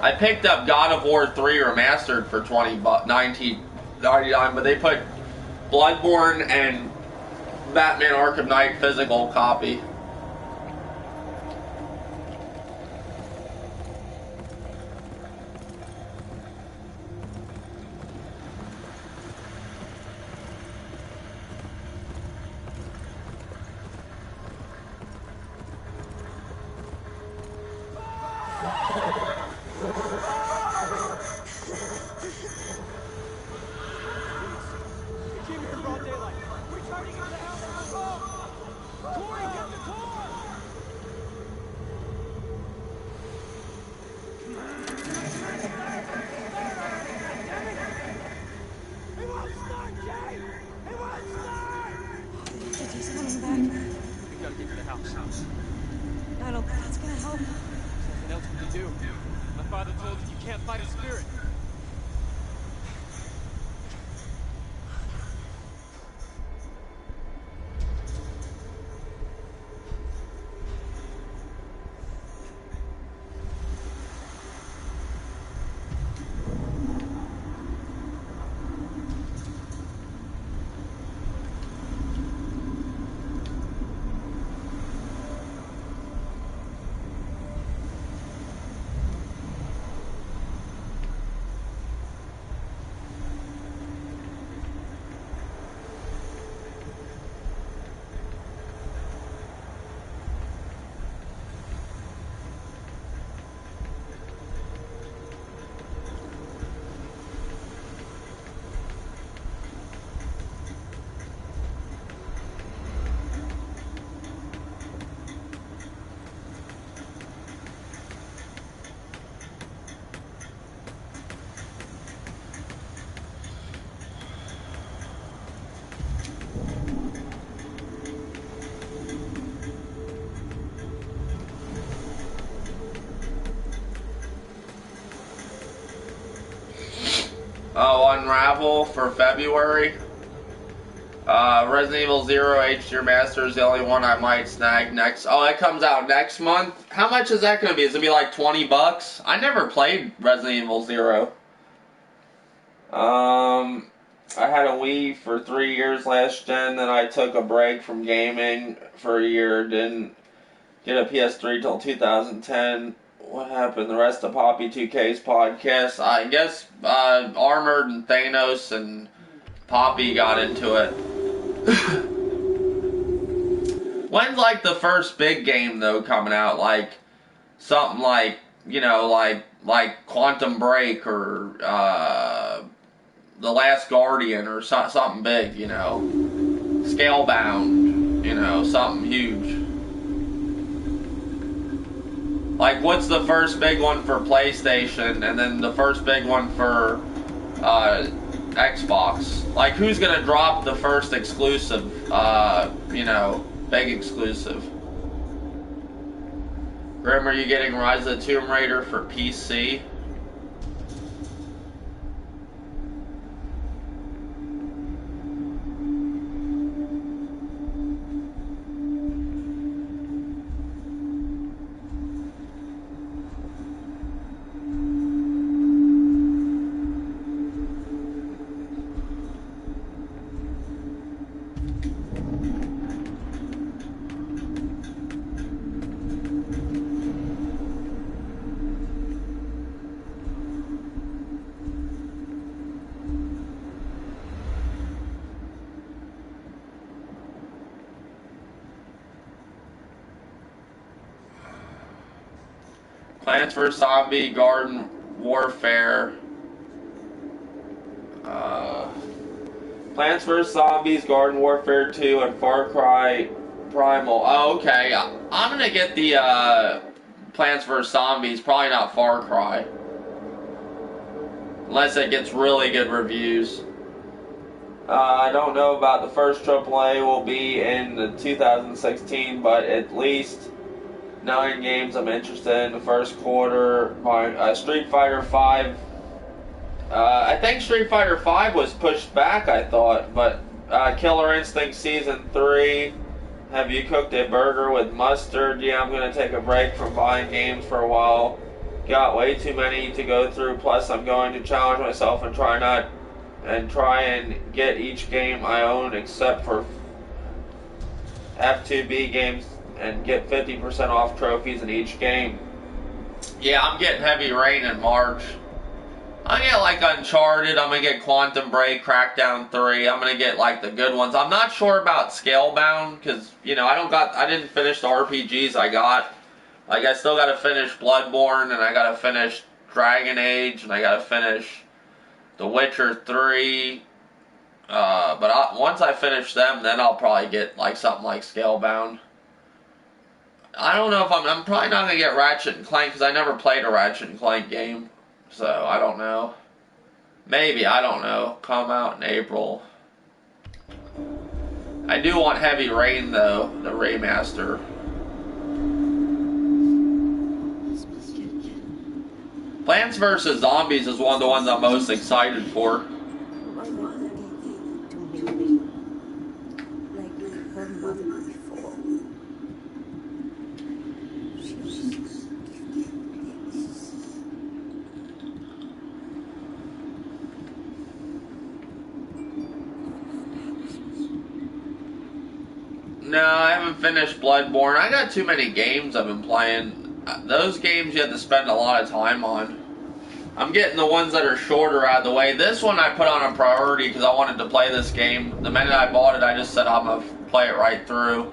I picked up God of War 3 Remastered for $19.99, but they put Bloodborne and Batman Arkham Knight physical copy. I don't think that's gonna help. There's nothing else we can do. My father told you can't fight a spirit. Oh, Unravel for February? Resident Evil 0 HD Remaster is the only one I might snag next. Oh, that comes out next month? How much is that going to be? Is it going to be like $20? I never played Resident Evil 0. I had a Wii for 3 years last gen, then I took a break from gaming for a year, didn't get a PS3 till 2010. What happened? The rest of Poppy 2K's podcast. I guess Armored and Thanos and Poppy got into it. When's like the first big game though coming out? Like something like, you know, like Quantum Break or The Last Guardian or something big, you know. Scalebound, you know, something huge. Like, what's the first big one for PlayStation, and then the first big one for Xbox? Like, who's gonna drop the first exclusive, you know, big exclusive? Grim, are you getting Rise of the Tomb Raider for PC? Plants vs. Zombie, Garden Warfare. Plants vs. Zombies, Garden Warfare 2, and Far Cry Primal. Oh, okay. I'm gonna get the Plants vs. Zombies, probably not Far Cry. Unless it gets really good reviews. I don't know about the first AAA will be in the 2016, but at least 9 games I'm interested in the first quarter. Street Fighter 5. I think Street Fighter 5 was pushed back, I thought, but Killer Instinct Season 3. Have you cooked a burger with mustard? Yeah, I'm going to take a break from buying games for a while. Got way too many to go through, plus I'm going to challenge myself and try and get each game I own except for F2B games and get 50% off trophies in each game. Yeah, I'm getting Heavy Rain in March. I'm gonna get like Uncharted, I'm gonna get Quantum Break, Crackdown 3, I'm gonna get like the good ones. I'm not sure about Scalebound, because, you know, I didn't finish the RPGs I got. Like, I still gotta finish Bloodborne, and I gotta finish Dragon Age, and I gotta finish The Witcher 3. But once I finish them, then I'll probably get like something like Scalebound. I don't know if I'm probably not gonna get Ratchet and Clank, because I never played a Ratchet and Clank game. So, I don't know. Maybe, I don't know. Come out in April. I do want Heavy Rain, though, the remaster. Plants vs. Zombies is one of the ones I'm most excited for. No, I haven't finished Bloodborne. I got too many games I've been playing. Those games you have to spend a lot of time on. I'm getting the ones that are shorter out of the way. This one I put on a priority because I wanted to play this game. The minute I bought it, I just said I'm going to play it right through.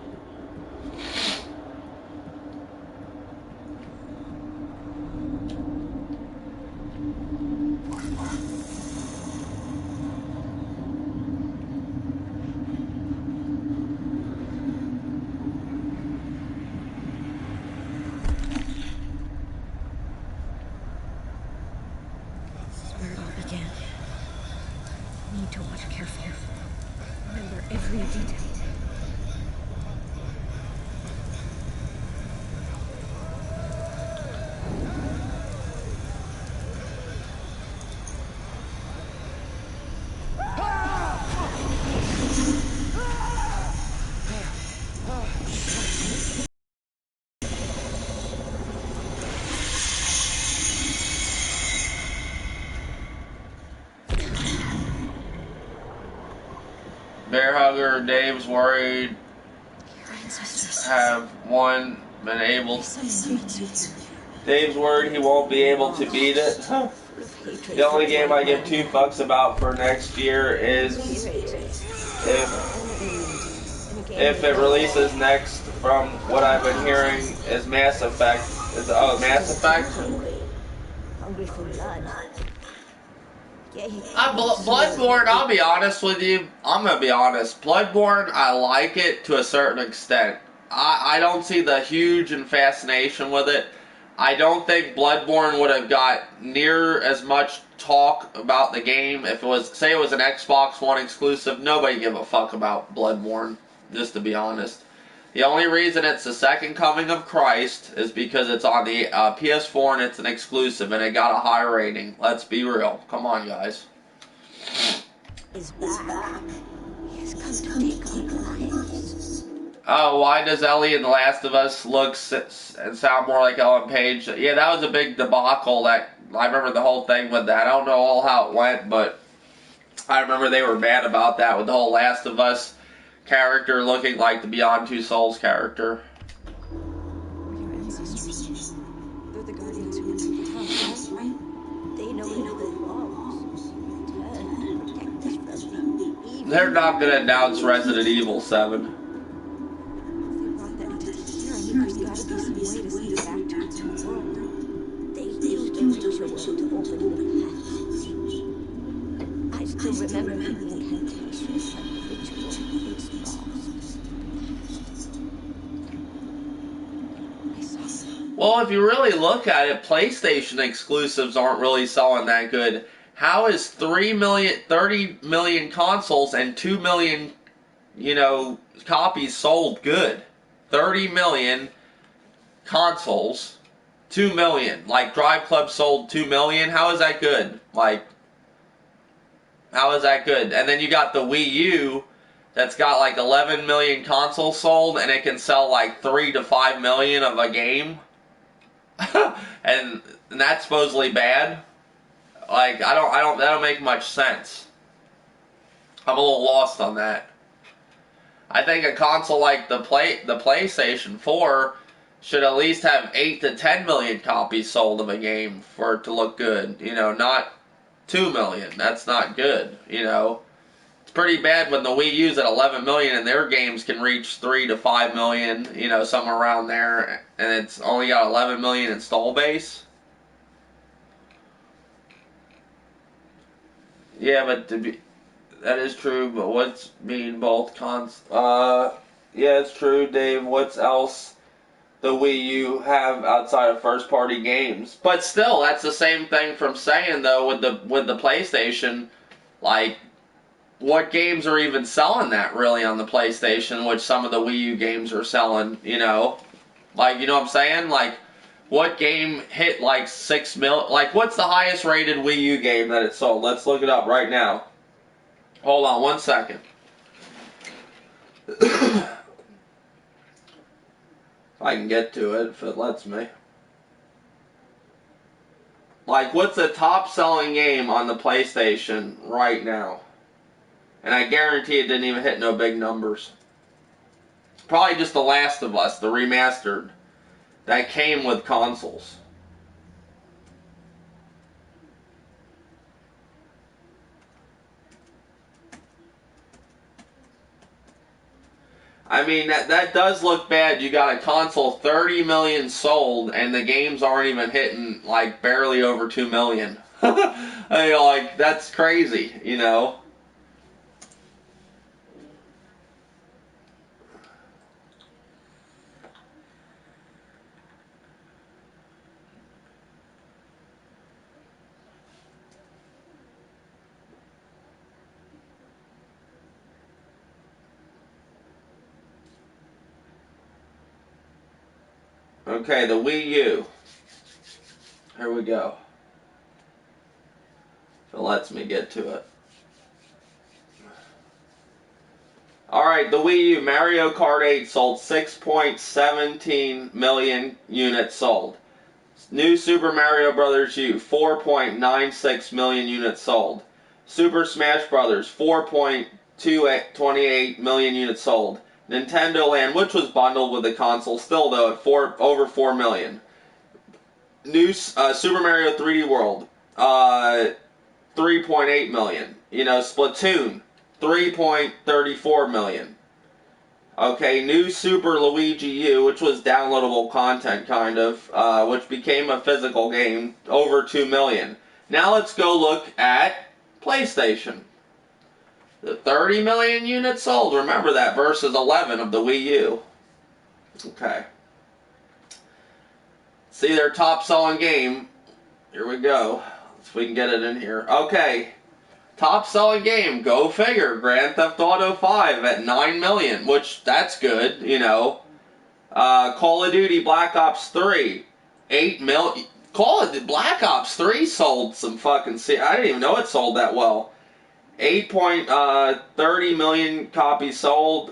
Bear Hugger, Dave's worried. Have one been able to... Dave's worried he won't be able to beat it. The only game I give 2 fucks about for next year is if it releases next, from what I've been hearing, is Mass Effect. Mass Effect? Hungry for blood. Bloodborne, I'll be honest with you. I'm going to be honest. Bloodborne, I like it to a certain extent. I don't see the huge fascination with it. I don't think Bloodborne would have got near as much talk about the game if it was, say it was an Xbox One exclusive. Nobody give a fuck about Bloodborne, just to be honest. The only reason it's the second coming of Christ is because it's on the PS4 and it's an exclusive and it got a high rating. Let's be real. Come on, guys. Is back. He has come to take our lives. Oh, why does Ellie in The Last of Us look and sound more like Ellen Page? Yeah, that was a big debacle. I remember the whole thing with that. I don't know all how it went, but I remember they were mad about that with the whole Last of Us character looking like the Beyond Two Souls character. Your ancestors. They're the guardians who protect the house, right? They know it belongs. To protect us from the evil. They're not going to announce Resident Evil 7. If they brought that entity here, I mean, there's got to be some way to send it back to its own world. They used a ritual to open the passage. I still remember the incantation, but the ritual is lost. Well, if you really look at it, PlayStation exclusives aren't really selling that good. How is 30 million consoles and 2 million, copies sold good? 30 million consoles, 2 million. Like, Drive Club sold 2 million. How is that good? Like, how is that good? And then you got the Wii U that's got like 11 million consoles sold and it can sell like 3 to 5 million of a game. and that's supposedly bad. Like, that don't make much sense. I'm a little lost on that. I think a console like the PlayStation 4 should at least have 8 to 10 million copies sold of a game for it to look good. Not 2 million. That's not good. It's pretty bad when the Wii U's at 11 million and their games can reach 3 to 5 million, somewhere around there, and it's only got 11 million install base. Yeah, but that is true, but what's mean both yeah, it's true, Dave. What's else the Wii U have outside of first-party games? But still, that's the same thing from saying, though, with the PlayStation, like, what games are even selling that really on the PlayStation, which some of the Wii U games are selling, Like, you know what I'm saying? Like, what game hit like 6 mil? Like, what's the highest rated Wii U game that it sold? Let's look it up right now. Hold on 1 second. If I can get to it, if it lets me. Like, what's the top selling game on the PlayStation right now? And I guarantee it didn't even hit no big numbers. Probably just The Last of Us, the remastered, that came with consoles. I mean, that does look bad. You got a console 30 million sold, and the games aren't even hitting, like, barely over 2 million. I mean, like, that's crazy, Okay, the Wii U. Here we go. If it lets me get to it. Alright, the Wii U. Mario Kart 8 sold 6.17 million units sold. New Super Mario Bros. U, 4.96 million units sold. Super Smash Bros. 4.2 28 million units sold. Nintendo Land, which was bundled with the console, still though at over 4 million. New Super Mario 3D World, 3.8 million. You know, Splatoon, 3.34 million. Okay, new Super Luigi U, which was downloadable content kind of, which became a physical game, over 2 million. Now let's go look at PlayStation. The 30 million units sold, remember that, versus 11 of the Wii U. Okay. See their top selling game. Here we go. If we can get it in here. Okay. Top selling game, go figure. Grand Theft Auto 5 at 9 million, which that's good, you know. Call of Duty Black Ops 3, 8 million. Call of Duty Black Ops 3 sold some fucking... I didn't even know it sold that well. 8.30 million copies sold.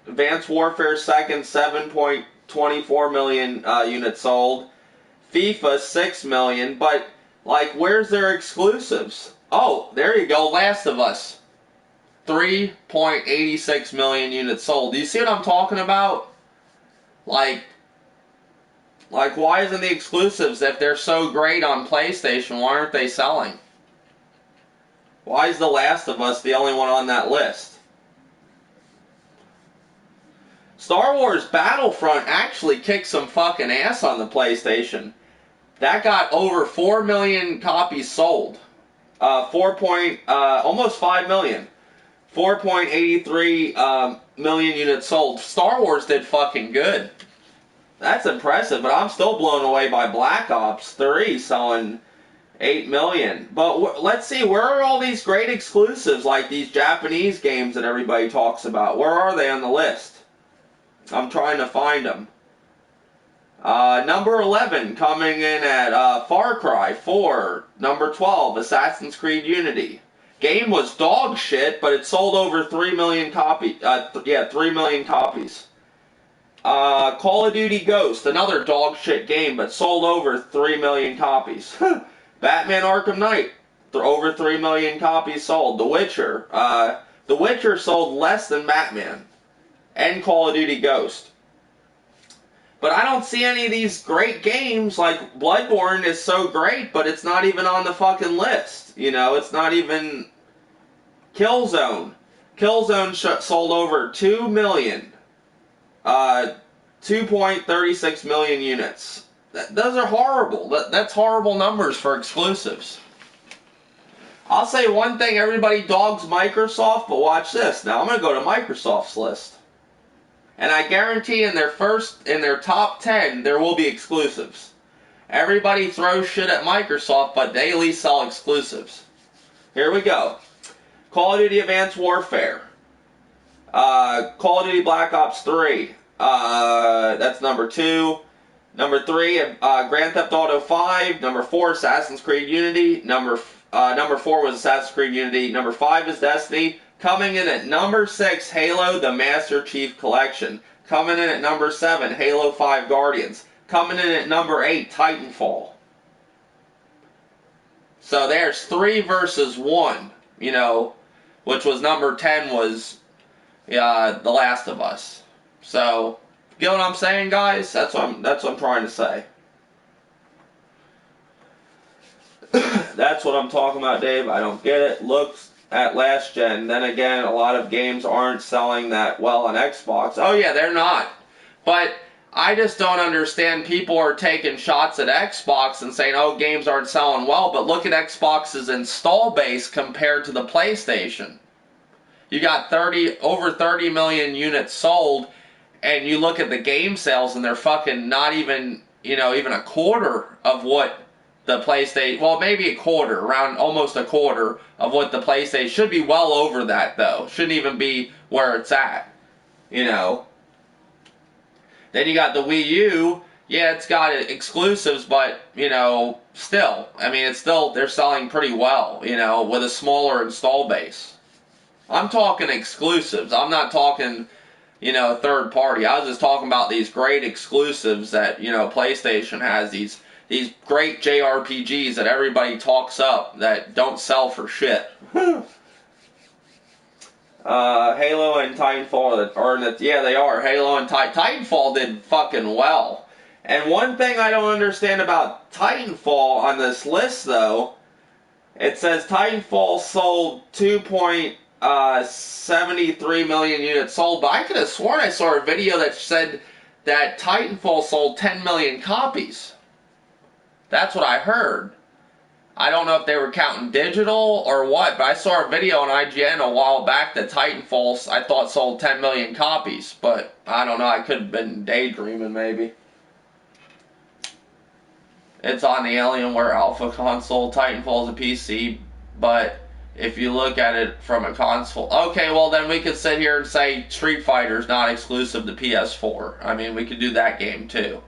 Advanced Warfare 2nd, 7.24 million units sold. FIFA, 6 million. But, like, where's their exclusives? Oh, there you go. Last of Us. 3.86 million units sold. Do you see what I'm talking about? Like, why isn't the exclusives, if they're so great on PlayStation, why aren't they selling? Why is The Last of Us the only one on that list? Star Wars Battlefront actually kicked some fucking ass on the PlayStation. That got over 4 million copies sold. Almost 5 million. 4.83 million units sold. Star Wars did fucking good. That's impressive, but I'm still blown away by Black Ops 3 selling 8 million. But let's see, where are all these great exclusives, like these Japanese games that everybody talks about? Where are they on the list? I'm trying to find them. Number 11 coming in at Far Cry 4. Number 12, Assassin's Creed Unity. Game was dog shit, but it sold over 3 million copies. 3 million copies. Call of Duty Ghost, another dog shit game, but sold over 3 million copies. Batman Arkham Knight, over 3 million copies sold. The Witcher. The Witcher sold less than Batman. And Call of Duty Ghost. But I don't see any of these great games, like Bloodborne is so great, but it's not even on the fucking list. You know, it's not even... Killzone. Killzone sold over 2 million. 2.36 million units. Those are horrible. That's horrible numbers for exclusives. I'll say one thing, everybody dogs Microsoft, but watch this. Now I'm going to go to Microsoft's list. And I guarantee in their top 10, there will be exclusives. Everybody throws shit at Microsoft, but they at least sell exclusives. Here we go. Call of Duty Advanced Warfare. Call of Duty Black Ops 3. That's number 2. Number 3, Grand Theft Auto 5. Number 4, Assassin's Creed Unity. Number 4 was Assassin's Creed Unity. Number 5 is Destiny. Coming in at number 6, Halo, the Master Chief Collection. Coming in at number 7, Halo 5 Guardians. Coming in at number 8, Titanfall. So there's 3 versus 1, you know, which was number 10 was The Last of Us. So, you know what I'm saying, guys? That's what I'm trying to say. That's what I'm talking about, Dave. I don't get it. Looks at last gen. Then again, a lot of games aren't selling that well on Xbox. Oh yeah, they're not. But I just don't understand. People are taking shots at Xbox and saying, oh, games aren't selling well. But look at Xbox's install base compared to the PlayStation. You got over 30 million units sold, and you look at the game sales, and they're fucking not even, even a quarter of what the PlayStation, well, maybe a quarter, around almost a quarter of what the PlayStation, should be well over that, though. Shouldn't even be where it's at, Then you got the Wii U. Yeah, it's got exclusives, but, still. I mean, they're selling pretty well, with a smaller install base. I'm talking exclusives. I'm not talking, third party. I was just talking about these great exclusives that, PlayStation has, these great JRPGs that everybody talks up that don't sell for shit. Halo and Titanfall, yeah, they are. Halo and Titanfall did fucking well. And one thing I don't understand about Titanfall on this list, though, it says Titanfall sold 2.73 million units sold, but I could have sworn I saw a video that said that Titanfall sold 10 million copies. That's what I heard. I don't know if they were counting digital or what, but I saw a video on IGN a while back that Titanfall, I thought, sold 10 million copies, but I don't know, I could have been daydreaming maybe. It's on the Alienware Alpha console. Titanfall is a PC, but if you look at it from a console, okay, well then we could sit here and say Street Fighter is not exclusive to PS4. I mean, we could do that game too.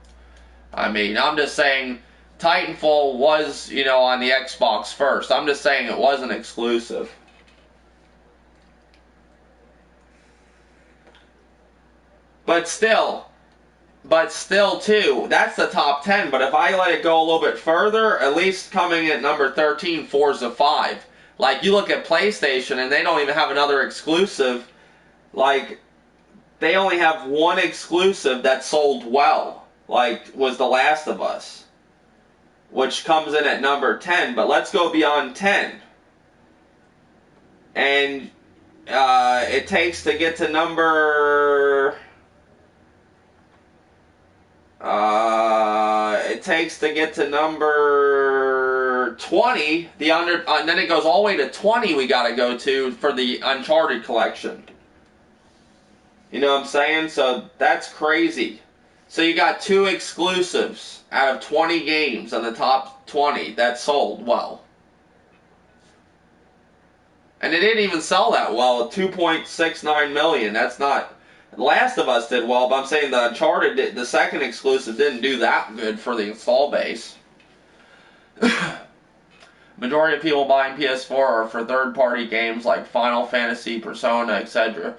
I mean, I'm just saying Titanfall was, you know, on the Xbox first. I'm just saying it wasn't exclusive. But still too, that's the top 10. But if I let it go a little bit further, at least coming at number 13, Forza 5. Like, you look at PlayStation and they don't even have another exclusive. Like, they only have one exclusive that sold well. Like, was The Last of Us, which comes in at number 10. But let's go beyond 10. And it takes to get to number... it takes to get to number 20, and then it goes all the way to 20 we gotta go to for the Uncharted collection. You know what I'm saying? So that's crazy. So you got 2 exclusives out of 20 games in the top 20 that sold well. And it didn't even sell that well, 2.69 million. That's not... The Last of Us did well, but I'm saying the Uncharted, the second exclusive, didn't do that good for the install base. Majority of people buying PS4 are for third-party games like Final Fantasy, Persona, etc.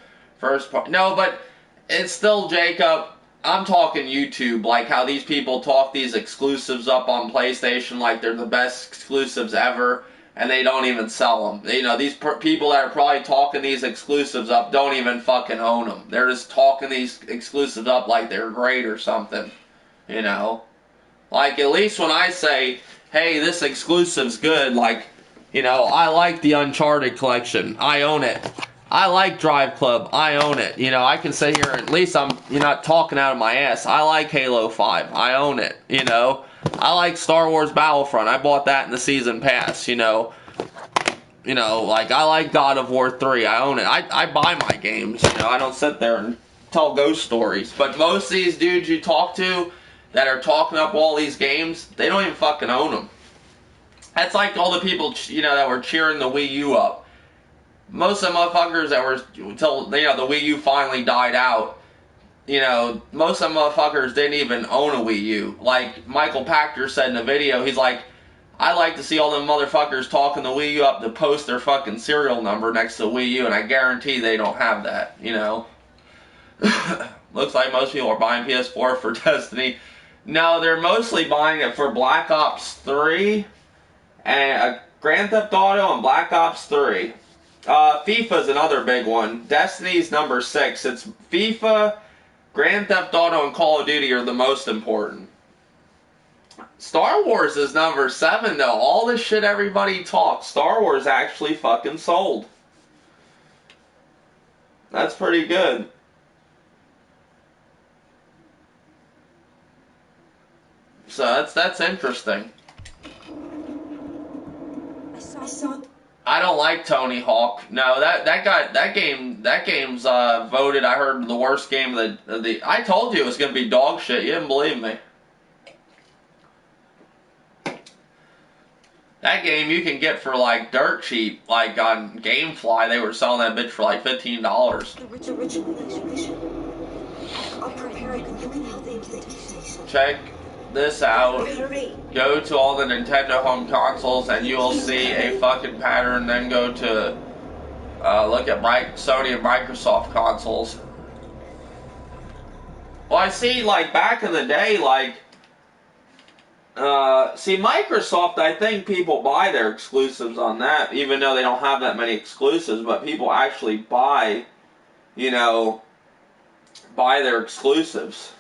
No, but it's still, Jacob, I'm talking YouTube, like how these people talk these exclusives up on PlayStation like they're the best exclusives ever, and they don't even sell them. You know, these people that are probably talking these exclusives up don't even fucking own them. They're just talking these exclusives up like they're great or something. You know? Like, at least when I say, hey, this exclusive's good, like, you know, I like the Uncharted collection. I own it. I like Drive Club. I own it. You know, I can sit here, at least you're not talking out of my ass. I like Halo 5. I own it, you know? I like Star Wars Battlefront. I bought that in the season pass, you know. You know, like, I like God of War 3. I own it. I buy my games, you know. I don't sit there and tell ghost stories. But most of these dudes you talk to that are talking up all these games, they don't even fucking own them. That's like all the people, you know, that were cheering the Wii U up. Most of the motherfuckers that were, until, you know, the Wii U finally died out, you know, most of the motherfuckers didn't even own a Wii U. Like Michael Pachter said in a video, he's like, I like to see all them motherfuckers talking the Wii U up to post their fucking serial number next to the Wii U, and I guarantee they don't have that, you know. Looks like most people are buying PS4 for Destiny. No, they're mostly buying it for Black Ops 3, and Grand Theft Auto and Black Ops 3. FIFA's another big one. Destiny's number 6. It's FIFA, Grand Theft Auto, and Call of Duty are the most important. Star Wars is number 7, though. All this shit everybody talks, Star Wars actually fucking sold. That's pretty good. So that's interesting. I saw. I don't like Tony Hawk. No, that game's voted, I heard, the worst game of the. I told you it was gonna be dog shit. You didn't believe me. That game you can get for like dirt cheap, like on GameFly. They were selling that bitch for like $15. Check this out. Go to all the Nintendo home consoles and you will see a fucking pattern. Then go to look at Sony and Microsoft consoles. Well, I see, like, back in the day, like, See, Microsoft, I think people buy their exclusives on that, even though they don't have that many exclusives, but people actually buy, you know, buy their exclusives.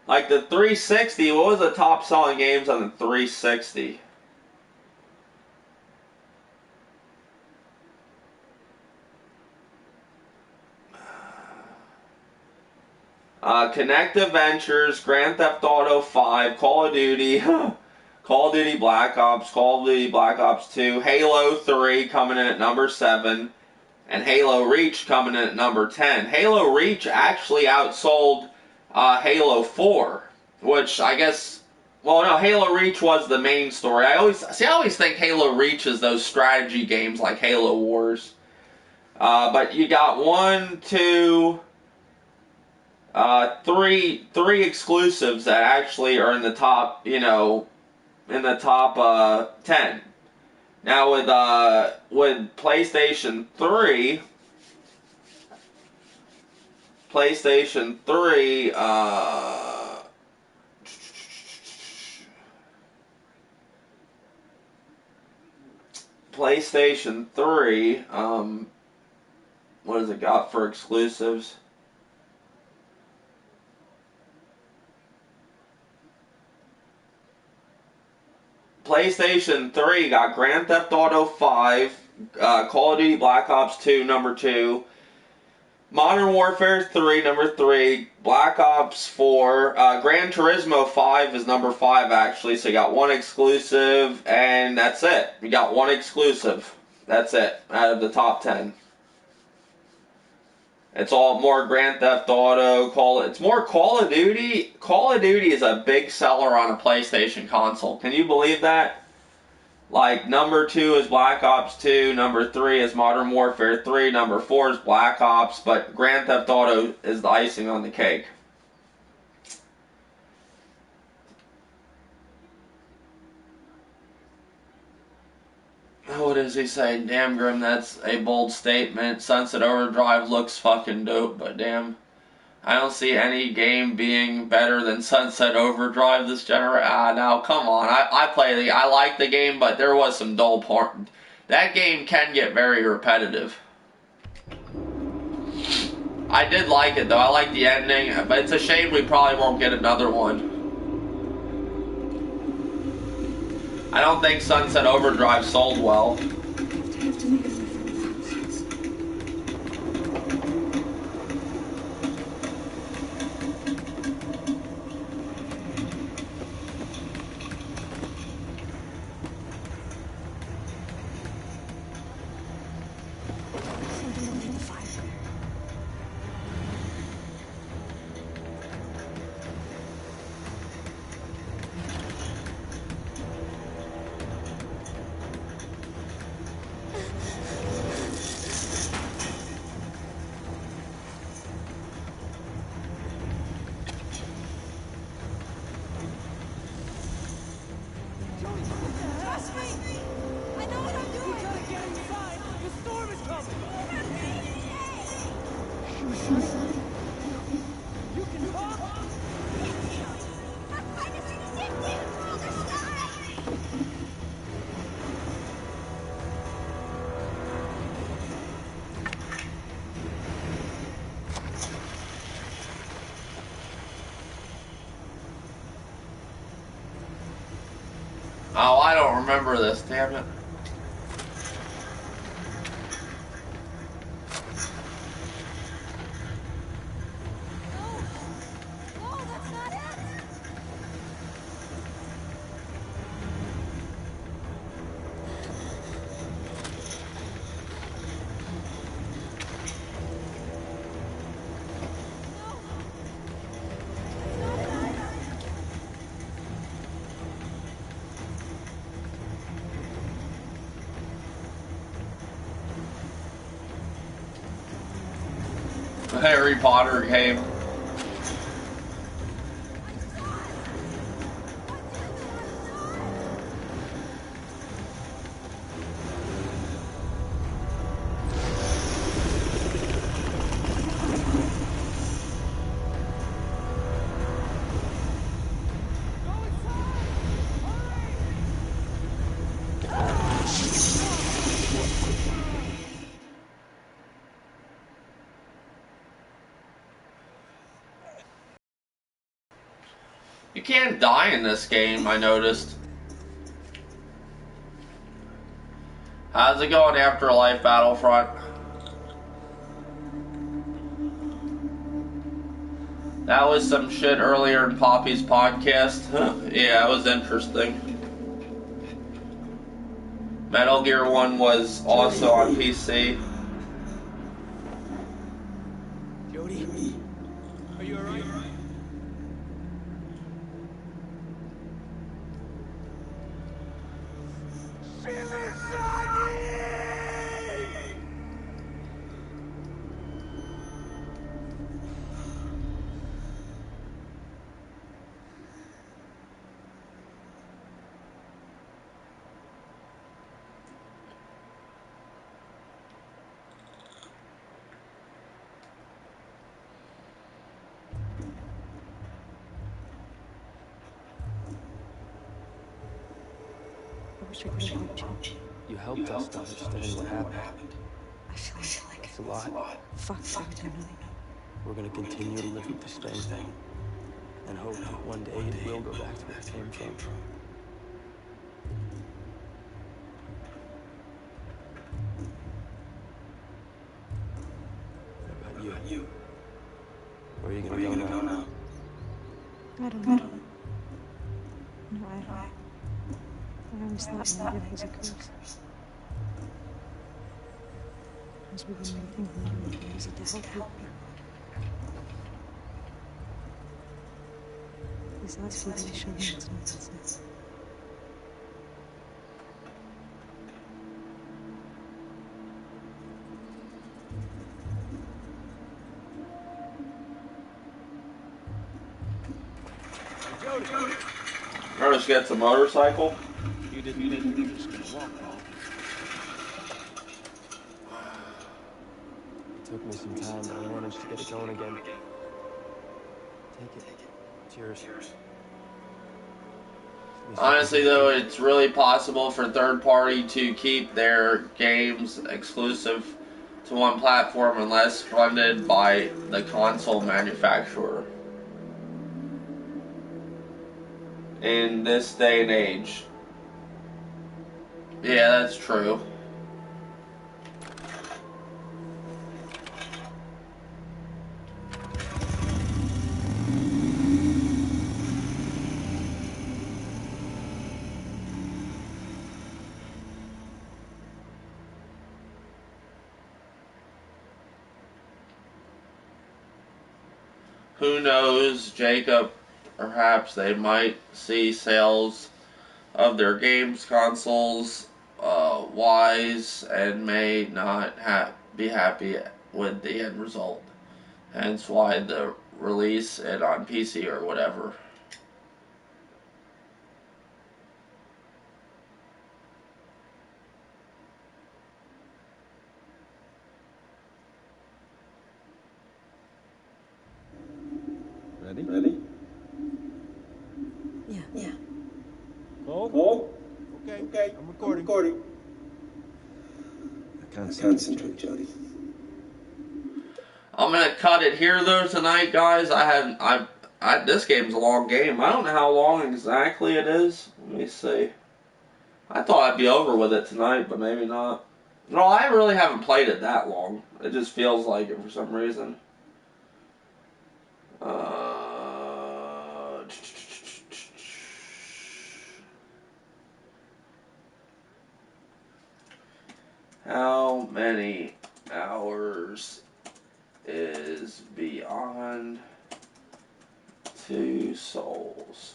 Like the 360, what was the top selling games on the 360? Connect Adventures, Grand Theft Auto 5, Call of Duty, Call of Duty Black Ops, Call of Duty Black Ops 2, Halo 3 coming in at number 7, and Halo Reach coming in at number 10. Halo Reach actually outsold Halo 4, which I guess, well, no, Halo Reach was the main story. I always think Halo Reach is those strategy games like Halo Wars. But you got 1, 2, 3 exclusives that actually are in the top, you know, in the top 10. Now with PlayStation 3, PlayStation 3 what has it got for exclusives? PlayStation 3 got Grand Theft Auto 5, Call of Duty Black Ops 2, number 2, Modern Warfare 3, number 3, Black Ops 4, Gran Turismo 5 is number 5 actually, so you got 1 exclusive, and that's it. You got 1 exclusive. That's it, out of the top 10. It's all more Grand Theft Auto, it's more Call of Duty. Call of Duty is a big seller on a PlayStation console. Can you believe that? Like, number 2 is Black Ops 2, number 3 is Modern Warfare 3, number 4 is Black Ops, but Grand Theft Auto is the icing on the cake. What does he say? Damn, Grim, that's a bold statement. Sunset Overdrive looks fucking dope, but damn, I don't see any game being better than Sunset Overdrive this generation. Now, come on. I like the game, but there was some dull part. That game can get very repetitive. I did like it, though. I like the ending, but it's a shame we probably won't get another one. I don't think Sunset Overdrive sold well. Oh, I don't remember this, damn it. Harry Potter game. You can't die in this game, I noticed. How's it going, Afterlife Battlefront? That was some shit earlier in Poppy's podcast. Yeah, it was interesting. Metal Gear 1 was also on PC. Jody, are you alright? I wish I could have helped you. You helped us to understand what happened. I feel like It's a lot. fuck's everything up. We're gonna continue to live with this thing and hope that one day it will go back to where it came from. What about you? Where are you gonna go now? I don't know. No, I always thought maybe it was a curse. Because we wouldn't think we were making it easy to help people. These last few days showed me it's not sense. Jody! Ernest gets a motorcycle. You didn't just gonna walk, It took me some time, but I managed to get it going again. Take it. It's yours. Honestly, though, it's really possible for third party to keep their games exclusive to one platform unless funded by the console manufacturer. In this day and age. Yeah, that's true. Who knows, Jacob? Perhaps they might see sales of their games consoles wise and may not be happy with the end result. Hence why the release it on PC or whatever. Ready? Yeah. Hold. Okay. I'm recording. Concentrate, Jody. I'm gonna cut it here though tonight, guys. This game's a long game. I don't know how long exactly it is. Let me see. I thought I'd be over with it tonight, but maybe not. No, I really haven't played it that long. It just feels like it for some reason. How many hours is Beyond Two Souls?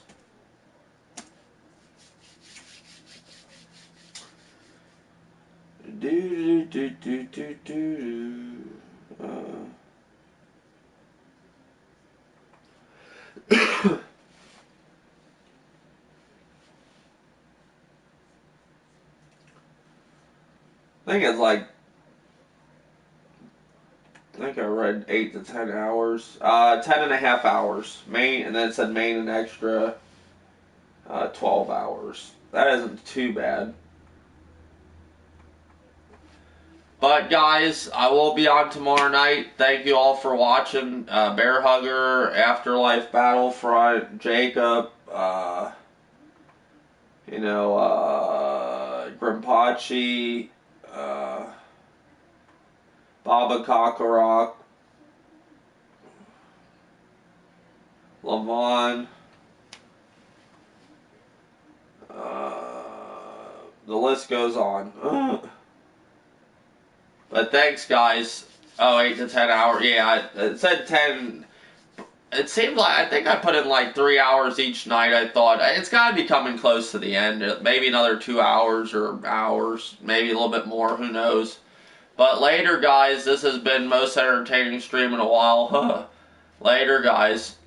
I think it's like, I think I read 8 to 10 hours. 10.5 hours. Main, and then it said main and extra 12 hours. That isn't too bad. But guys, I will be on tomorrow night. Thank you all for watching. Bear Hugger, Afterlife Battlefront, Jacob, Grimpachi, Baba Kakarok, Lavon, the list goes on. But thanks, guys. Oh, 8 to 10 hours. Yeah, it said 10. It seemed like, I think I put in like 3 hours each night. I thought it's got to be coming close to the end. Maybe another 2 hours or hours. Maybe a little bit more. Who knows? But later, guys. This has been most entertaining stream in a while. Later, guys.